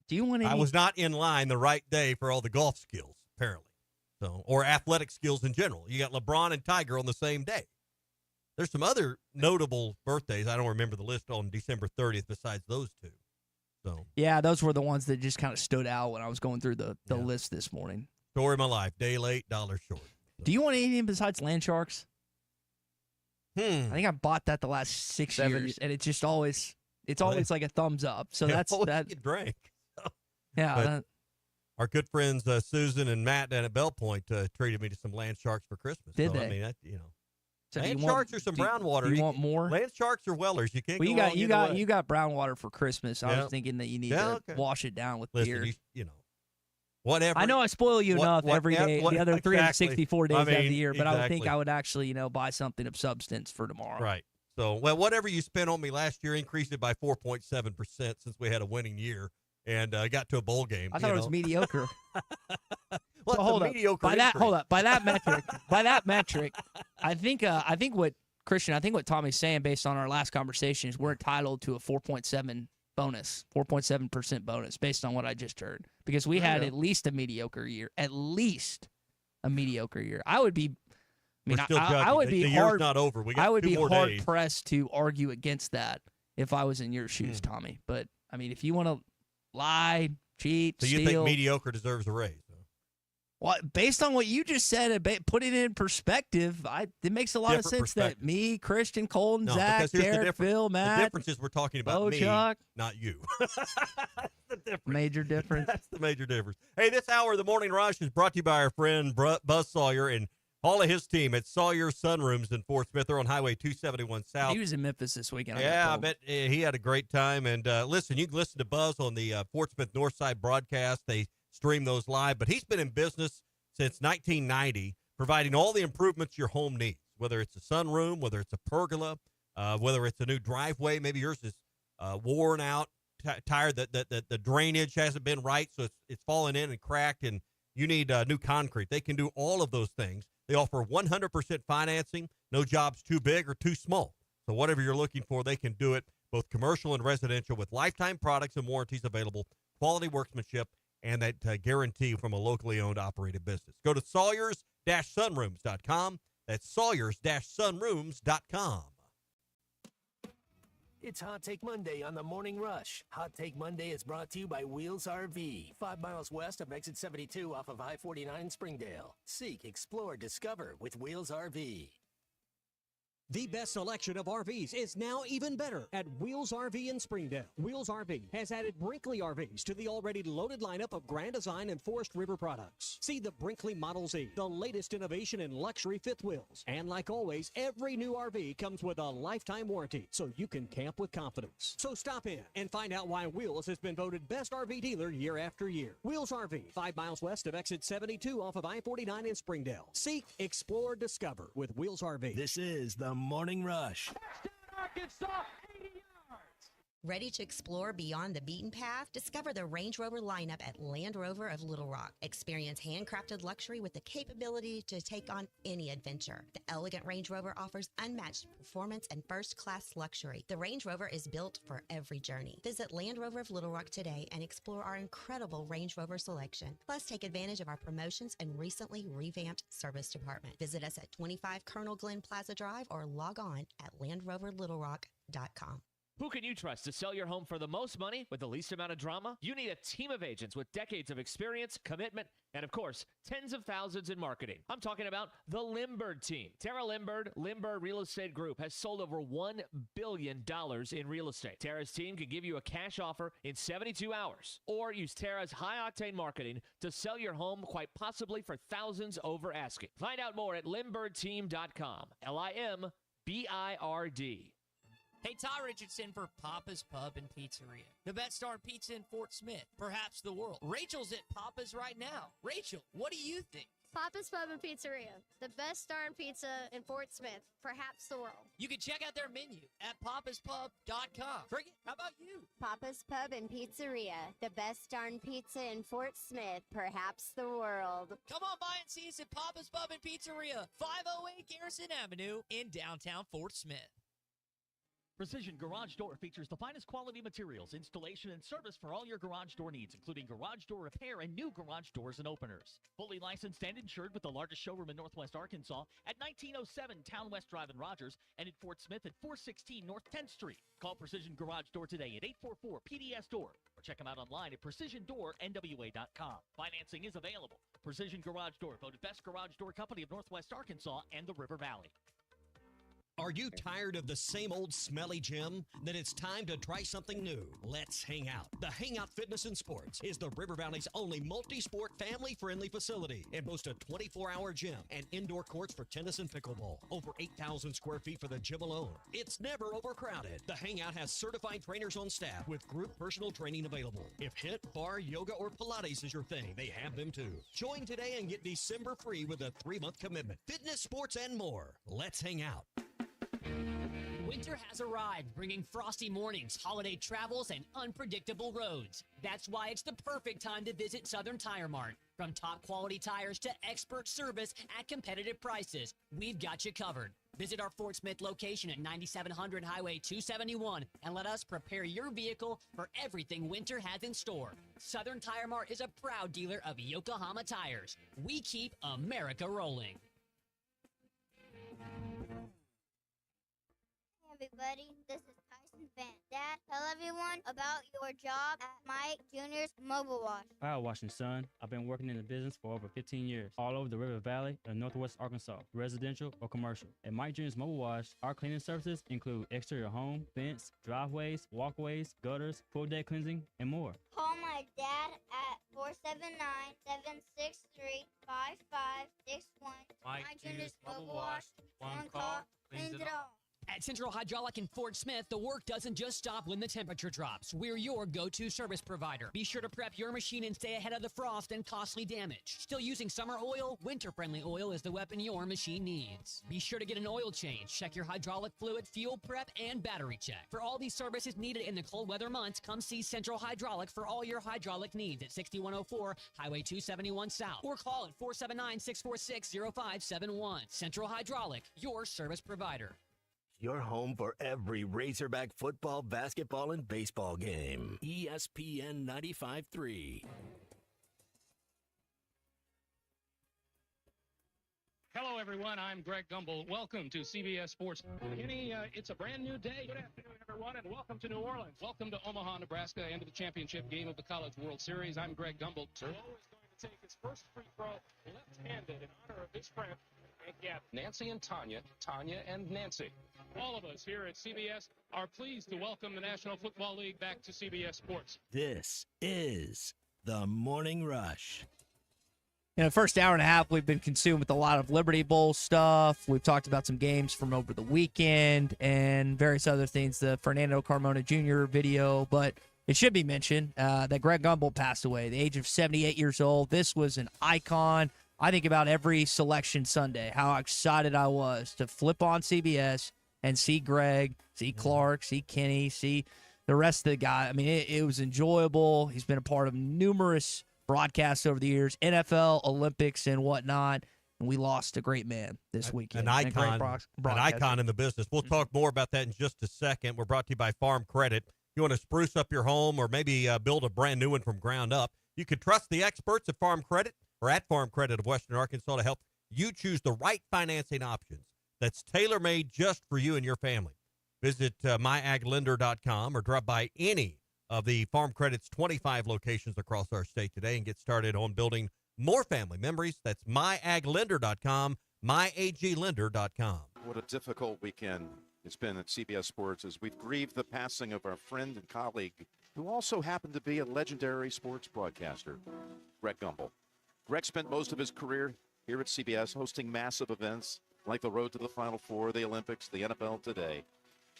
Do you want any? I was not in line the right day for all the golf skills, apparently. So, or athletic skills in general. You got LeBron and Tiger on the same day. There's some other notable birthdays. I don't remember the list on December 30th besides those two. So yeah, those were the ones that just kind of stood out when I was going through the list this morning. Story of my life. Day late, dollar short. So. Do you want anything besides Land Sharks? I think I bought that the last 6 years, and it's just always like a thumbs up. So that's that. You drank. Yeah. Our good friends Susan and Matt down at Bell Point treated me to some Land Sharks for Christmas. Did so, they? I mean, So land sharks or some brown water. Do you want more? Land sharks or Wellers. You can't. Well, go you got brown water for Christmas. I was thinking that you need to okay. wash it down with Listen, beer. Whatever. I know I spoil you enough every day, the other 364 days out of the year, but I would think exactly. I would actually, buy something of substance for tomorrow. Right. So, whatever you spent on me last year, increased it by 4.7% since we had a winning year and got to a bowl game. I thought it was mediocre. Well, hold up. mediocre By that, increase. hold up. By that metric, I think what Christian, I think what Tommy's saying based on our last conversation is we're entitled to a 4.7 bonus, 4.7% bonus based on what I just heard, because we had at least a mediocre year, I would be. I mean, We're still I judging. would The be year's hard. not over. We got I would 2 be more hard days. pressed to argue against that if I was in your shoes, Tommy. But I mean, if you want to lie, cheat, So you steal, think mediocre deserves a raise? well, based on what you just said, put it in perspective. It makes a lot of Different sense that me, Christian, Colton, No, Zach, because here's the Derek, difference. Phil, Matt, The difference is we're talking about me, Bochuck. not you. Major difference. That's the major difference. Hey, this hour of the Morning Rush is brought to you by our friend Buzz Sawyer and all of his team at Sawyer Sunrooms in Fort Smith. They're on Highway 271 South. He was in Memphis this weekend. Yeah, I bet he had a great time. And listen, you can listen to Buzz on the Fort Smith Northside broadcast. They stream those live. But he's been in business since 1990, providing all the improvements your home needs, whether it's a sunroom, whether it's a pergola, whether it's a new driveway. Maybe yours is worn out, tired, that the drainage hasn't been right, so it's fallen in and cracked, and you need new concrete. They can do all of those things. They offer 100% financing, no jobs too big or too small. So whatever you're looking for, they can do it, both commercial and residential, with lifetime products and warranties available, quality workmanship, and that guarantee from a locally owned, operated business. Go to Sawyers-Sunrooms.com. That's Sawyers-Sunrooms.com. It's Hot Take Monday on the Morning Rush. Hot Take Monday is brought to you by Wheels RV, 5 miles west of exit 72 off of I-49 in Springdale. Seek, explore, discover with Wheels RV. The best selection of RVs is now even better at Wheels RV in Springdale. Wheels RV has added Brinkley RVs to the already loaded lineup of Grand Design and Forest River products. See the Brinkley Model Z, the latest innovation in luxury fifth wheels. And like always, every new RV comes with a lifetime warranty, so you can camp with confidence. So stop in and find out why Wheels has been voted best RV dealer year after year. Wheels RV, 5 miles west of exit 72 off of I-49 in Springdale. Seek, explore, discover with Wheels RV. This is the Morning Rush. Arkansas, 80 yards. Ready to explore beyond the beaten path? Discover the Range Rover lineup at Land Rover of Little Rock. Experience handcrafted luxury with the capability to take on any adventure. The elegant Range Rover offers unmatched performance and first-class luxury. The Range Rover is built for every journey. Visit Land Rover of Little Rock today and explore our incredible Range Rover selection. Plus, take advantage of our promotions and recently revamped service department. Visit us at 25 Colonel Glenn Plaza Drive or log on at LandRoverLittleRock.com. Who can you trust to sell your home for the most money with the least amount of drama? You need a team of agents with decades of experience, commitment, and of course, tens of thousands in marketing. I'm talking about the Limbird team. Tara Limbird Real Estate Group has sold over $1 billion in real estate. Tara's team can give you a cash offer in 72 hours, or use Tara's high-octane marketing to sell your home quite possibly for thousands over asking. Find out more at LimbirdTeam.com. LIMBIRD. Hey, Ty Richardson for Papa's Pub and Pizzeria. The best darn pizza in Fort Smith, perhaps the world. Rachel's at Papa's right now. Rachel, what do you think? Papa's Pub and Pizzeria. The best darn pizza in Fort Smith, perhaps the world. You can check out their menu at papaspub.com. Cricket, how about you? Papa's Pub and Pizzeria. The best darn pizza in Fort Smith, perhaps the world. Come on by and see us at Papa's Pub and Pizzeria, 508 Garrison Avenue in downtown Fort Smith. Precision Garage Door features the finest quality materials, installation, and service for all your garage door needs, including garage door repair and new garage doors and openers. Fully licensed and insured with the largest showroom in Northwest Arkansas at 1907 Town West Drive in Rogers and in Fort Smith at 416 North 10th Street. Call Precision Garage Door today at 844-PDS-DOOR or check them out online at PrecisionDoorNWA.com. Financing is available. Precision Garage Door, voted best garage door company of Northwest Arkansas and the River Valley. Are you tired of the same old smelly gym? Then it's time to try something new. Let's hang out. The Hangout Fitness and Sports is the River Valley's only multi-sport family-friendly facility and boasts a 24-hour gym and indoor courts for tennis and pickleball. Over 8,000 square feet for the gym alone. It's never overcrowded. The Hangout has certified trainers on staff with group personal training available. If HIIT, bar, yoga, or Pilates is your thing, they have them too. Join today and get December free with a 3-month commitment. Fitness, sports, and more. Let's hang out. Winter has arrived, bringing frosty mornings, holiday travels, and unpredictable roads. That's why it's the perfect time to visit Southern Tire Mart. From top quality tires to expert service at competitive prices, we've got you covered. Visit our Fort Smith location at 9700 Highway 271 and let us prepare your vehicle for everything winter has in store. Southern Tire Mart is a proud dealer of Yokohama tires. We keep America rolling. Hey everybody, this is Tyson Van. Dad, tell everyone about your job at Mike Jr.'s Mobile Wash. Power washing, son. I've been working in the business for over 15 years, all over the River Valley and Northwest Arkansas, residential or commercial. At Mike Jr.'s Mobile Wash, our cleaning services include exterior home, fence, driveways, walkways, gutters, pool deck cleansing, and more. Call my dad at 479-763-5561. Mike Jr.'s Mobile Wash. One call, cleans it all. At Central Hydraulic in Fort Smith, the work doesn't just stop when the temperature drops. We're your go-to service provider. Be sure to prep your machine and stay ahead of the frost and costly damage. Still using summer oil? Winter-friendly oil is the weapon your machine needs. Be sure to get an oil change. Check your hydraulic fluid, fuel prep, and battery check. For all these services needed in the cold weather months, come see Central Hydraulic for all your hydraulic needs at 6104 Highway 271 South or call at 479-646-0571. Central Hydraulic, your service provider. Your home for every Razorback football, basketball, and baseball game. ESPN 95.3. Hello, everyone. I'm Greg Gumbel. Welcome to CBS Sports. Kenny, it's a brand new day. Good afternoon, everyone, and welcome to New Orleans. Welcome to Omaha, Nebraska, and to the championship game of the College World Series. I'm Greg Gumbel. Sir is going to take his first free throw left-handed in honor of his friend and Gap. Nancy and Tanya and Nancy. All of us here at CBS are pleased to welcome the National Football League back to CBS Sports. This is the Morning Rush. In the first hour and a half, we've been consumed with a lot of Liberty Bowl stuff. We've talked about some games from over the weekend and various other things, the Fernando Carmona Jr. video. But it should be mentioned that Greg Gumbel passed away at the age of 78 years old. This was an icon. I think about every selection Sunday, how excited I was to flip on CBS and see Greg, see Clark, see Kenny, see the rest of the guy. I mean, it was enjoyable. He's been a part of numerous broadcasts over the years, NFL, Olympics, and whatnot. And we lost a great man this weekend. An icon in the business. We'll talk more about that in just a second. We're brought to you by Farm Credit. If you want to spruce up your home or maybe build a brand new one from ground up, you can trust the experts at Farm Credit or at Farm Credit of Western Arkansas to help you choose the right financing options that's tailor-made just for you and your family. Visit myaglender.com or drop by any of the Farm Credit's 25 locations across our state today and get started on building more family memories. That's myaglender.com, myaglender.com. What a difficult weekend it's been at CBS Sports as we've grieved the passing of our friend and colleague who also happened to be a legendary sports broadcaster, Greg Gumbel. Greg spent most of his career here at CBS hosting massive events like the Road to the Final Four, the Olympics, the NFL Today.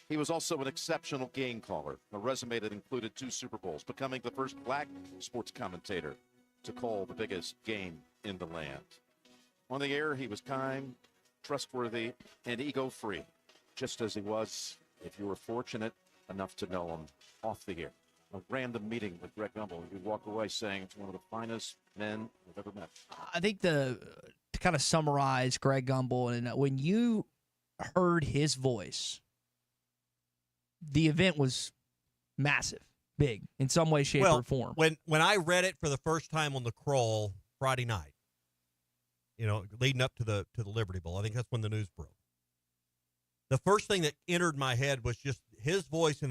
He was also an exceptional game caller, a resume that included 2 Super Bowls, becoming the first black sports commentator to call the biggest game in the land. On the air, he was kind, trustworthy, and ego-free, just as he was if you were fortunate enough to know him off the air. A random meeting with Greg Gumbel, you'd walk away saying it's one of the finest men I've ever met. I think to kind of summarize Greg Gumbel, and when you heard his voice, the event was massive, big, in some way, shape, or form. When I read it for the first time on the crawl Friday night, leading up to the Liberty Bowl, I think that's when the news broke. The first thing that entered my head was just his voice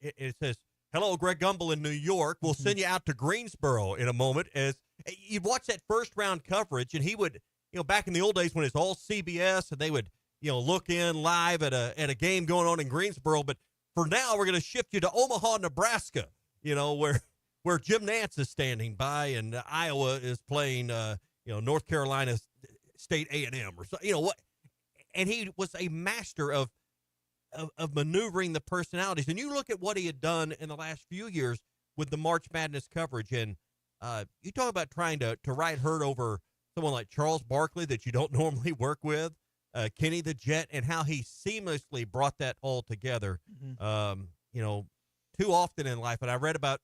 it says, "Hello, Greg Gumbel in New York. We'll send you out to Greensboro in a moment." As you'd watch that first round coverage, and he would, back in the old days when it's all CBS, and they would, look in live at a game going on in Greensboro. But for now, we're going to shift you to Omaha, Nebraska, where Jim Nantz is standing by, and Iowa is playing, North Carolina State A&M or so. What? And he was a master of maneuvering the personalities. And you look at what he had done in the last few years with the March Madness coverage, and you talk about trying to ride herd over someone like Charles Barkley that you don't normally work with, Kenny the Jet, and how he seamlessly brought that all together. Too often in life, and I read about,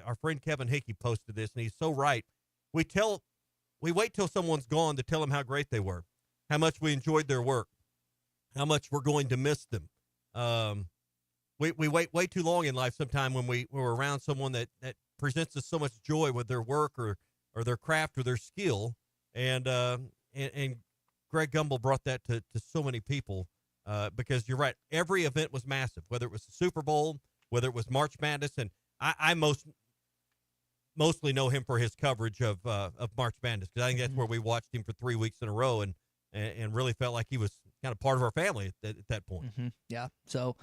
our friend Kevin Hickey posted this, and he's so right. we wait till someone's gone to tell them how great they were, how much we enjoyed their work, how much we're going to miss them. We wait way too long in life sometime when we're around someone that presents us so much joy with their work or their craft or their skill. And Greg Gumbel brought that to so many people because you're right. Every event was massive, whether it was the Super Bowl, whether it was March Madness. And I mostly know him for his coverage of March Madness, because I think that's where we watched him for 3 weeks in a row and really felt like he was kind of part of our family at that point. Mm-hmm. Yeah. So,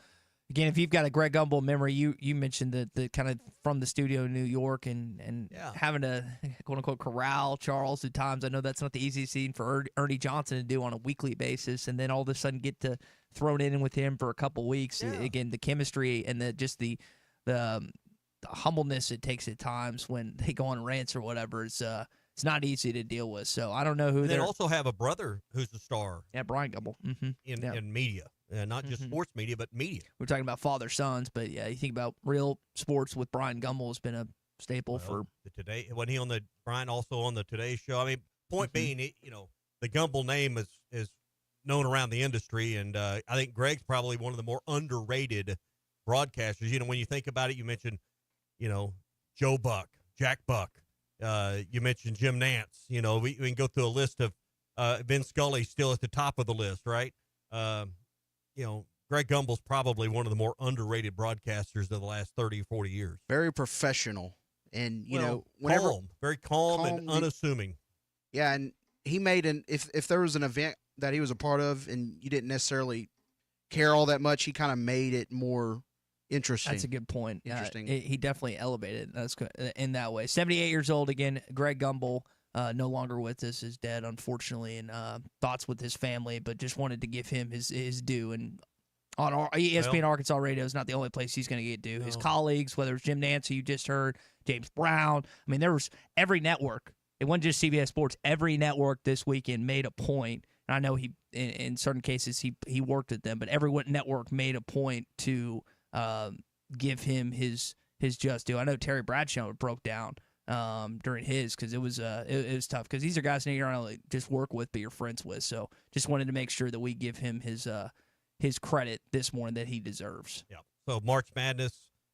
again, if you've got a Greg Gumbel memory, you mentioned the kind of from the studio in New York and having to, quote unquote, corral Charles at times. I know that's not the easiest thing for Ernie Johnson to do on a weekly basis, and then all of a sudden get to thrown in with him for a couple weeks. Yeah. Again, the chemistry and the humbleness it takes at times when they go on rants or whatever. It's not easy to deal with. So I don't know who. They also have a brother who's a star. Yeah, Brian Gumbel. Mm-hmm. In media. Not just sports media, but media. We're talking about father-sons, but yeah, you think about real sports with Brian Gumbel has been a staple for the Today. Wasn't he on the Brian also on the Today Show? I mean, point being, the Gumbel name is known around the industry, and I think Greg's probably one of the more underrated broadcasters. When you think about it, you mentioned, Joe Buck, Jack Buck. You mentioned Jim Nance. We can go through a list of Vin Scully still at the top of the list, right? Greg Gumbel's probably one of the more underrated broadcasters of the last 30 or 40 years. Very professional. And, very calm and unassuming. Yeah, and he made if there was an event that he was a part of and you didn't necessarily care all that much, he kind of made it more interesting. That's a good point. Interesting. He definitely elevated that's in that way. 78 years old again. Greg Gumbel, no longer with us, is dead, unfortunately, and thoughts with his family, but just wanted to give him his due. And on our ESPN Arkansas Radio is not the only place he's going to get due. His colleagues, whether it's Jim Nance, who you just heard, James Brown. I mean, there was every network. It wasn't just CBS Sports. Every network this weekend made a point. And I know he, in certain cases, he worked at them, but every network made a point to give him his just due. I know Terry Bradshaw broke down during his, because it was tough, because these are guys that you're not only just work with but you're friends with. So just wanted to make sure that we give him his credit this morning that he deserves. Yeah. So March Madness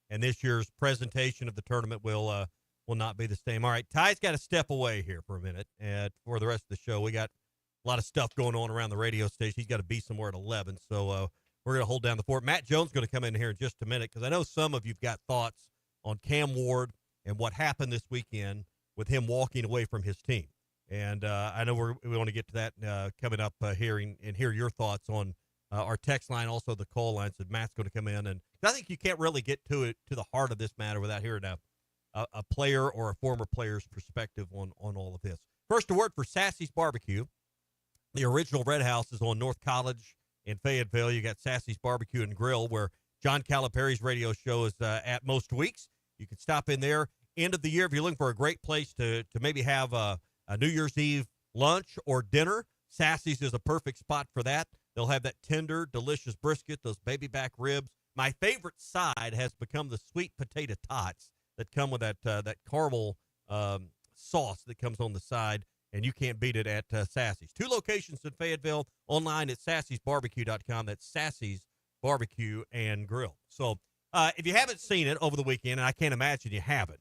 and this year's presentation of the tournament will not be the same. All right, Ty's got to step away here for a minute, and for the rest of the show, we got a lot of stuff going on around the radio station. He's got to be somewhere at 11, so we're going to hold down the fort. Matt Jones is going to come in here in just a minute, because I know some of you've got thoughts on Cam Ward and what happened this weekend with him walking away from his team. And I know we want to get to that coming up here and hear your thoughts on our text line, also the call line. So Matt's going to come in, and I think you can't really get to the heart of this matter without hearing a player or a former player's perspective on all of this. First, a word for Sassy's Barbecue. The original Red House is on North College in Fayetteville. You got Sassy's Barbecue and Grill, where John Calipari's radio show is at most weeks. You can stop in there. End of the year, if you're looking for a great place to maybe have a New Year's Eve lunch or dinner, Sassy's is a perfect spot for that. They'll have that tender, delicious brisket, those baby back ribs. My favorite side has become the sweet potato tots that come with that caramel sauce that comes on the side, and you can't beat it at Sassy's. 2 locations in Fayetteville, online at sassysbarbecue.com. That's Sassy's Barbecue and Grill. So if you haven't seen it over the weekend, and I can't imagine you haven't,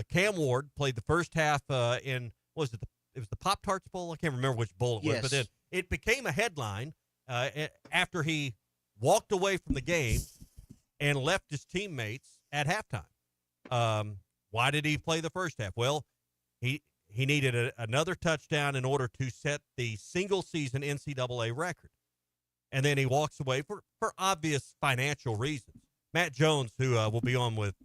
Cam Ward played the first half in, what was it? It was the Pop-Tarts Bowl? I can't remember which bowl it was, but then it became a headline after he walked away from the game and left his teammates at halftime. Why did he play the first half? Well, he needed another touchdown in order to set the single-season NCAA record. And then he walks away for obvious financial reasons. Matt Jones, who will be on with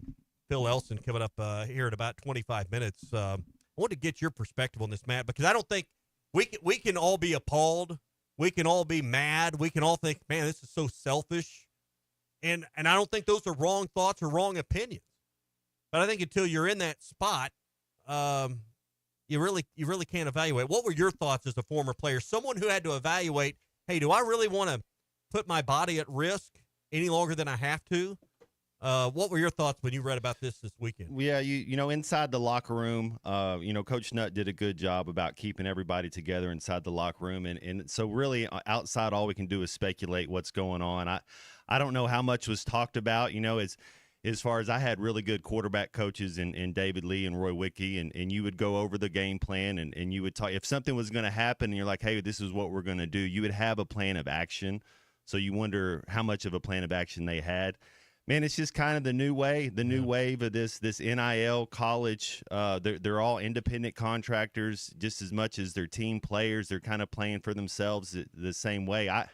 Phil Elson coming up here in about 25 minutes, I want to get your perspective on this, Matt, because I don't think we can all be appalled. We can all be mad. We can all think, man, this is so selfish. And I don't think those are wrong thoughts or wrong opinions. But I think until you're in that spot, you really can't evaluate. What were your thoughts as a former player? Someone who had to evaluate, hey, do I really want to put my body at risk any longer than I have to? What were your thoughts when you read about this weekend? Yeah, you know, inside the locker room, you know, Coach Nutt did a good job about keeping everybody together inside the locker room, and so really outside, all we can do is speculate what's going on. I don't know how much was talked about, you know, as far as I had really good quarterback coaches in David Lee and Roy Wickey, and you would go over the game plan, and you would talk. If something was going to happen and you're like, hey, this is what we're going to do, you would have a plan of action. So you wonder how much of a plan of action they had. Man, it's just kind of the new wave of this NIL college. They're all independent contractors just as much as they're team players. They're kind of playing for themselves the same way. I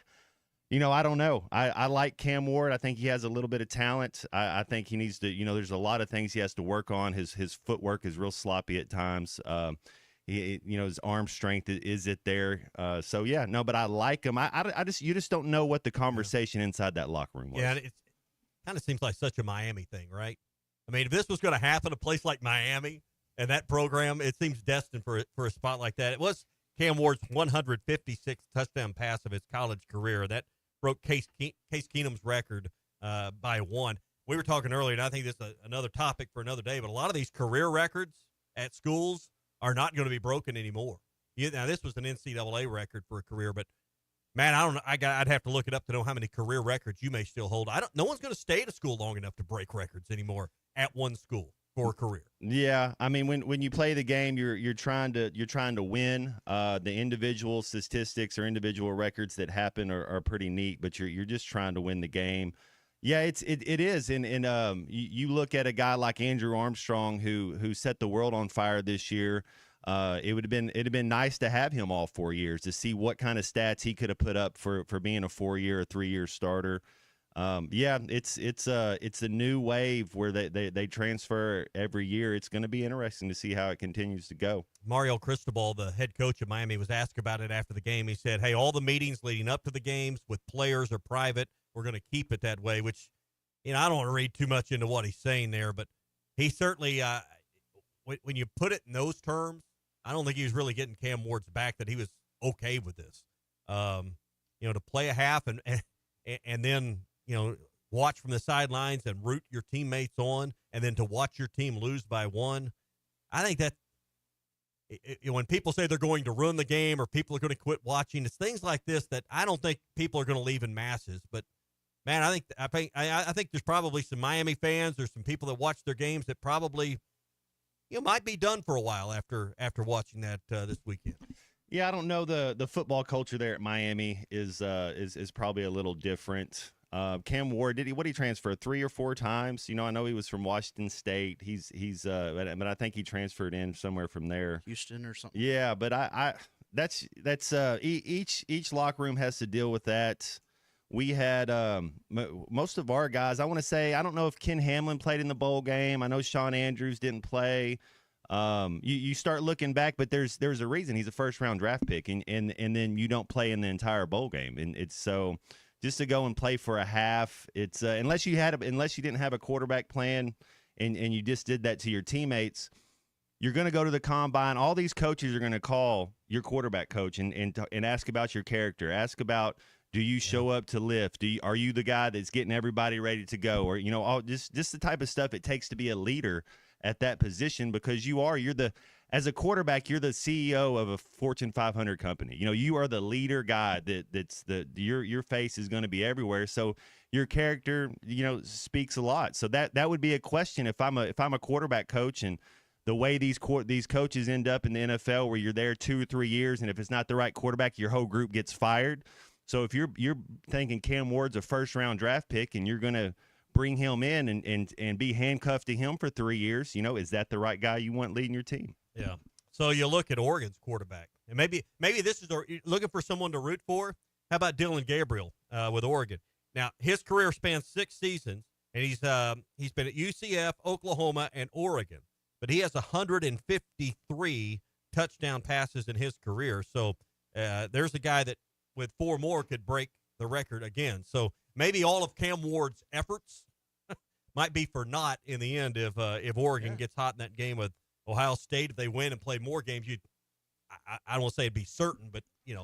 don't know. I like Cam Ward. I think he has a little bit of talent. I think he needs to, you know, there's a lot of things he has to work on. His footwork is real sloppy at times. You know, his arm strength is it there. So yeah, no, but I like him. You just don't know what the conversation inside that locker room was. Yeah, it kind of seems like such a Miami thing, right? I mean, if this was going to happen, a place like Miami and that program, it seems destined for a spot like that. It was Cam Ward's 156th touchdown pass of his college career. That broke Case Keenum's record by one. We were talking earlier, and I think this is another topic for another day, but a lot of these career records at schools are not going to be broken anymore. Now, this was an NCAA record for a career, but man, I don't know. I'd have to look it up to know how many career records you may still hold. No one's going to stay at a school long enough to break records anymore at one school for a career. Yeah, I mean, when you play the game, you're trying to win. The individual statistics or individual records that happen are pretty neat, but you're just trying to win the game. Yeah, it is, and you look at a guy like Andrew Armstrong who set the world on fire this year. It'd have been nice to have him all 4 years to see what kind of stats he could have put up for being a 4-year or 3-year starter. Yeah, it's a new wave where they transfer every year. It's going to be interesting to see how it continues to go. Mario Cristobal, the head coach of Miami, was asked about it after the game. He said, hey, all the meetings leading up to the games with players are private. We're going to keep it that way, which, you know, I don't want to read too much into what he's saying there, but he certainly, when you put it in those terms, I don't think he was really getting Cam Ward's back that he was okay with this. You know, to play a half and then, you know, watch from the sidelines and root your teammates on, and then to watch your team lose by one. I think that when people say they're going to ruin the game or people are going to quit watching, it's things like this that I don't think people are going to leave in masses. But man, I think there's probably some Miami fans or some people that watch their games that probably, you know, might be done for a while after watching that this weekend. Yeah, I don't know. The football culture there at Miami is probably a little different. Cam Ward, did he transfer 3 or 4 times? You know, I know he was from Washington State. But I think he transferred in somewhere from there, Houston or something. Yeah, but that's each locker room has to deal with that. We had most of our guys. I want to say, I don't know if Ken Hamlin played in the bowl game. I know Sean Andrews didn't play. You start looking back, but there's a reason he's a first-round draft pick, and then you don't play in the entire bowl game, and it's so. Just to go and play for a half, it's unless you didn't have a quarterback plan, and you just did that to your teammates, you're going to go to the combine. All these coaches are going to call your quarterback coach and ask about your character. Ask about, do you show up to lift? Are you the guy that's getting everybody ready to go? Or, you know, all just the type of stuff it takes to be a leader at that position, because as a quarterback, you're the CEO of a Fortune 500 company. You know, you are the leader guy your face is going to be everywhere. So your character, you know, speaks a lot. So that would be a question if I'm a quarterback coach, and the way these coaches end up in the NFL, where you're there 2 or 3 years, and if it's not the right quarterback, your whole group gets fired. So if you're thinking Cam Ward's a first-round draft pick and you're going to bring him in and be handcuffed to him for 3 years, you know, is that the right guy you want leading your team? Yeah. So you look at Oregon's quarterback, and maybe this is looking for someone to root for. How about Dylan Gabriel with Oregon? Now, his career spans 6 seasons, and he's been at UCF, Oklahoma, and Oregon. But he has 153 touchdown passes in his career. So there's a guy that with 4 more could break the record again. So maybe all of Cam Ward's efforts might be for naught in the end if Oregon gets hot in that game with Ohio State. If they win and play more games, I don't want to say it'd be certain, but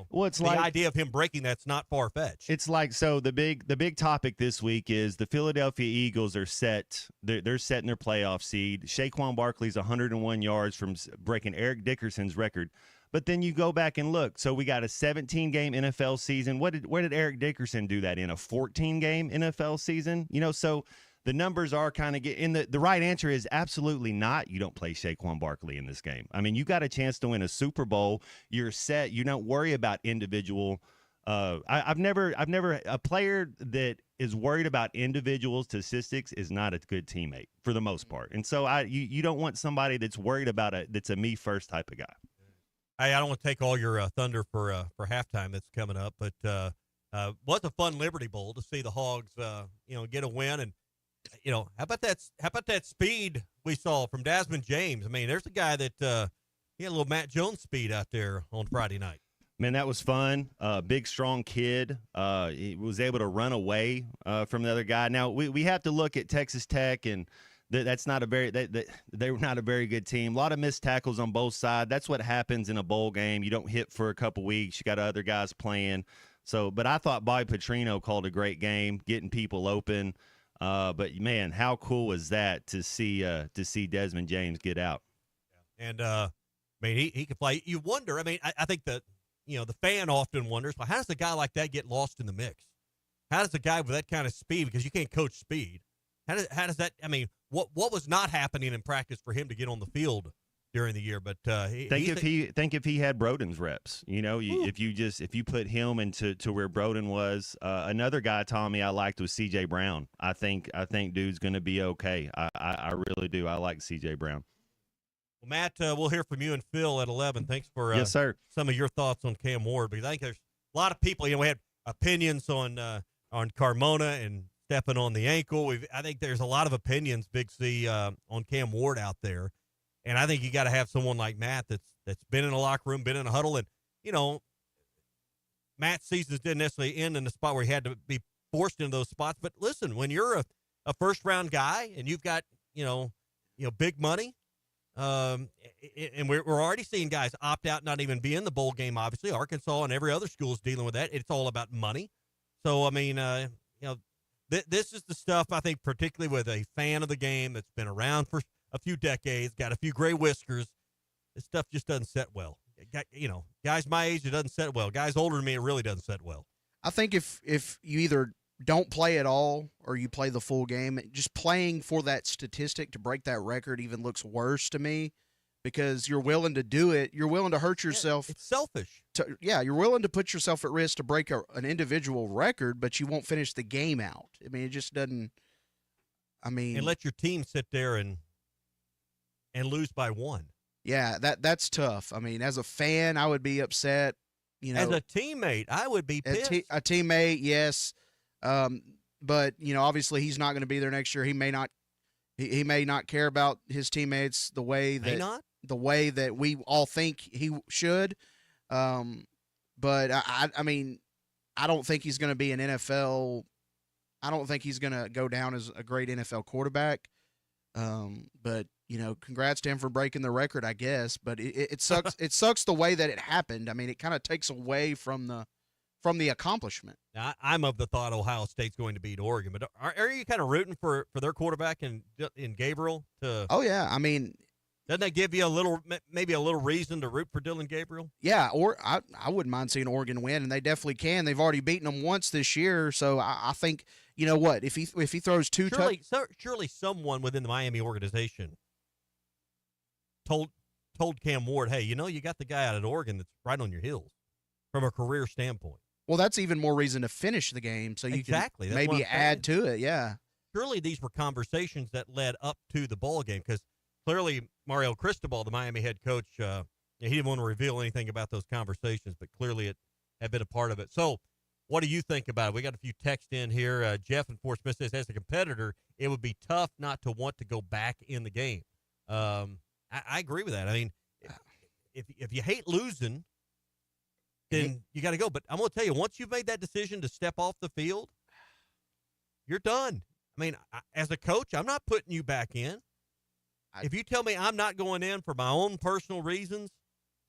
Well, it's the like- idea of him breaking that's not far fetched. It's like, so the big topic this week is the Philadelphia Eagles are set. They're setting their playoff seed. Saquon Barkley's 101 yards from breaking Eric Dickerson's record. But then you go back and look. So we got a 17-game NFL season. Where did Eric Dickerson do that in? A 14-game NFL season? So the numbers are kind of getting – the right answer is absolutely not. You don't play Saquon Barkley in this game. I mean, you got a chance to win a Super Bowl. You're set. You don't worry about individual I've never a player that is worried about individual statistics is not a good teammate for the most part. And so you don't want somebody that's worried about that's a me first type of guy. Hey, I don't want to take all your thunder for halftime that's coming up, but was a fun Liberty Bowl to see the Hogs, get a win. And how about that speed we saw from Desmond James? I mean, there's a guy that he had a little Matt Jones speed out there on Friday night. Man, that was fun. Big, strong kid. He was able to run away from the other guy. Now we have to look at Texas Tech, and that's not a very they were not a very good team. A lot of missed tackles on both sides. That's what happens in a bowl game. You don't hit for a couple weeks. You got other guys playing. So, but I thought Bobby Petrino called a great game, getting people open. But man, how cool was that to see Desmond James get out? And I mean, he could play. You wonder. I mean, I think that. The fan often wonders, well, how does a guy like that get lost in the mix? How does a guy with that kind of speed, because you can't coach speed, how does that, I mean, what was not happening in practice for him to get on the field during the year? But think if he had Broden's reps, if you put him into where Broden was. Another guy, Tommy, I liked was C.J. Brown. I think dude's going to be okay. I really do. I like C.J. Brown. Well, Matt, we'll hear from you and Phil at 11. Thanks for yes, sir. Some of your thoughts on Cam Ward, because I think there's a lot of people. We had opinions on Carmona and stepping on the ankle. I think there's a lot of opinions, Big C, on Cam Ward out there, and I think you got to have someone like Matt that's been in a locker room, been in a huddle, and Matt's seasons didn't necessarily end in the spot where he had to be forced into those spots. But listen, when you're a first round guy and you've got big money. And we're already seeing guys opt out, not even be in the bowl game. Obviously, Arkansas and every other school is dealing with that. It's all about money. So, I mean, this is the stuff I think, particularly with a fan of the game that's been around for a few decades, got a few gray whiskers. This stuff just doesn't set well. Guys my age, it doesn't set well. Guys older than me, it really doesn't set well. I think if you either don't play at all or you play the full game, just playing for that statistic to break that record even looks worse to me, because you're willing to do it. You're willing to hurt yourself. It's selfish. You're willing to put yourself at risk to break an individual record, but you won't finish the game out. I mean, it just doesn't. I mean, and let your team sit there and lose by one. Yeah, that's tough. I mean, as a fan, I would be upset. As a teammate, I would be pissed. A teammate, yes. But obviously he's not going to be there next year. He may not. He may not care about his teammates the way that we all think he should. But I mean, I don't think he's going to be an NFL. I don't think he's going to go down as a great NFL quarterback. But congrats to him for breaking the record, I guess. But it sucks. It sucks the way that it happened. I mean, it kind of takes away from the accomplishment. Now, I'm of the thought Ohio State's going to beat Oregon, but are you kind of rooting for their quarterback in Gabriel to? Oh yeah, I mean, doesn't that give you maybe a little reason to root for Dylan Gabriel? Yeah, or I wouldn't mind seeing Oregon win, and they definitely can. They've already beaten them once this year, so I think what if he throws two. Surely someone within the Miami organization told Cam Ward, hey, you got the guy out at Oregon that's right on your heels from a career standpoint. Well, that's even more reason to finish the game, so you can maybe add to it. Yeah. Surely these were conversations that led up to the ball game, because clearly Mario Cristobal, the Miami head coach, he didn't want to reveal anything about those conversations, but clearly it had been a part of it. So, what do you think about it? We got a few texts in here. Jeff in Fort Smith says, as a competitor, it would be tough not to want to go back in the game. I agree with that. I mean, if you hate losing, then you got to go. But I'm going to tell you, once you've made that decision to step off the field, you're done. I mean, as a coach, I'm not putting you back in. If you tell me I'm not going in for my own personal reasons,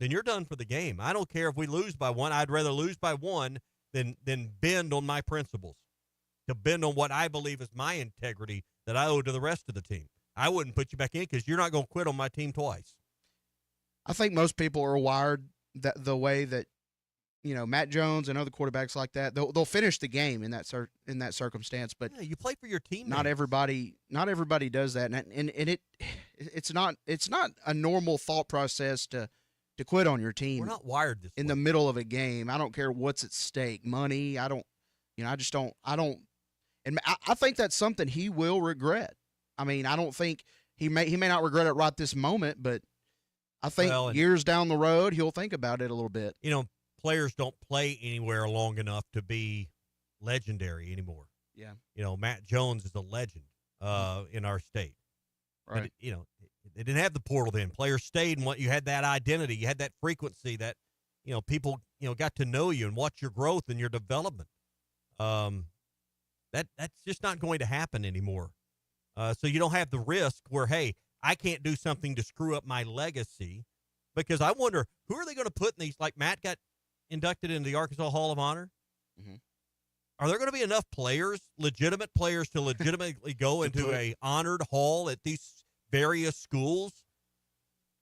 then you're done for the game. I don't care if we lose by one. I'd rather lose by one than bend on my principles, to bend on what I believe is my integrity that I owe to the rest of the team. I wouldn't put you back in because you're not going to quit on my team twice. I think most people are wired that the way that, Matt Jones and other quarterbacks like that, they'll finish the game in that circumstance. But yeah, you play for your team. Not everybody does that, and it's not a normal thought process to quit on your team. We're not wired this in way. the middle of a game. I don't care what's at stake, money. I don't, and I think that's something he will regret. I mean, I don't think he may not regret it right this moment, but I think years down the road he'll think about it a little bit. Players don't play anywhere long enough to be legendary anymore. Yeah. Matt Jones is a legend in our state. Right. But, they didn't have the portal then. Players stayed and you had that identity. You had that frequency that, people, got to know you and watch your growth and your development. That's just not going to happen anymore. So you don't have the risk where, hey, I can't do something to screw up my legacy, because I wonder, who are they going to put in these? Like Matt got inducted into the Arkansas Hall of Honor. Mm-hmm. Are there going to be enough players, legitimate players, to legitimately go into a honored hall at these various schools?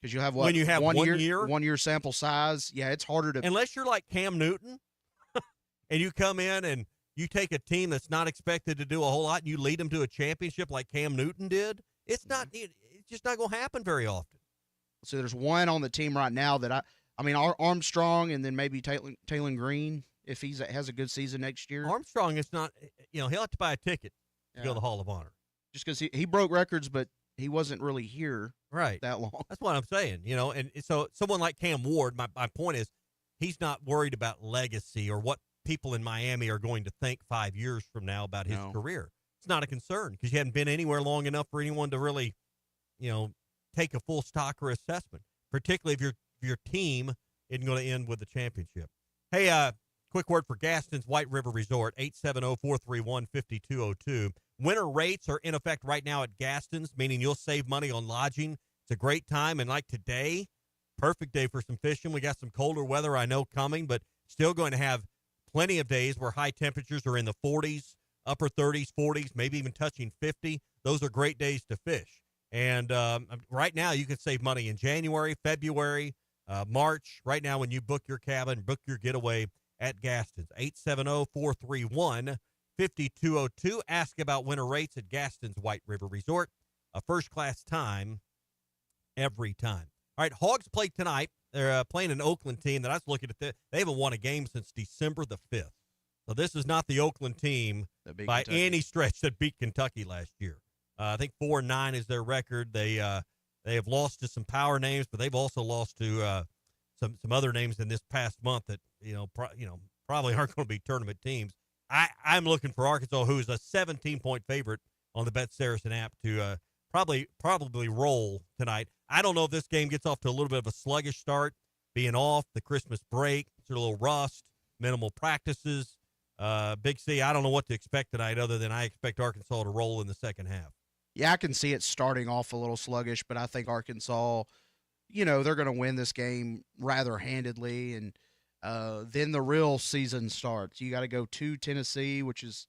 Because you have when you have 1 year, 1 year sample size. Yeah, it's harder to, unless you're like Cam Newton, and you come in and you take a team that's not expected to do a whole lot and you lead them to a championship like Cam Newton did. It's just not going to happen very often. So there's one on the team right now that I mean, Armstrong, and then maybe Taylor Green, if he has a good season next year. Armstrong is not, he'll have to buy a ticket to go to the Hall of Honor. Just because he broke records, but he wasn't really here that long. That's what I'm saying, And so someone like Cam Ward, my point is, he's not worried about legacy or what people in Miami are going to think 5 years from now about his career. It's not a concern because you haven't been anywhere long enough for anyone to really, take a full stock or assessment, particularly if your team isn't going to end with the championship. Hey, quick word for Gaston's White River Resort, 870-431-5202. Winter rates are in effect right now at Gaston's, meaning you'll save money on lodging. It's a great time, and like today, perfect day for some fishing. We got some colder weather, I know, coming, but still going to have plenty of days where high temperatures are in the 40s, upper 30s, 40s, maybe even touching 50. Those are great days to fish. And right now, you can save money in January, February, March. Right now, when you book your cabin, book your getaway at Gaston's, 870-431-5202. Ask about winter rates at Gaston's White River Resort. A first-class time every time. All right, Hogs play tonight. They're playing an Oakland team that I was looking at. They haven't won a game since December the 5th. So this is not the Oakland team by any stretch that beat Kentucky last year. I think 4-9 is their record. They have lost to some power names, but they've also lost to some other names in this past month that probably aren't going to be tournament teams. I'm looking for Arkansas, who is a 17-point favorite on the Bet Saracen app, to probably roll tonight. I don't know if this game gets off to a little bit of a sluggish start, being off the Christmas break. It's a little rust, minimal practices. Big C, I don't know what to expect tonight other than I expect Arkansas to roll in the second half. Yeah, I can see it starting off a little sluggish, but I think Arkansas, they're going to win this game rather handedly, and then the real season starts. You got to go to Tennessee, which is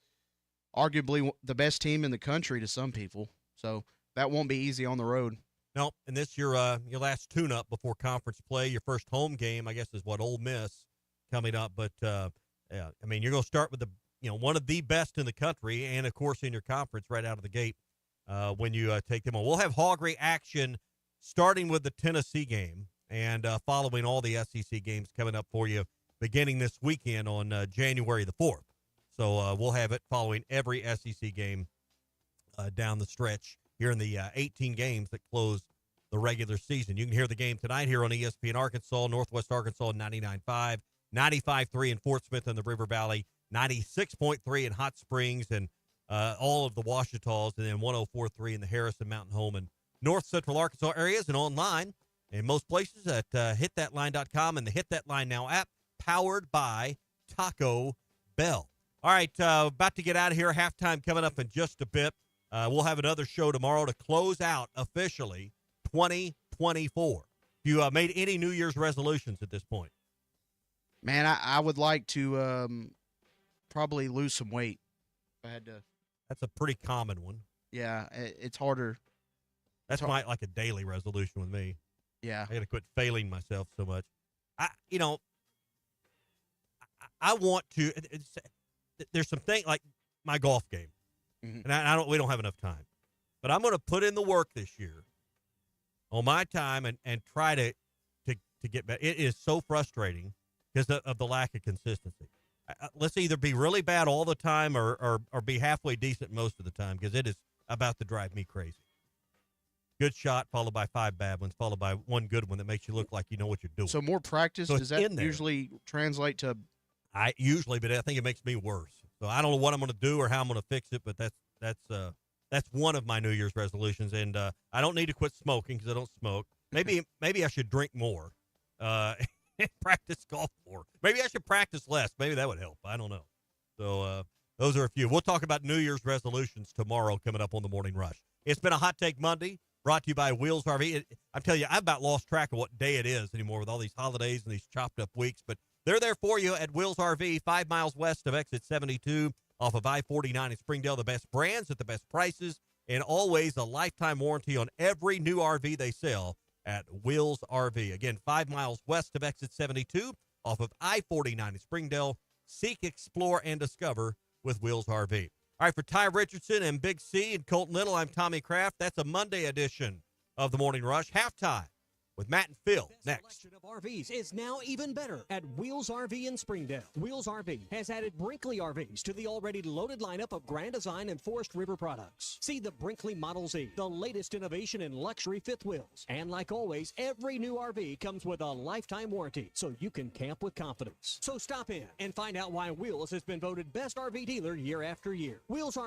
arguably the best team in the country to some people. So that won't be easy on the road. No, and this your last tune-up before conference play. Your first home game, I guess, is Ole Miss coming up. But yeah, I mean, you're going to start with one of the best in the country, and of course in your conference right out of the gate when you take them on. We'll have Hog reaction starting with the Tennessee game and following all the SEC games coming up for you beginning this weekend on January the 4th. So we'll have it following every SEC game down the stretch here in the 18 games that close the regular season. You can hear the game tonight here on ESPN Arkansas, Northwest Arkansas 99.5, 95.3 in Fort Smith and the River Valley, 96.3 in Hot Springs and all of the Ouachitas, and then 104.3 in the Harrison Mountain Home and North Central Arkansas areas, and online in most places at hitthatline.com and the Hit That Line Now app, powered by Taco Bell. All right, about to get out of here. Halftime coming up in just a bit. We'll have another show tomorrow to close out officially 2024. You made any New Year's resolutions at this point? Man, I would like to probably lose some weight. If I had to. That's a pretty common one. Yeah, it's harder. That's like a daily resolution with me. Yeah. I got to quit failing myself so much. I want to. There's some things like my golf game, and we don't have enough time, but I'm going to put in the work this year on my time and try to get better. It is so frustrating because of the lack of consistency. Let's either be really bad all the time or be halfway decent most of the time, because it is about to drive me crazy. Good shot followed by 5 bad ones, followed by one good one that makes you look like you know what you're doing. So more practice, does that usually translate to? But I think it makes me worse. So I don't know what I'm going to do or how I'm going to fix it, but that's one of my New Year's resolutions. And I don't need to quit smoking because I don't smoke. Maybe I should drink more and practice golf more. Maybe I should practice less. Maybe that would help. I don't know. So those are a few. We'll talk about New Year's resolutions tomorrow coming up on the Morning Rush. It's been a Hot Take Monday, brought to you by Wheels RV. I'm telling you, I've about lost track of what day it is anymore with all these holidays and these chopped up weeks, but they're there for you at Wheels RV, 5 miles west of exit 72 off of I-49 in Springdale. The best brands at the best prices, and always a lifetime warranty on every new RV they sell at Wheels RV. Again, 5 miles west of exit 72 off of I-49 in Springdale. Seek, explore, and discover with Wheels RV. All right, for Ty Richardson and Big C and Colton Little, I'm Tommy Kraft. That's a Monday edition of the Morning Rush. Halftime with Matt and Phil next. Selection of RVs is now even better at Wheels RV in Springdale. Wheels RV has added Brinkley RVs to the already loaded lineup of Grand Design and Forest River products. See the Brinkley Model Z, the latest innovation in luxury fifth wheels. And like always, every new RV comes with a lifetime warranty, so you can camp with confidence. So stop in and find out why Wheels has been voted best RV dealer year after year. Wheels